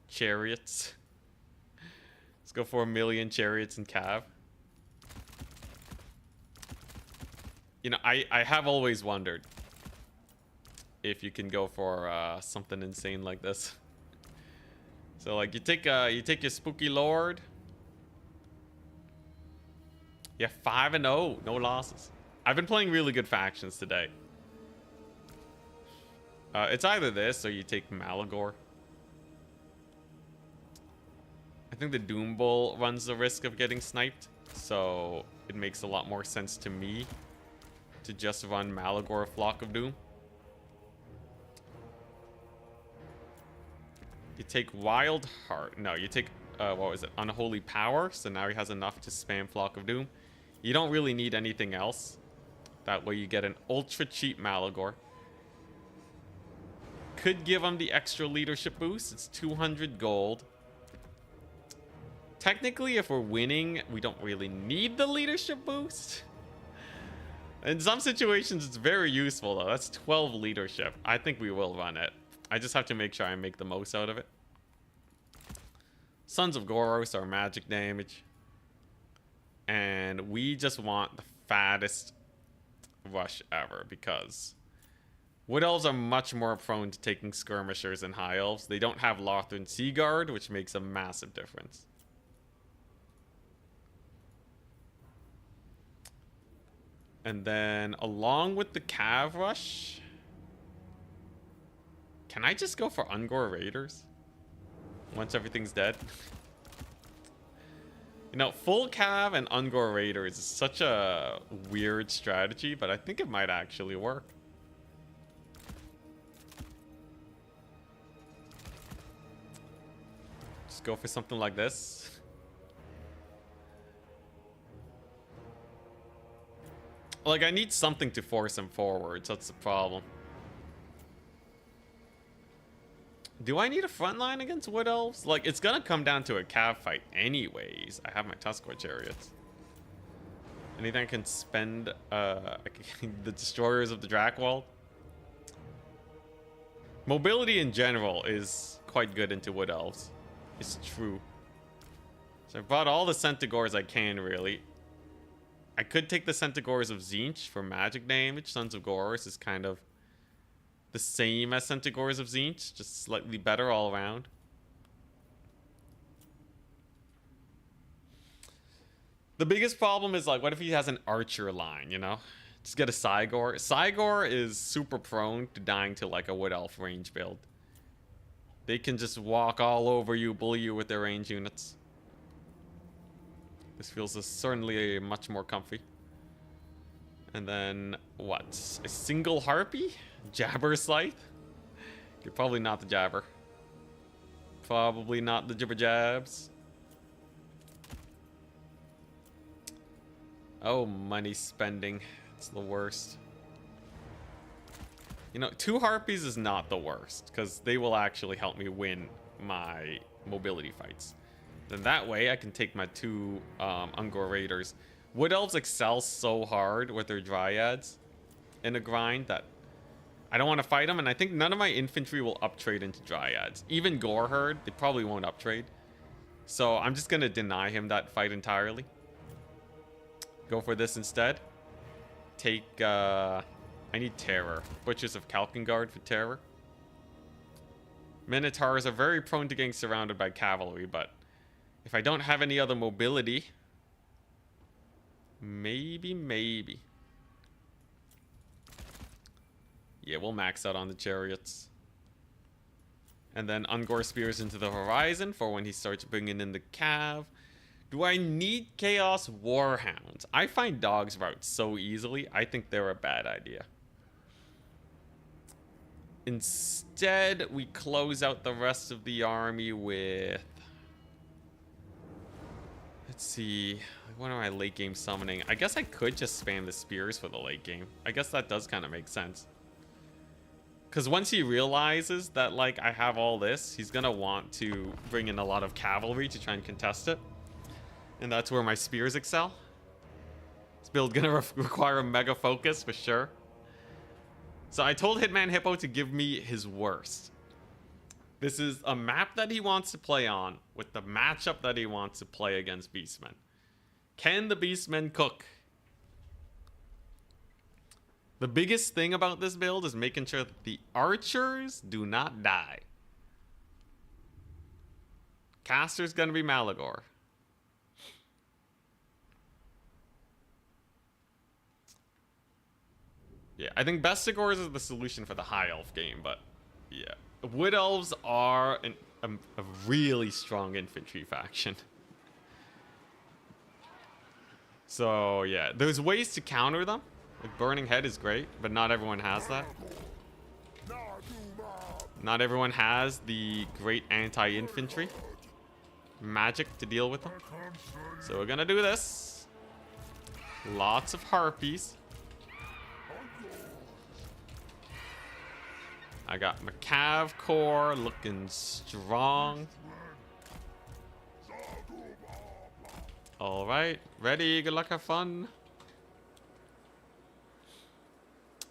Chariots? Let's go for 1,000,000 chariots and Cav. You know, I have always wondered if you can go for something insane like this. So like you take your spooky lord. Yeah, 5-0, no losses. I've been playing really good factions today. It's either this or you take Malagor. I think the Doom Bull runs the risk of getting sniped, so it makes a lot more sense to me to just run Malagor Flock of Doom. You take Wild Heart. No, you take, what was it? Unholy Power. So now he has enough to spam Flock of Doom. You don't really need anything else. That way you get an ultra cheap Malagor. Could give him the extra leadership boost. It's 200 gold. Technically, if we're winning, we don't really need the leadership boost. In some situations, it's very useful, though. That's 12 leadership. I think we will run it. I just have to make sure I make the most out of it. Sons of Goros are magic damage. And we just want the fattest rush ever, because Wood Elves are much more prone to taking skirmishers than High Elves. They don't have Lothran Seaguard, which makes a massive difference. And then, along with the Cav Rush, can I just go for Ungor Raiders? Once everything's dead? You know, full Cav and Ungor Raiders is such a weird strategy, but I think it might actually work. Just go for something like this. Like, I need something to force him forwards. That's the problem. Do I need a front line against Wood Elves? Like, it's gonna come down to a cav fight anyways. I have my Tuskor chariots. Anything I can spend, the Destroyers of the Drakewald? Mobility in general is quite good into Wood Elves. It's true. So I brought all the Centaurs I can, really. I could take the Centaurs of Tzeentch for magic damage. Sons of Goros is kind of the same as Centaurs of Tzeentch, just slightly better all around. The biggest problem is, like, what if he has an archer line, you know? Just get a Cygor. Cygor is super prone to dying to, like, a Wood Elf range build. They can just walk all over you, bully you with their range units. This feels certainly much more comfy. And then, what? A single Harpy? Jabber Scythe? You're probably not the Jabber. Probably not the Jibber Jabs. Oh, money spending. It's the worst. You know, 2 Harpies is not the worst, because they will actually help me win my mobility fights. Then that way, I can take my 2 Ungor Raiders. Wood Elves excel so hard with their Dryads in a grind that I don't want to fight them, and I think none of my infantry will uptrade into Dryads. Even Goreherd, they probably won't uptrade. So I'm just going to deny him that fight entirely. Go for this instead. Take, I need Terror. Butchers of Kalkengard for Terror. Minotaurs are very prone to getting surrounded by cavalry, but if I don't have any other mobility, maybe. Yeah, we'll max out on the chariots. And then Ungor Spears into the horizon for when he starts bringing in the cav. Do I need Chaos Warhounds? I find dogs route so easily, I think they're a bad idea. Instead, we close out the rest of the army with... Let's see, what am I late game summoning? I guess I could just spam the spears for the late game. I guess that does kind of make sense. Because once he realizes that, like, I have all this, he's going to want to bring in a lot of cavalry to try and contest it. And that's where my spears excel. This build going to require a mega focus for sure. So I told Hitman Hippo to give me his worst. This is a map that he wants to play on with the matchup that he wants to play against Beastmen. Can the Beastmen cook? The biggest thing about this build is making sure that the archers do not die. Caster's gonna be Malagor. Yeah, I think Bestigors is the solution for the High Elf game, but yeah. Wood Elves are a really strong infantry faction. So yeah, there's ways to counter them. Like Burning Head is great, but not everyone has that. Not everyone has the great anti-infantry magic to deal with them. So we're gonna do this. Lots of harpies. I got my Cav Core looking strong. Alright, ready, good luck, have fun.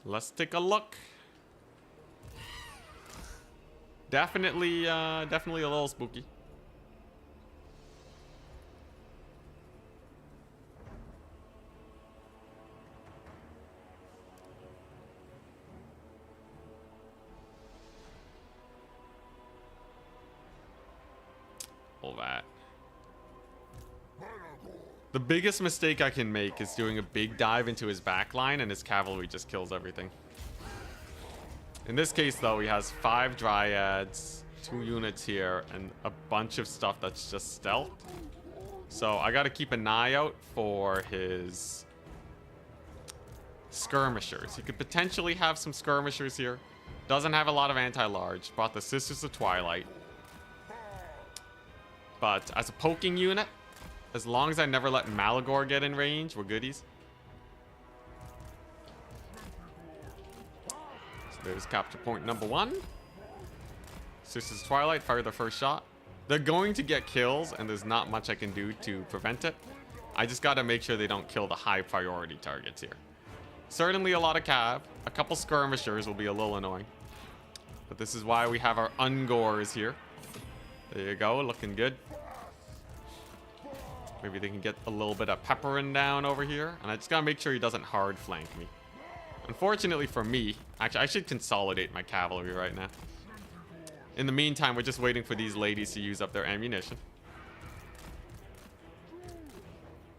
Let's take a look. Definitely a little spooky. All that. The biggest mistake I can make is doing a big dive into his backline and his cavalry just kills everything. In this case, though, he has 5 dryads, 2 units here, and a bunch of stuff that's just stealth. So I gotta keep an eye out for his skirmishers. He could potentially have some skirmishers here. Doesn't have a lot of anti-large. Brought the Sisters of Twilight. But as a poking unit, as long as I never let Malagor get in range, we're goodies. So there's capture point number 1. Sisters of Twilight fire the first shot. They're going to get kills, and there's not much I can do to prevent it. I just gotta make sure they don't kill the high priority targets here. Certainly a lot of cav. A couple skirmishers will be a little annoying. But this is why we have our Ungors here. There you go, looking good. Maybe they can get a little bit of peppering down over here. And I just gotta make sure he doesn't hard flank me. Unfortunately for me, actually I should consolidate my cavalry right now. In the meantime, we're just waiting for these ladies to use up their ammunition.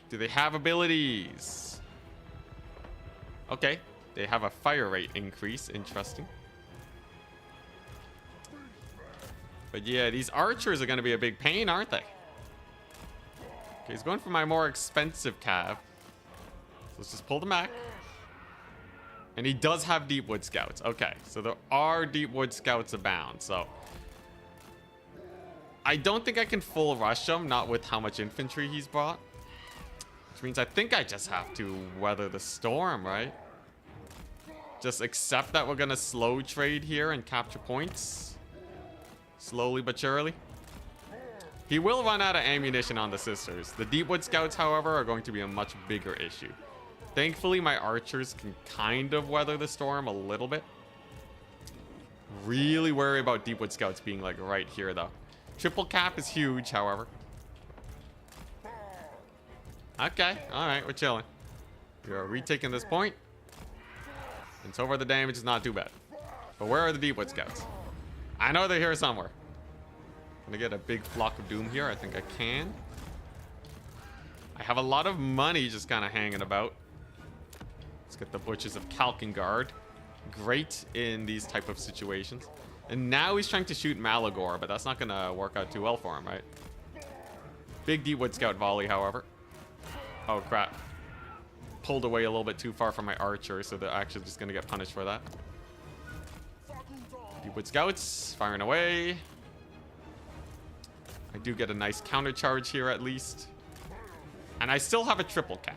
Do they have abilities? Okay, they have a fire rate increase. Interesting. But yeah, these archers are going to be a big pain, aren't they? Okay, he's going for my more expensive cav. So let's just pull them back. And he does have Deepwood Scouts. Okay, so there are Deepwood Scouts abound. So I don't think I can full rush him, not with how much infantry he's brought. Which means I think I just have to weather the storm, right? Just accept that we're going to slow trade here and capture points. Slowly but surely. He will run out of ammunition on the Sisters. The Deepwood Scouts, however, are going to be a much bigger issue. Thankfully, my archers can kind of weather the storm a little bit. Really worry about Deepwood Scouts being like right here, though. Triple cap is huge, however. Okay, alright, we're chilling. We are retaking this point. And so far the damage is not too bad. But where are the Deepwood Scouts? I know they're here somewhere. Gonna get a big flock of doom here. I think I can. I have a lot of money just kind of hanging about. Let's get the Butchers of Kalkengard. Great in these type of situations. And now he's trying to shoot Malagor, but that's not gonna work out too well for him, right? Big Deepwood Scout volley, however. Oh crap. Pulled away a little bit too far from my archer, so they're actually just gonna get punished for that. Deepwood Scouts firing away. I do get a nice counter charge here at least. And I still have a triple cap.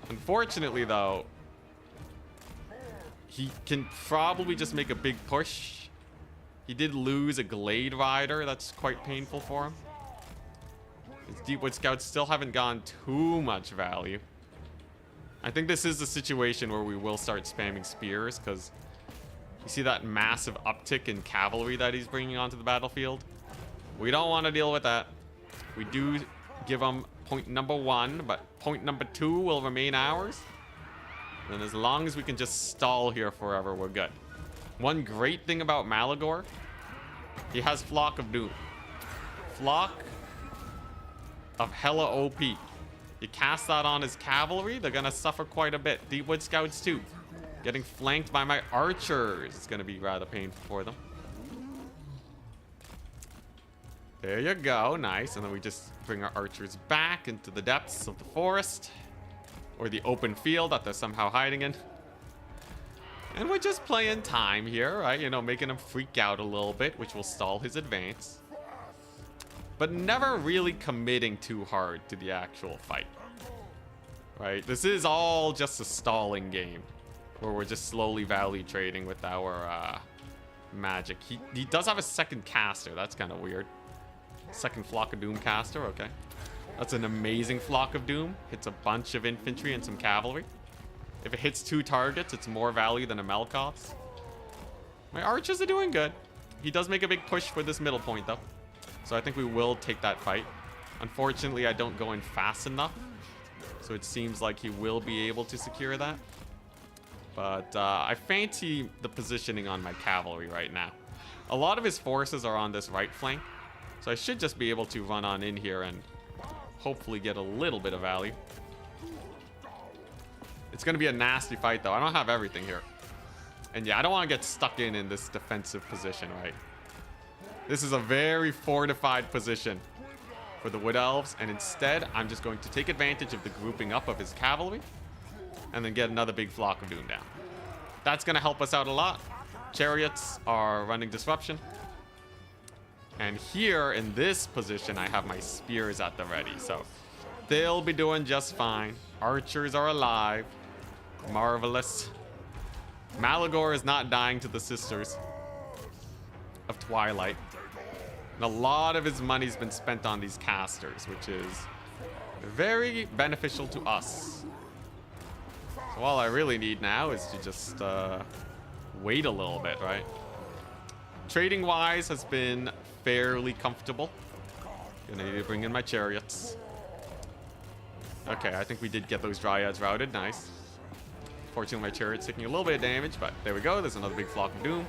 Unfortunately, though, he can probably just make a big push. He did lose a Glade Rider. That's quite painful for him. His Deepwood Scouts still haven't gone too much value. I think this is a situation where we will start spamming spears, because you see that massive uptick in cavalry that he's bringing onto the battlefield. We don't want to deal with that. We do give him point number 1, but point number 2 will remain ours. And as long as we can just stall here forever, we're good. One great thing about Malagor, he has Flock of Doom. Flock of hella OP. You cast that on his cavalry, they're gonna suffer quite a bit. Deepwood Scouts too. Getting flanked by my archers is gonna be rather painful for them. There you go, nice. And then we just bring our archers back into the depths of the forest. Or the open field that they're somehow hiding in. And we're just playing time here, right? You know, making him freak out a little bit, which will stall his advance. But never really committing too hard to the actual fight. Right? This is all just a stalling game. Where we're just slowly value trading with our magic. He does have a second caster. That's kind of weird. Second Flock of Doom caster, okay. That's an amazing Flock of Doom. Hits a bunch of infantry and some cavalry. If it hits 2 targets, it's more value than a Melkoth's. My archers are doing good. He does make a big push for this middle point, though. So I think we will take that fight. Unfortunately, I don't go in fast enough. So it seems like he will be able to secure that. But I fancy the positioning on my cavalry right now. A lot of his forces are on this right flank. So I should just be able to run on in here and hopefully get a little bit of value. It's going to be a nasty fight, though. I don't have everything here. And yeah, I don't want to get stuck in this defensive position, right? This is a very fortified position for the Wood Elves. And instead, I'm just going to take advantage of the grouping up of his cavalry. And then get another big flock of doom down. That's going to help us out a lot. Chariots are running disruption. And here in this position, I have my spears at the ready. So they'll be doing just fine. Archers are alive. Marvelous. Malagor is not dying to the Sisters of Twilight. And a lot of his money's been spent on these casters, which is very beneficial to us. So all I really need now is to just wait a little bit, right? Trading wise has been fairly comfortable. Gonna need to bring in my chariots. Okay, I think we did get those dryads routed. Nice. Fortunately, my chariot's taking a little bit of damage, but there we go. There's another big flock of doom.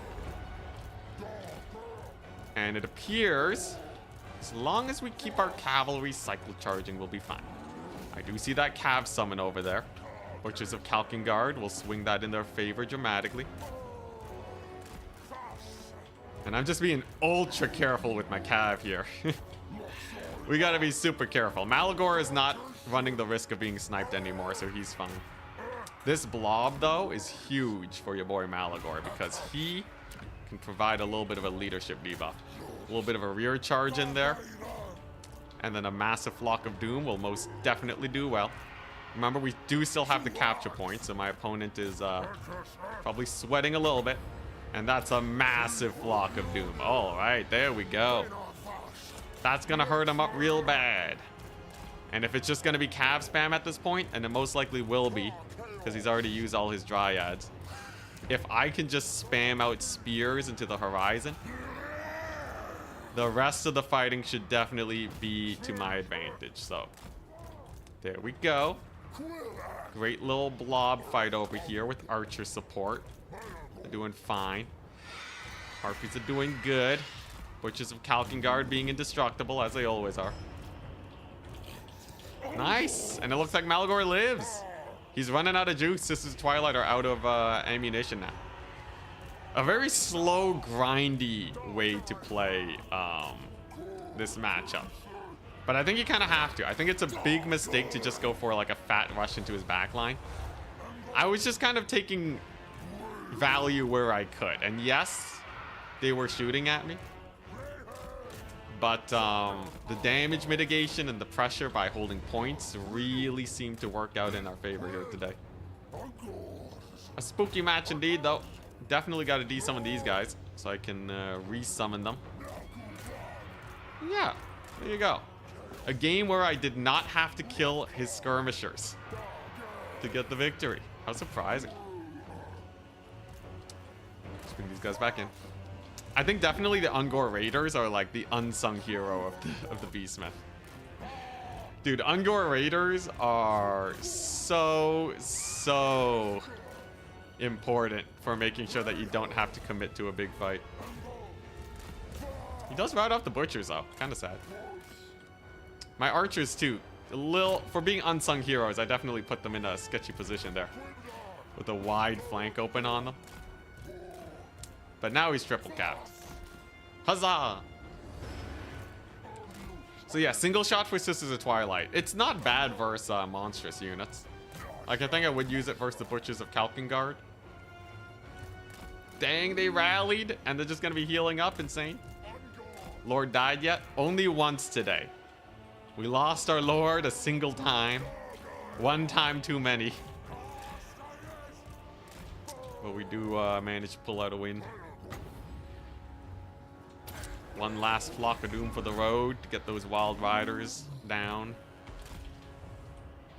And it appears, as long as we keep our cavalry cycle charging, we'll be fine. I do see that cav summon over there. Butchers of Kalkengard will swing that in their favor dramatically. And I'm just being ultra careful with my cav here. We gotta be super careful. Malagor is not running the risk of being sniped anymore, so he's fine. This blob, though, is huge for your boy Malagor because he can provide a little bit of a leadership debuff. A little bit of a rear charge in there. And then a massive flock of doom will most definitely do well. Remember, we do still have the capture point, so my opponent is probably sweating a little bit. And that's a massive flock of doom. All right, there we go. That's going to hurt him up real bad. And if it's just going to be cav spam at this point, and it most likely will be, because he's already used all his dryads. If I can just spam out spears into the horizon, the rest of the fighting should definitely be to my advantage. So, there we go. Great little blob fight over here with archer support. They're doing fine. Harpies are doing good. Butchers of Kalkengard being indestructible, as they always are. Nice! And it looks like Malagor lives. He's running out of juice. Sisters of Twilight are out of ammunition now. A very slow, grindy way to play this matchup. But I think you kind of have to. I think it's a big mistake to just go for like a fat rush into his backline. I was just kind of taking value where I could. And yes, they were shooting at me. But the damage mitigation and the pressure by holding points really seemed to work out in our favor here today. A spooky match indeed, though. Definitely got to de-summon these guys so I can re-summon them. Yeah, there you go. A game where I did not have to kill his skirmishers to get the victory. How surprising. Let's bring these guys back in. I think definitely the Ungor Raiders are like the unsung hero of the Beastmen. Dude, Ungor Raiders are so important for making sure that you don't have to commit to a big fight. He does rout off the butchers though. Kind of sad. My archers too. A little, for being unsung heroes, I definitely put them in a sketchy position there. With a wide flank open on them. But now he's triple capped. Huzzah! So yeah, single shot for Sisters of Twilight. It's not bad versus monstrous units. Like, I think I would use it versus the Butchers of Kalkengard. Dang, they rallied, and they're just gonna be healing up. Insane. Lord died yet? Only once today. We lost our Lord a single time. One time too many. But we do manage to pull out a win. One last flock of doom for the road to get those wild riders down.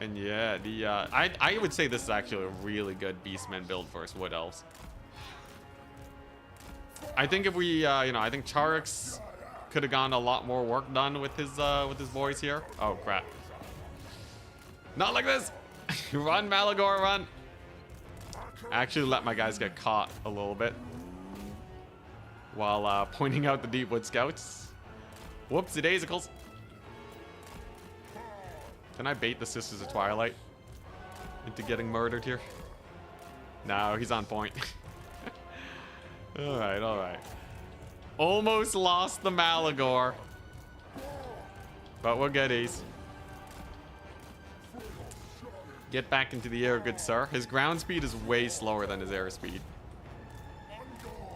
And yeah, the I would say this is actually a really good Beastmen build versus Wood Elves. I think if we, you know, I think Charix could have gotten a lot more work done with his boys here. Oh crap! Not like this! Run, Malagor, run! I actually let my guys get caught a little bit while pointing out the Deepwood Scouts. Whoopsie daisicles! Can I bait the Sisters of Twilight into getting murdered here? No, he's on point. Alright, alright. Almost lost the Malagor. But we'll get these. Get back into the air, good sir. His ground speed is way slower than his air speed.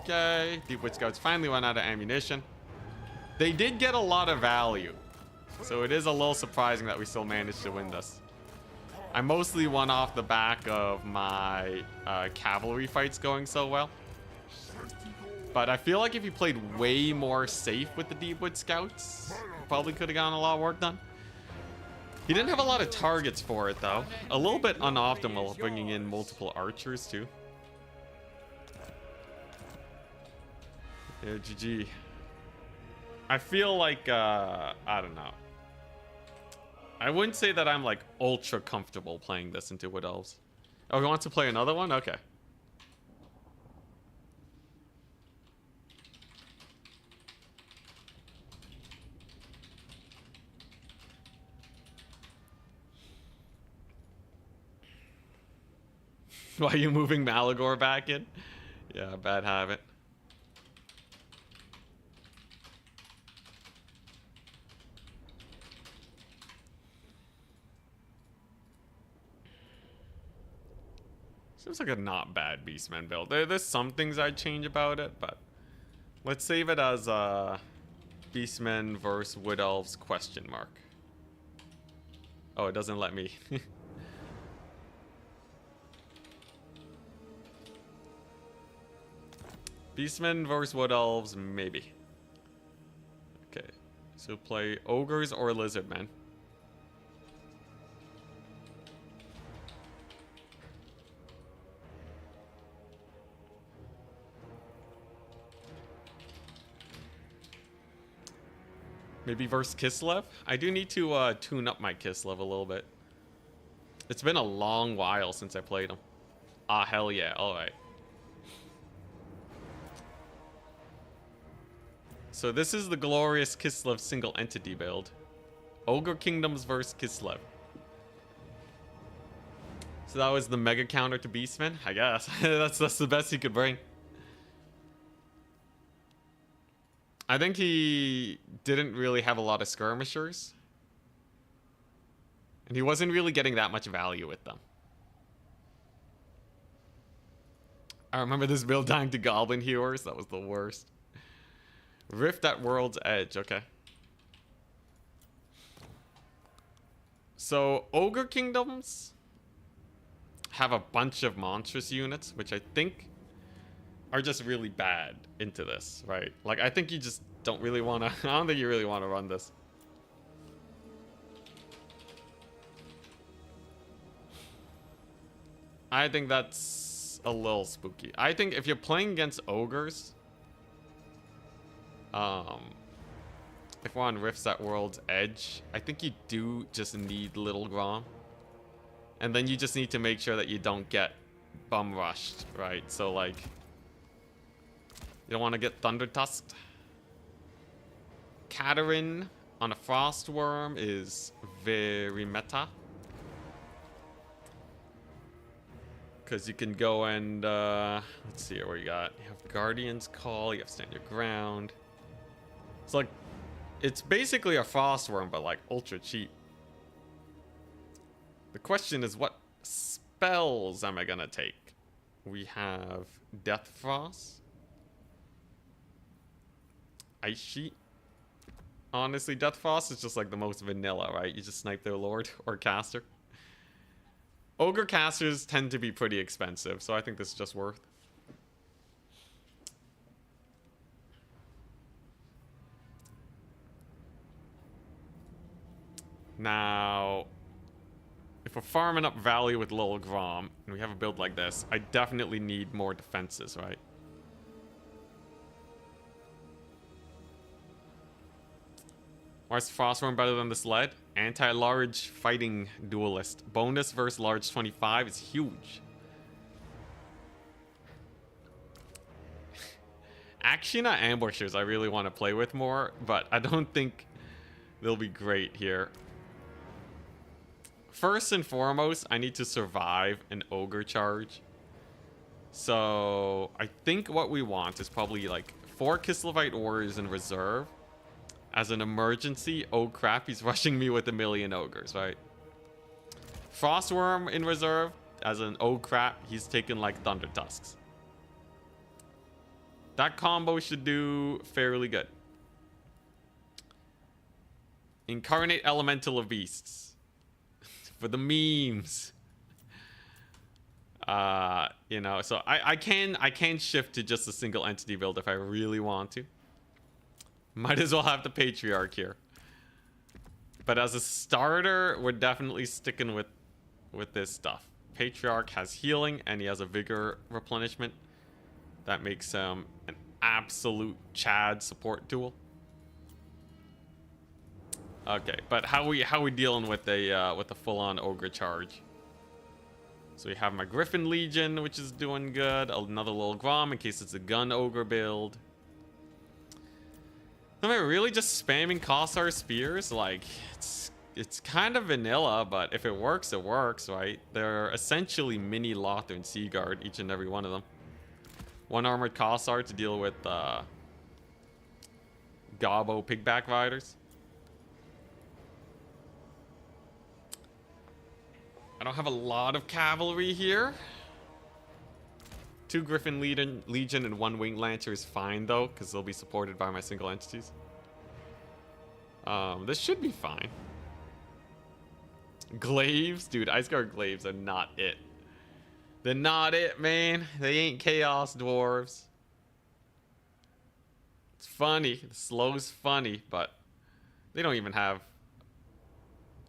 Okay, Deepwood Scouts finally run out of ammunition. They did get a lot of value. So it is a little surprising that we still managed to win this. I mostly won off the back of my cavalry fights going so well. But I feel like if you played way more safe with the Deepwood Scouts, you probably could have gotten a lot of work done. He didn't have a lot of targets for it though. A little bit unoptimal bringing in multiple archers too. Yeah, GG. I feel like, I don't know. I wouldn't say that I'm like ultra comfortable playing this into Wood Elves. Oh, he wants to play another one? Okay. Why are you moving Malagor back in? Yeah, bad habit. Seems like a not bad Beastmen build. There's some things I'd change about it, but let's save it as Beastmen versus Wood Elves question mark. Oh, it doesn't let me. Beastmen versus Wood Elves, maybe. Okay, so play Ogres or Lizardmen. Maybe versus Kislev? I do need to tune up my Kislev a little bit. It's been a long while since I played him. Ah, hell yeah, alright. So this is the glorious Kislev single entity build. Ogre Kingdoms versus Kislev. So that was the mega counter to Beastmen, I guess. that's the best he could bring. I think he didn't really have a lot of skirmishers. And he wasn't really getting that much value with them. I remember this build dying to Goblin Hewers. That was the worst. Rift at World's Edge. Okay. So, Ogre Kingdoms have a bunch of monstrous units, which I think are just really bad into this, right? Like, I think you just don't really want to... I don't think you really want to run this. I think that's a little spooky. I think if you're playing against ogres, if we're on Rifts at World's Edge, I think you do just need Little Grom. And then you just need to make sure that you don't get bum rushed, right? So, like, you don't want to get Thunder Tusked. Katarin on a Frostworm is very meta. Because you can go and, let's see here, what you got. You have Guardian's Call, you have Stand Your Ground. It's like, it's basically a Frostworm, but like ultra cheap. The question is, what spells am I gonna take? We have Death Frost. Ice Sheet. Honestly, Death Frost is just like the most vanilla, right? You just snipe their Lord or Caster. Ogre casters tend to be pretty expensive, so I think this is just worth. Now, if if we're farming up value with Lil Grom, and we have a build like this, I definitely need more defenses, right? Why is Frostworm better than the sled? Anti-large fighting duelist. Bonus versus large 25 is huge. Actiona ambushers I really want to play with more, but I don't think they'll be great here. First and foremost, I need to survive an ogre charge. So I think what we want is probably like 4 Kislevites warriors in reserve. As an emergency, oh crap, he's rushing me with 1,000,000 ogres, right? Frostworm in reserve. As an oh crap, he's taking like Thunder Tusks. That combo should do fairly good. Incarnate Elemental of Beasts. For the memes. You know, so I can shift to just a single entity build if I really want to. Might as well have the Patriarch here. But as a starter, we're definitely sticking with this stuff. Patriarch has healing and he has a vigor replenishment. That makes him an absolute Chad support tool. Okay, but how we dealing with a full-on ogre charge? So we have my Griffin Legion, which is doing good. Another little Grom in case it's a gun ogre build. Am I really just spamming Kossar spears? Like, it's kind of vanilla, but if it works, it works, right? They're essentially mini Lothern Seaguard, each and every one of them. 1 armored Kossar to deal with Gobbo Pigback Riders. I don't have a lot of cavalry here. 2 Griffin Legion and 1 Winged Lancer is fine though, because they'll be supported by my single entities. This should be fine. Glaives? Dude, Iceguard Glaives are not it. They're not it, man. They ain't Chaos Dwarves. It's funny. The slow's funny, but they don't even have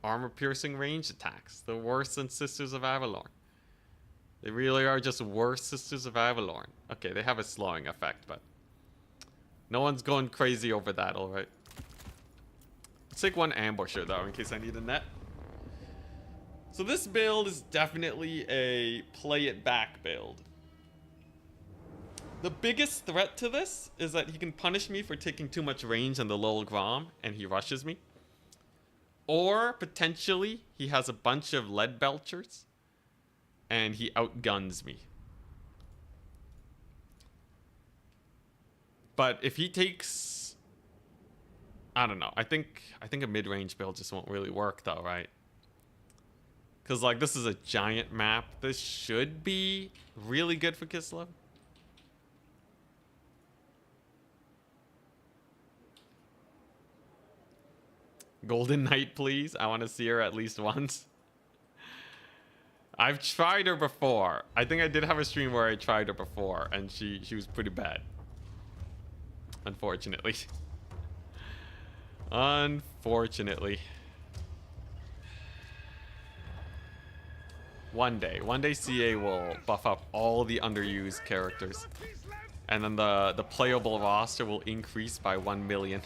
armor-piercing range attacks. They're worse than Sisters of Avalorn. They really are just worse Sisters of Avalorn. Okay, they have a slowing effect, but no one's going crazy over that, alright? Let's take 1 ambusher, though, in case I need a net. So this build is definitely a play it back build. The biggest threat to this is that he can punish me for taking too much range on the Lil Grom, and he rushes me. Or, potentially, he has a bunch of lead belchers, and he outguns me. But if he takes... I don't know. I think a mid-range build just won't really work, though, right? Because, like, this is a giant map. This should be really good for Kislev. Golden Knight, please. I want to see her at least once. I've tried her before. I think I did have a stream where I tried her before, and she was pretty bad. Unfortunately. Unfortunately. One day CA will buff up all the underused characters. And then the playable roster will increase by 1 million.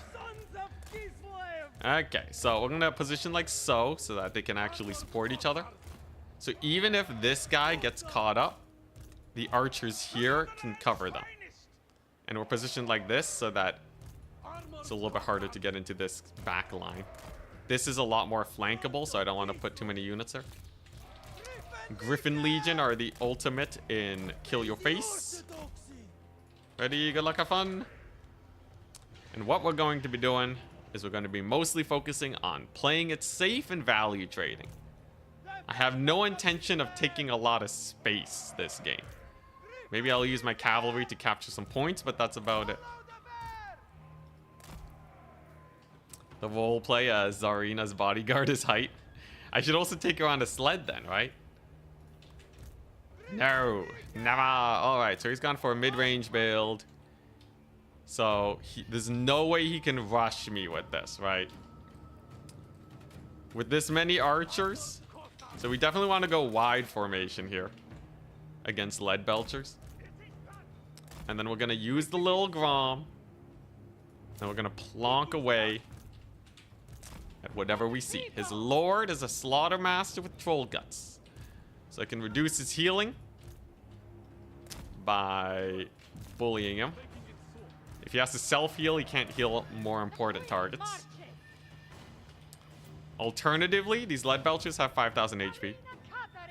Okay, so we're gonna position like so that they can actually support each other. So even if this guy gets caught up, the archers here can cover them. And we're positioned like this so that it's a little bit harder to get into this back line. This is a lot more flankable, so I don't want to put too many units there. Griffin Legion are the ultimate in kill your face. Ready, good luck, have fun. And what we're going to be doing is we're going to be mostly focusing on playing it safe and value trading. I have no intention of taking a lot of space this game. Maybe I'll use my cavalry to capture some points, but that's about it. The roleplay Zarina's bodyguard is height. I should also take her on a sled then, right? No, never. Alright, so he's gone for a mid-range build. So there's no way he can rush me with this, right? With this many archers, So we definitely want to go wide formation here against lead belchers. And then we're going to use the little Grom. And we're going to plonk away at whatever we see. His lord is a slaughter master with troll guts. So I can reduce his healing by bullying him. If he has to self-heal, he can't heal more important targets. Alternatively, these lead belchers have 5,000 HP.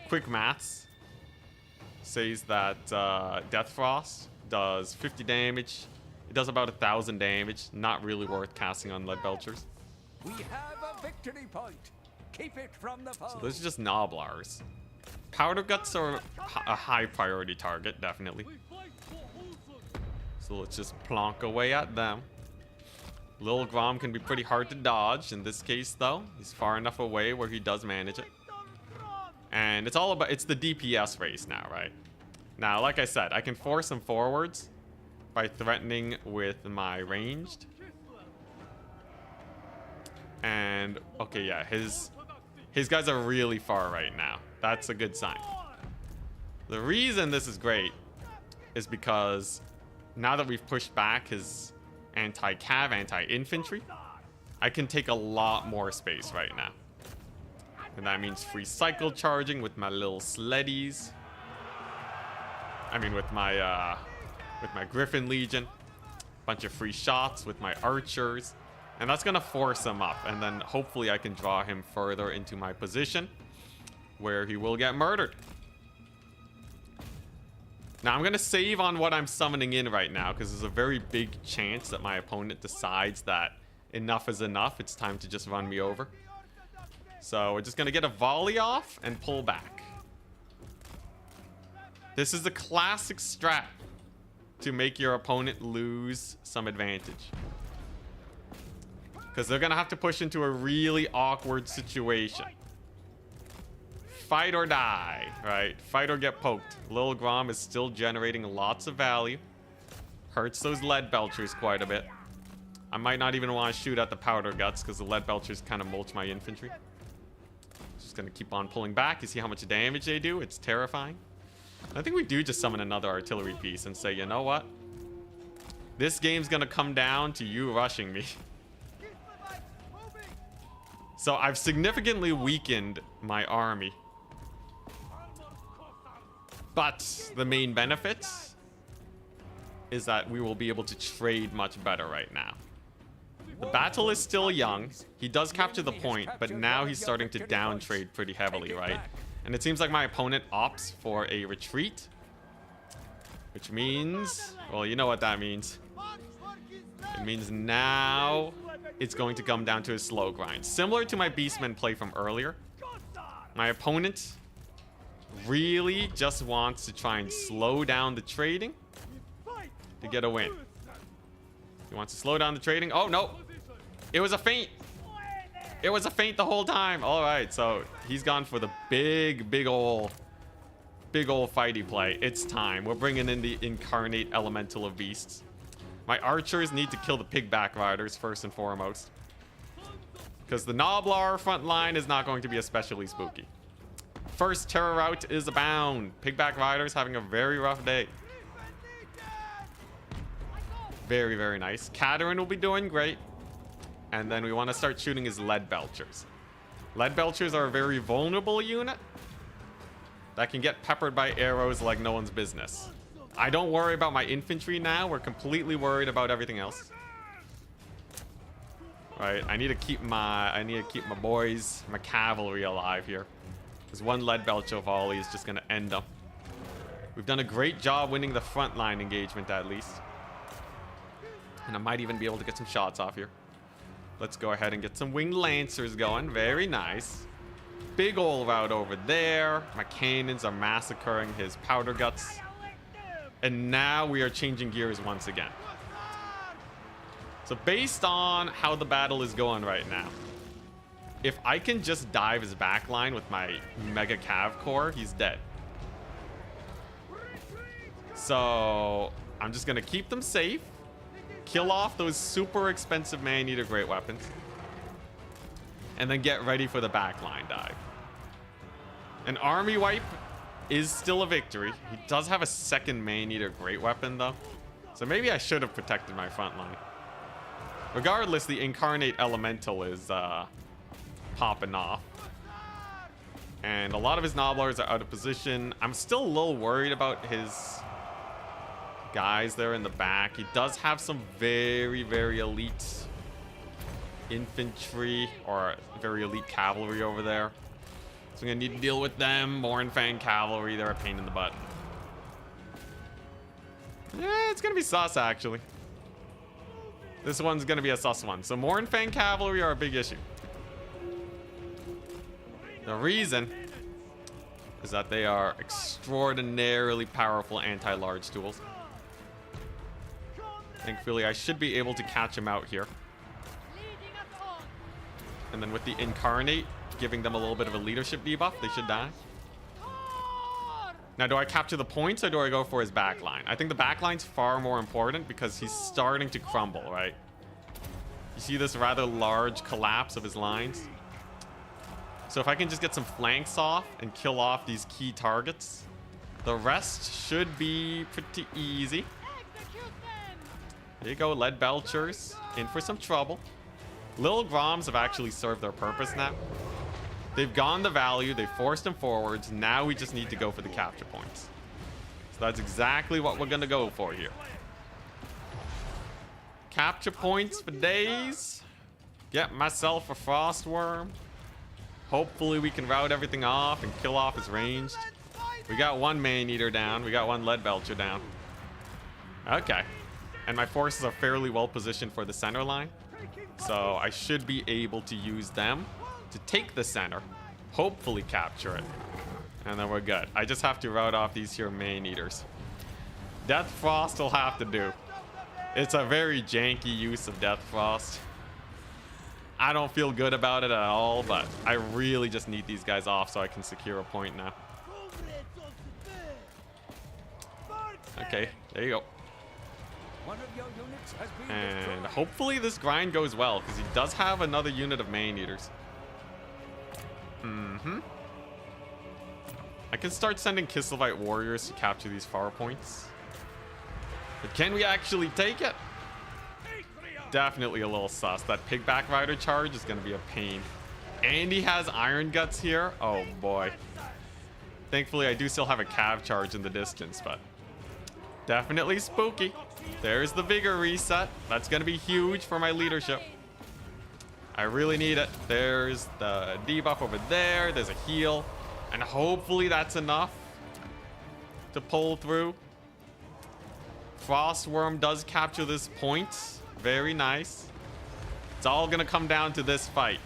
Quick maths says that Death Frost does 50 damage. It does about 1,000 damage. Not really worth casting on lead belchers. We have a victory point. Keep it from the foe. So those are just Noblars. Powder Guts are a high priority target, definitely. So let's just plonk away at them. Lil Grom can be pretty hard to dodge. In this case, though, he's far enough away where he does manage it. And it's all about, it's the DPS race now, right? Now, like I said, I can force him forwards by threatening with my ranged. And, okay, yeah, his guys are really far right now. That's a good sign. The reason this is great is because now that we've pushed back his anti-cav, anti-infantry, I can take a lot more space right now. And that means free cycle charging with my little sleddies. I mean, with my Griffin Legion. Bunch of free shots with my archers. And that's gonna force him up. And then hopefully I can draw him further into my position where he will get murdered. Now I'm gonna save on what I'm summoning in right now because there's a very big chance that my opponent decides that enough is enough. It's time to just run me over. So we're just gonna get a volley off and pull back. This is a classic strat to make your opponent lose some advantage. Because they're gonna have to push into a really awkward situation. Fight or die, right? Fight or get poked. Lil Grom is still generating lots of value. Hurts those lead belchers quite a bit. I might not even want to shoot at the powder guts because the lead belchers kind of mulch my infantry. Just gonna keep on pulling back. You see how much damage they do? It's terrifying. I think we do just summon another artillery piece and say, you know what? This game's gonna come down to you rushing me. So I've significantly weakened my army. But the main benefit is that we will be able to trade much better right now. The battle is still young. He does capture the point, but now he's starting to down trade pretty heavily, right? And it seems like my opponent opts for a retreat. Which means, well, you know what that means. It means now it's going to come down to a slow grind. Similar to my Beastmen play from earlier. My opponent really just wants to try and slow down the trading to get a win. He wants to slow down the trading. Oh, no. It was a feint. It was a feint the whole time. All right, so he's gone for the big old fighty play. It's time. We're bringing in the incarnate elemental of beasts. My archers need to kill the pigback riders first and foremost. Because the Noblar front line is not going to be especially spooky. First terror route is abound. Pigback riders having a very rough day. Very nice. Katerin will be doing great. And then we want to start shooting his lead belchers. Lead belchers are a very vulnerable unit that can get peppered by arrows like no one's business. I don't worry about my infantry now. We're completely worried about everything else. Right, I need to keep my boys, my cavalry alive here. Because one lead belcher volley is just gonna end them. We've done a great job winning the frontline engagement at least. And I might even be able to get some shots off here. Let's go ahead and get some winged lancers going. Very nice. Big ol' route over there. My cannons are massacring his powder guts. And now we are changing gears once again. So based on how the battle is going right now, if I can just dive his backline with my mega cav core, he's dead. So I'm just gonna keep them safe, kill off those super expensive man-eater great weapons, and then get ready for the backline dive. An army wipe is still a victory. He does have a second Maneater great weapon though. So maybe I should have protected my front line. Regardless, the Incarnate Elemental is popping off. And a lot of his Nobblers are out of position. I'm still a little worried about his guys there in the back. He does have some very, very elite infantry or very elite cavalry over there. So I'm going to need to deal with them. Mournfang cavalry, they're a pain in the butt. Yeah, it's going to be sus, actually. This one's going to be a sus one. So Mournfang cavalry are a big issue. The reason is that they are extraordinarily powerful anti-large tools. Thankfully, I should be able to catch him out here. And then with the Incarnate, giving them a little bit of a leadership debuff, they should die. Now, do I capture the points or do I go for his backline? I think the backline's far more important because he's starting to crumble, right? You see this rather large collapse of his lines? So if I can just get some flanks off and kill off these key targets, the rest should be pretty easy. There you go, Lead Belchers in for some trouble. Little Groms have actually served their purpose now. They've gone the value, they forced them forwards. Now we just need to go for the capture points. So that's exactly what we're gonna go for here. Capture points for days. Get myself a Frostworm. Hopefully we can route everything off and kill off his ranged. We got one Maneater down. We got one Lead Belcher down. Okay. And my forces are fairly well positioned for the center line. So I should be able to use them to take the center. Hopefully capture it. And then we're good. I just have to route off these here Maneaters. Death Frost will have to do. It's a very janky use of Death Frost. I don't feel good about it at all, but I really just need these guys off so I can secure a point now. Okay, there you go. One of your units has been And destroyed. hopefully this grind goes well, because he does have another unit of Maneaters. I can start sending Kislevites warriors to capture these far points. But can we actually take it? Definitely a little sus. That Pigback Rider charge is going to be a pain. And he has Iron Guts here. Oh boy. Thankfully, I do still have a Cav charge in the distance, but definitely spooky. There's the Vigor reset. That's going to be huge for my leadership. I really need it. There's the debuff over there. There's a heal. And hopefully that's enough to pull through. Frostworm does capture this point. Very nice. It's all going to come down to this fight.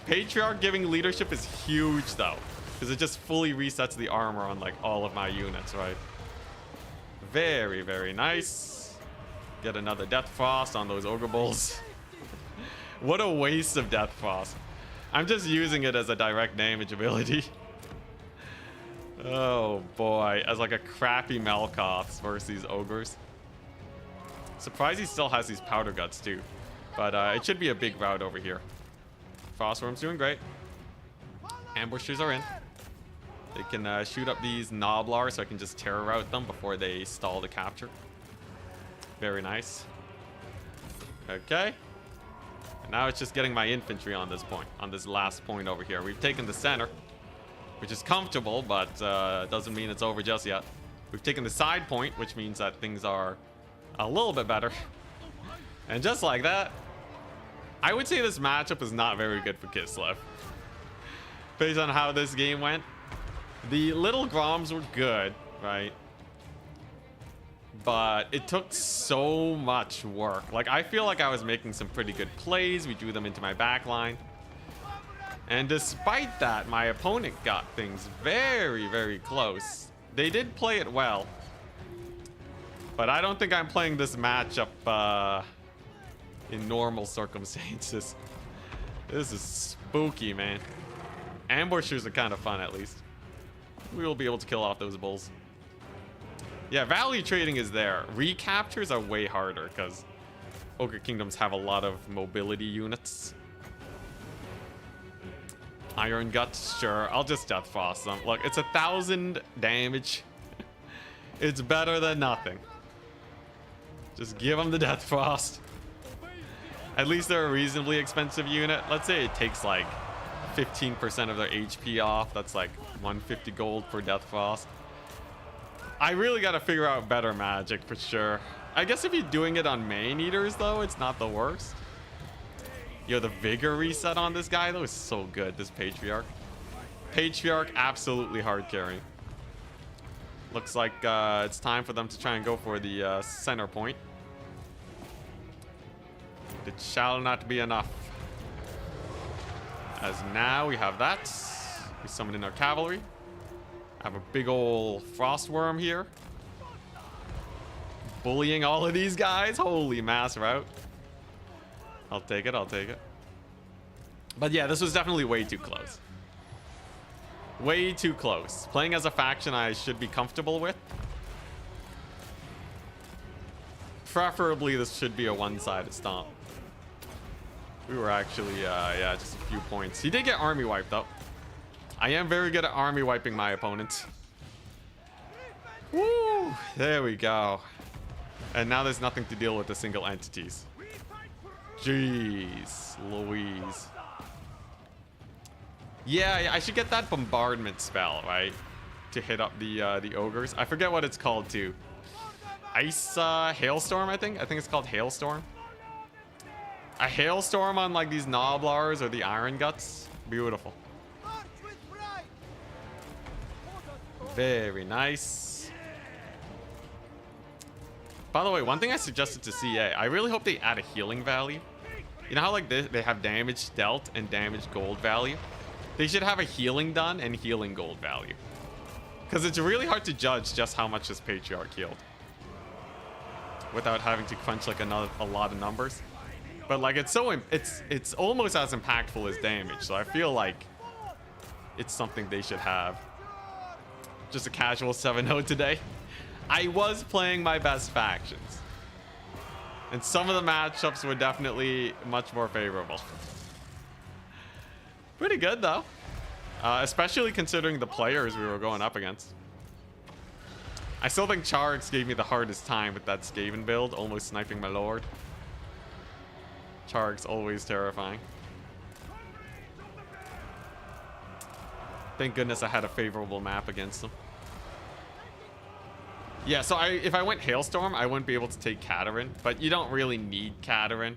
Patriarch giving leadership is huge, though, because it just fully resets the armor on, like, all of my units, right? Very, very nice. Get another Death Frost on those Ogre Bulls. What a waste of Death Frost. I'm just using it as a direct damage ability. Oh, boy. As, like, a crappy Melkoths versus these Ogres. Surprised he still has these Powder Guts, too. But it should be a big rout over here. Frostworm's doing great. Ambushers are in. They can shoot up these Noblars so I can just terror route them before they stall the capture. Very nice. Okay. And now it's just getting my infantry on this point, on this last point over here. We've taken the center, which is comfortable, but doesn't mean it's over just yet. We've taken the side point, which means that things are a little bit better. And just like that, I would say this matchup is not very good for Kislev. Based on how this game went. The little Groms were good, right? But it took so much work. Like, I feel like I was making some pretty good plays. We drew them into my backline. And despite that, my opponent got things very, very close. They did play it well. But I don't think I'm playing this matchup in normal circumstances. This is spooky, man. Ambushers are kind of fun, at least. We will be able to kill off those bulls. Yeah, value trading is there. Recaptures are way harder because Ogre Kingdoms have a lot of mobility units. Iron Guts, sure. I'll just Death Frost them. Look, it's 1,000 damage. It's better than nothing. Just give them the Death Frost. At least they're a reasonably expensive unit. Let's say it takes like 15% of their HP off. That's like 150 gold for Death Frost. I really got to figure out better magic for sure. I guess if you're doing it on Main Eaters, though, it's not the worst. Yo, the Vigor reset on this guy, though, is so good, this Patriarch. Patriarch, absolutely hard carrying. Looks like it's time for them to try and go for the center point. It shall not be enough. As now we have that. We summon in our cavalry. Have a big ol' frost worm here. Bullying all of these guys. Holy mass route. I'll take it, I'll take it. But yeah, this was definitely way too close. Way too close. Playing as a faction I should be comfortable with. Preferably this should be a one-sided stomp. We were actually, yeah, just a few points. He did get army wiped though. I am very good at army wiping my opponents. Woo! There we go. And now there's nothing to deal with the single entities. Jeez Louise. Yeah, I should get that bombardment spell, right? To hit up the ogres. I forget what it's called too. Ice hailstorm, I think. I think it's called hailstorm. A hailstorm on like these Noblars or the Iron Guts. Beautiful. Very nice. By the way, one thing I suggested to CA, I really hope they add a healing value. You know how like they have damage dealt and damage gold value? They should have a healing done and healing gold value. Because it's really hard to judge just how much this Patriarch healed. Without having to crunch like a lot of numbers. But like it's almost as impactful as damage. So I feel like it's something they should have. Just a casual 7-0 today. I was playing my best factions. And some of the matchups were definitely much more favorable. Pretty good though. Especially considering the players we were going up against. I still think Charix gave me the hardest time with that Skaven build, almost sniping my lord. Charix always terrifying. Thank goodness I had a favorable map against them. Yeah, so if I went Hailstorm, I wouldn't be able to take Katerin, but you don't really need Katerin.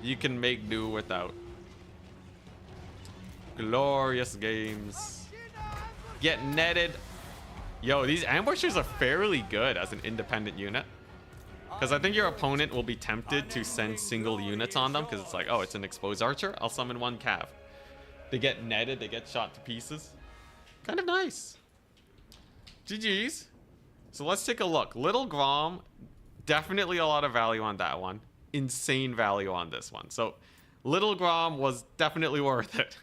You can make do without. Glorious games. Get netted. Yo, these ambushers are fairly good as an independent unit. Because I think your opponent will be tempted to send single units on them because it's like, oh, it's an exposed archer. I'll summon one cav. They get netted. They get shot to pieces. Kind of nice. GG's. So let's take a look. Little Grom, definitely a lot of value on that one. Insane value on this one. So Little Grom was definitely worth it.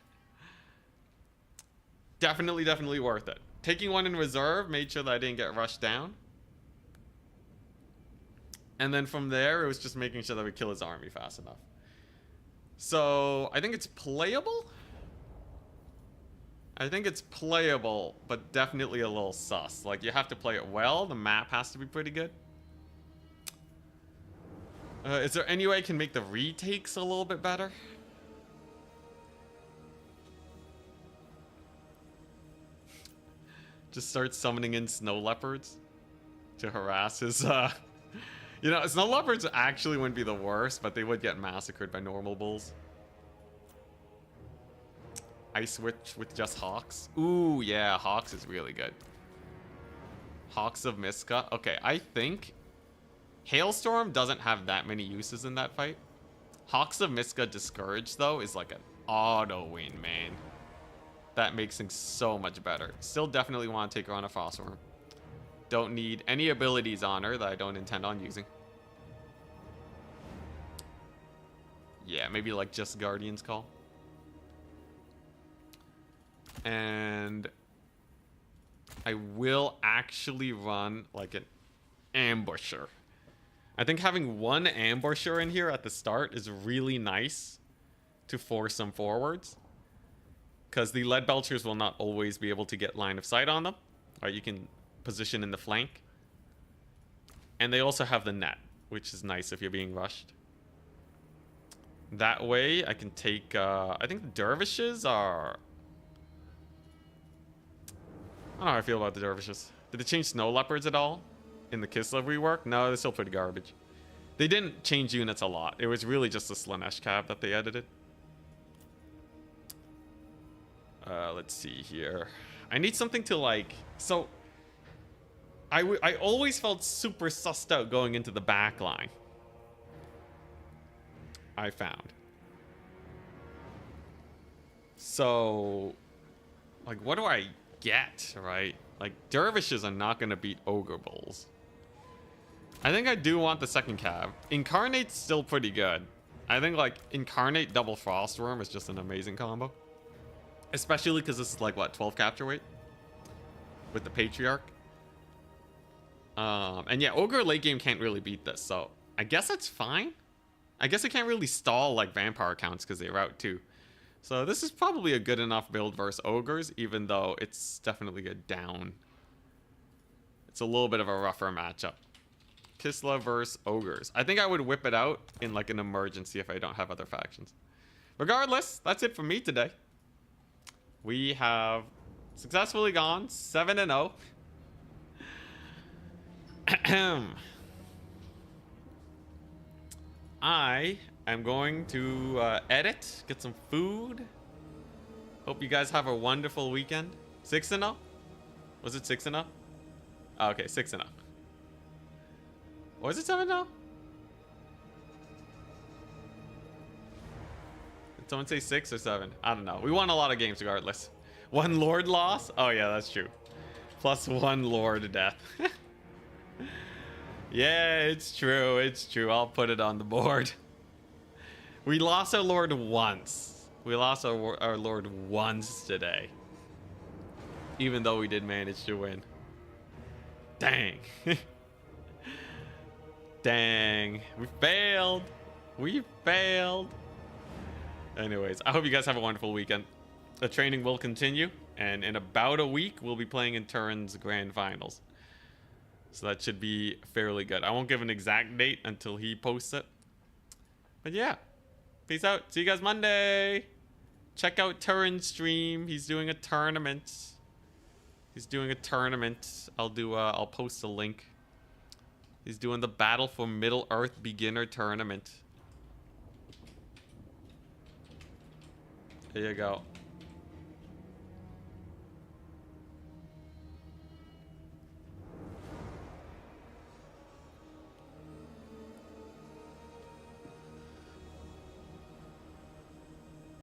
Definitely worth it. Taking one in reserve made sure that I didn't get rushed down. And then from there, it was just making sure that we kill his army fast enough. So I think it's playable. I think it's playable, but definitely a little sus. Like, you have to play it well. The map has to be pretty good. Is there any way I can make the retakes a little bit better? Just start summoning in snow leopards to harass his, You know, snow leopards actually wouldn't be the worst, but they would get massacred by normal bulls. Ice Witch with just Hawks. Ooh, yeah, Hawks is really good. Hawks of Miska. Okay, I think Hailstorm doesn't have that many uses in that fight. Hawks of Miska Discouraged, though, is like an auto win, man. That makes things so much better. Still definitely want to take her on a Frostworm. Don't need any abilities on her that I don't intend on using. Yeah, maybe like just Guardian's Call. And I will actually run like an ambusher. I think having one ambusher in here at the start is really nice to force them forwards. Because the lead belchers will not always be able to get line of sight on them. Right, you can position in the flank. And they also have the net, which is nice if you're being rushed. That way, I can take... I think the dervishes are... I don't know how I feel about the dervishes. Did they change snow leopards at all in the Kislev rework? No, they're still pretty garbage. They didn't change units a lot. It was really just the Slanesh cab that they edited. Let's see here. I need something to like... So, I always felt super sussed out going into the back line. I found. So, like, what do I get, right? Like, dervishes are not going to beat ogre bulls. I think I do want the second cab. Incarnate's still pretty good. I think, like, Incarnate double Frostworm is just an amazing combo. Especially because this is, like, what, 12 capture weight? With the Patriarch. And yeah, Ogre late game can't really beat this, so I guess that's fine. I guess I can't really stall, like, Vampire counts because they route too. So this is probably a good enough build versus Ogres, even though it's definitely a down. It's a little bit of a rougher matchup. Kislev versus Ogres. I think I would whip it out in, like, an emergency if I don't have other factions. Regardless, that's it for me today. We have successfully gone 7-0. I am going to edit, get some food. Hope you guys have a wonderful weekend. 6-0? Was it 6-0? Oh, okay, 6-0. Or was it 7-0? Did someone say 6 or 7? I don't know. We won a lot of games regardless. One Lord loss? Oh yeah, that's true. Plus 1 Lord death. Yeah, it's true. It's true. I'll put it on the board. We lost our Lord once. We lost our Lord once today. Even though we did manage to win. Dang. Dang. We failed. We failed. Anyways, I hope you guys have a wonderful weekend. The training will continue. And in about a week, we'll be playing in Turin's Grand Finals. So that should be fairly good. I won't give an exact date until he posts it. But yeah. Peace out. See you guys Monday. Check out Turin's stream. He's doing a tournament. He's doing a tournament. I'll post a link. He's doing the Battle for Middle Earth Beginner Tournament. There you go.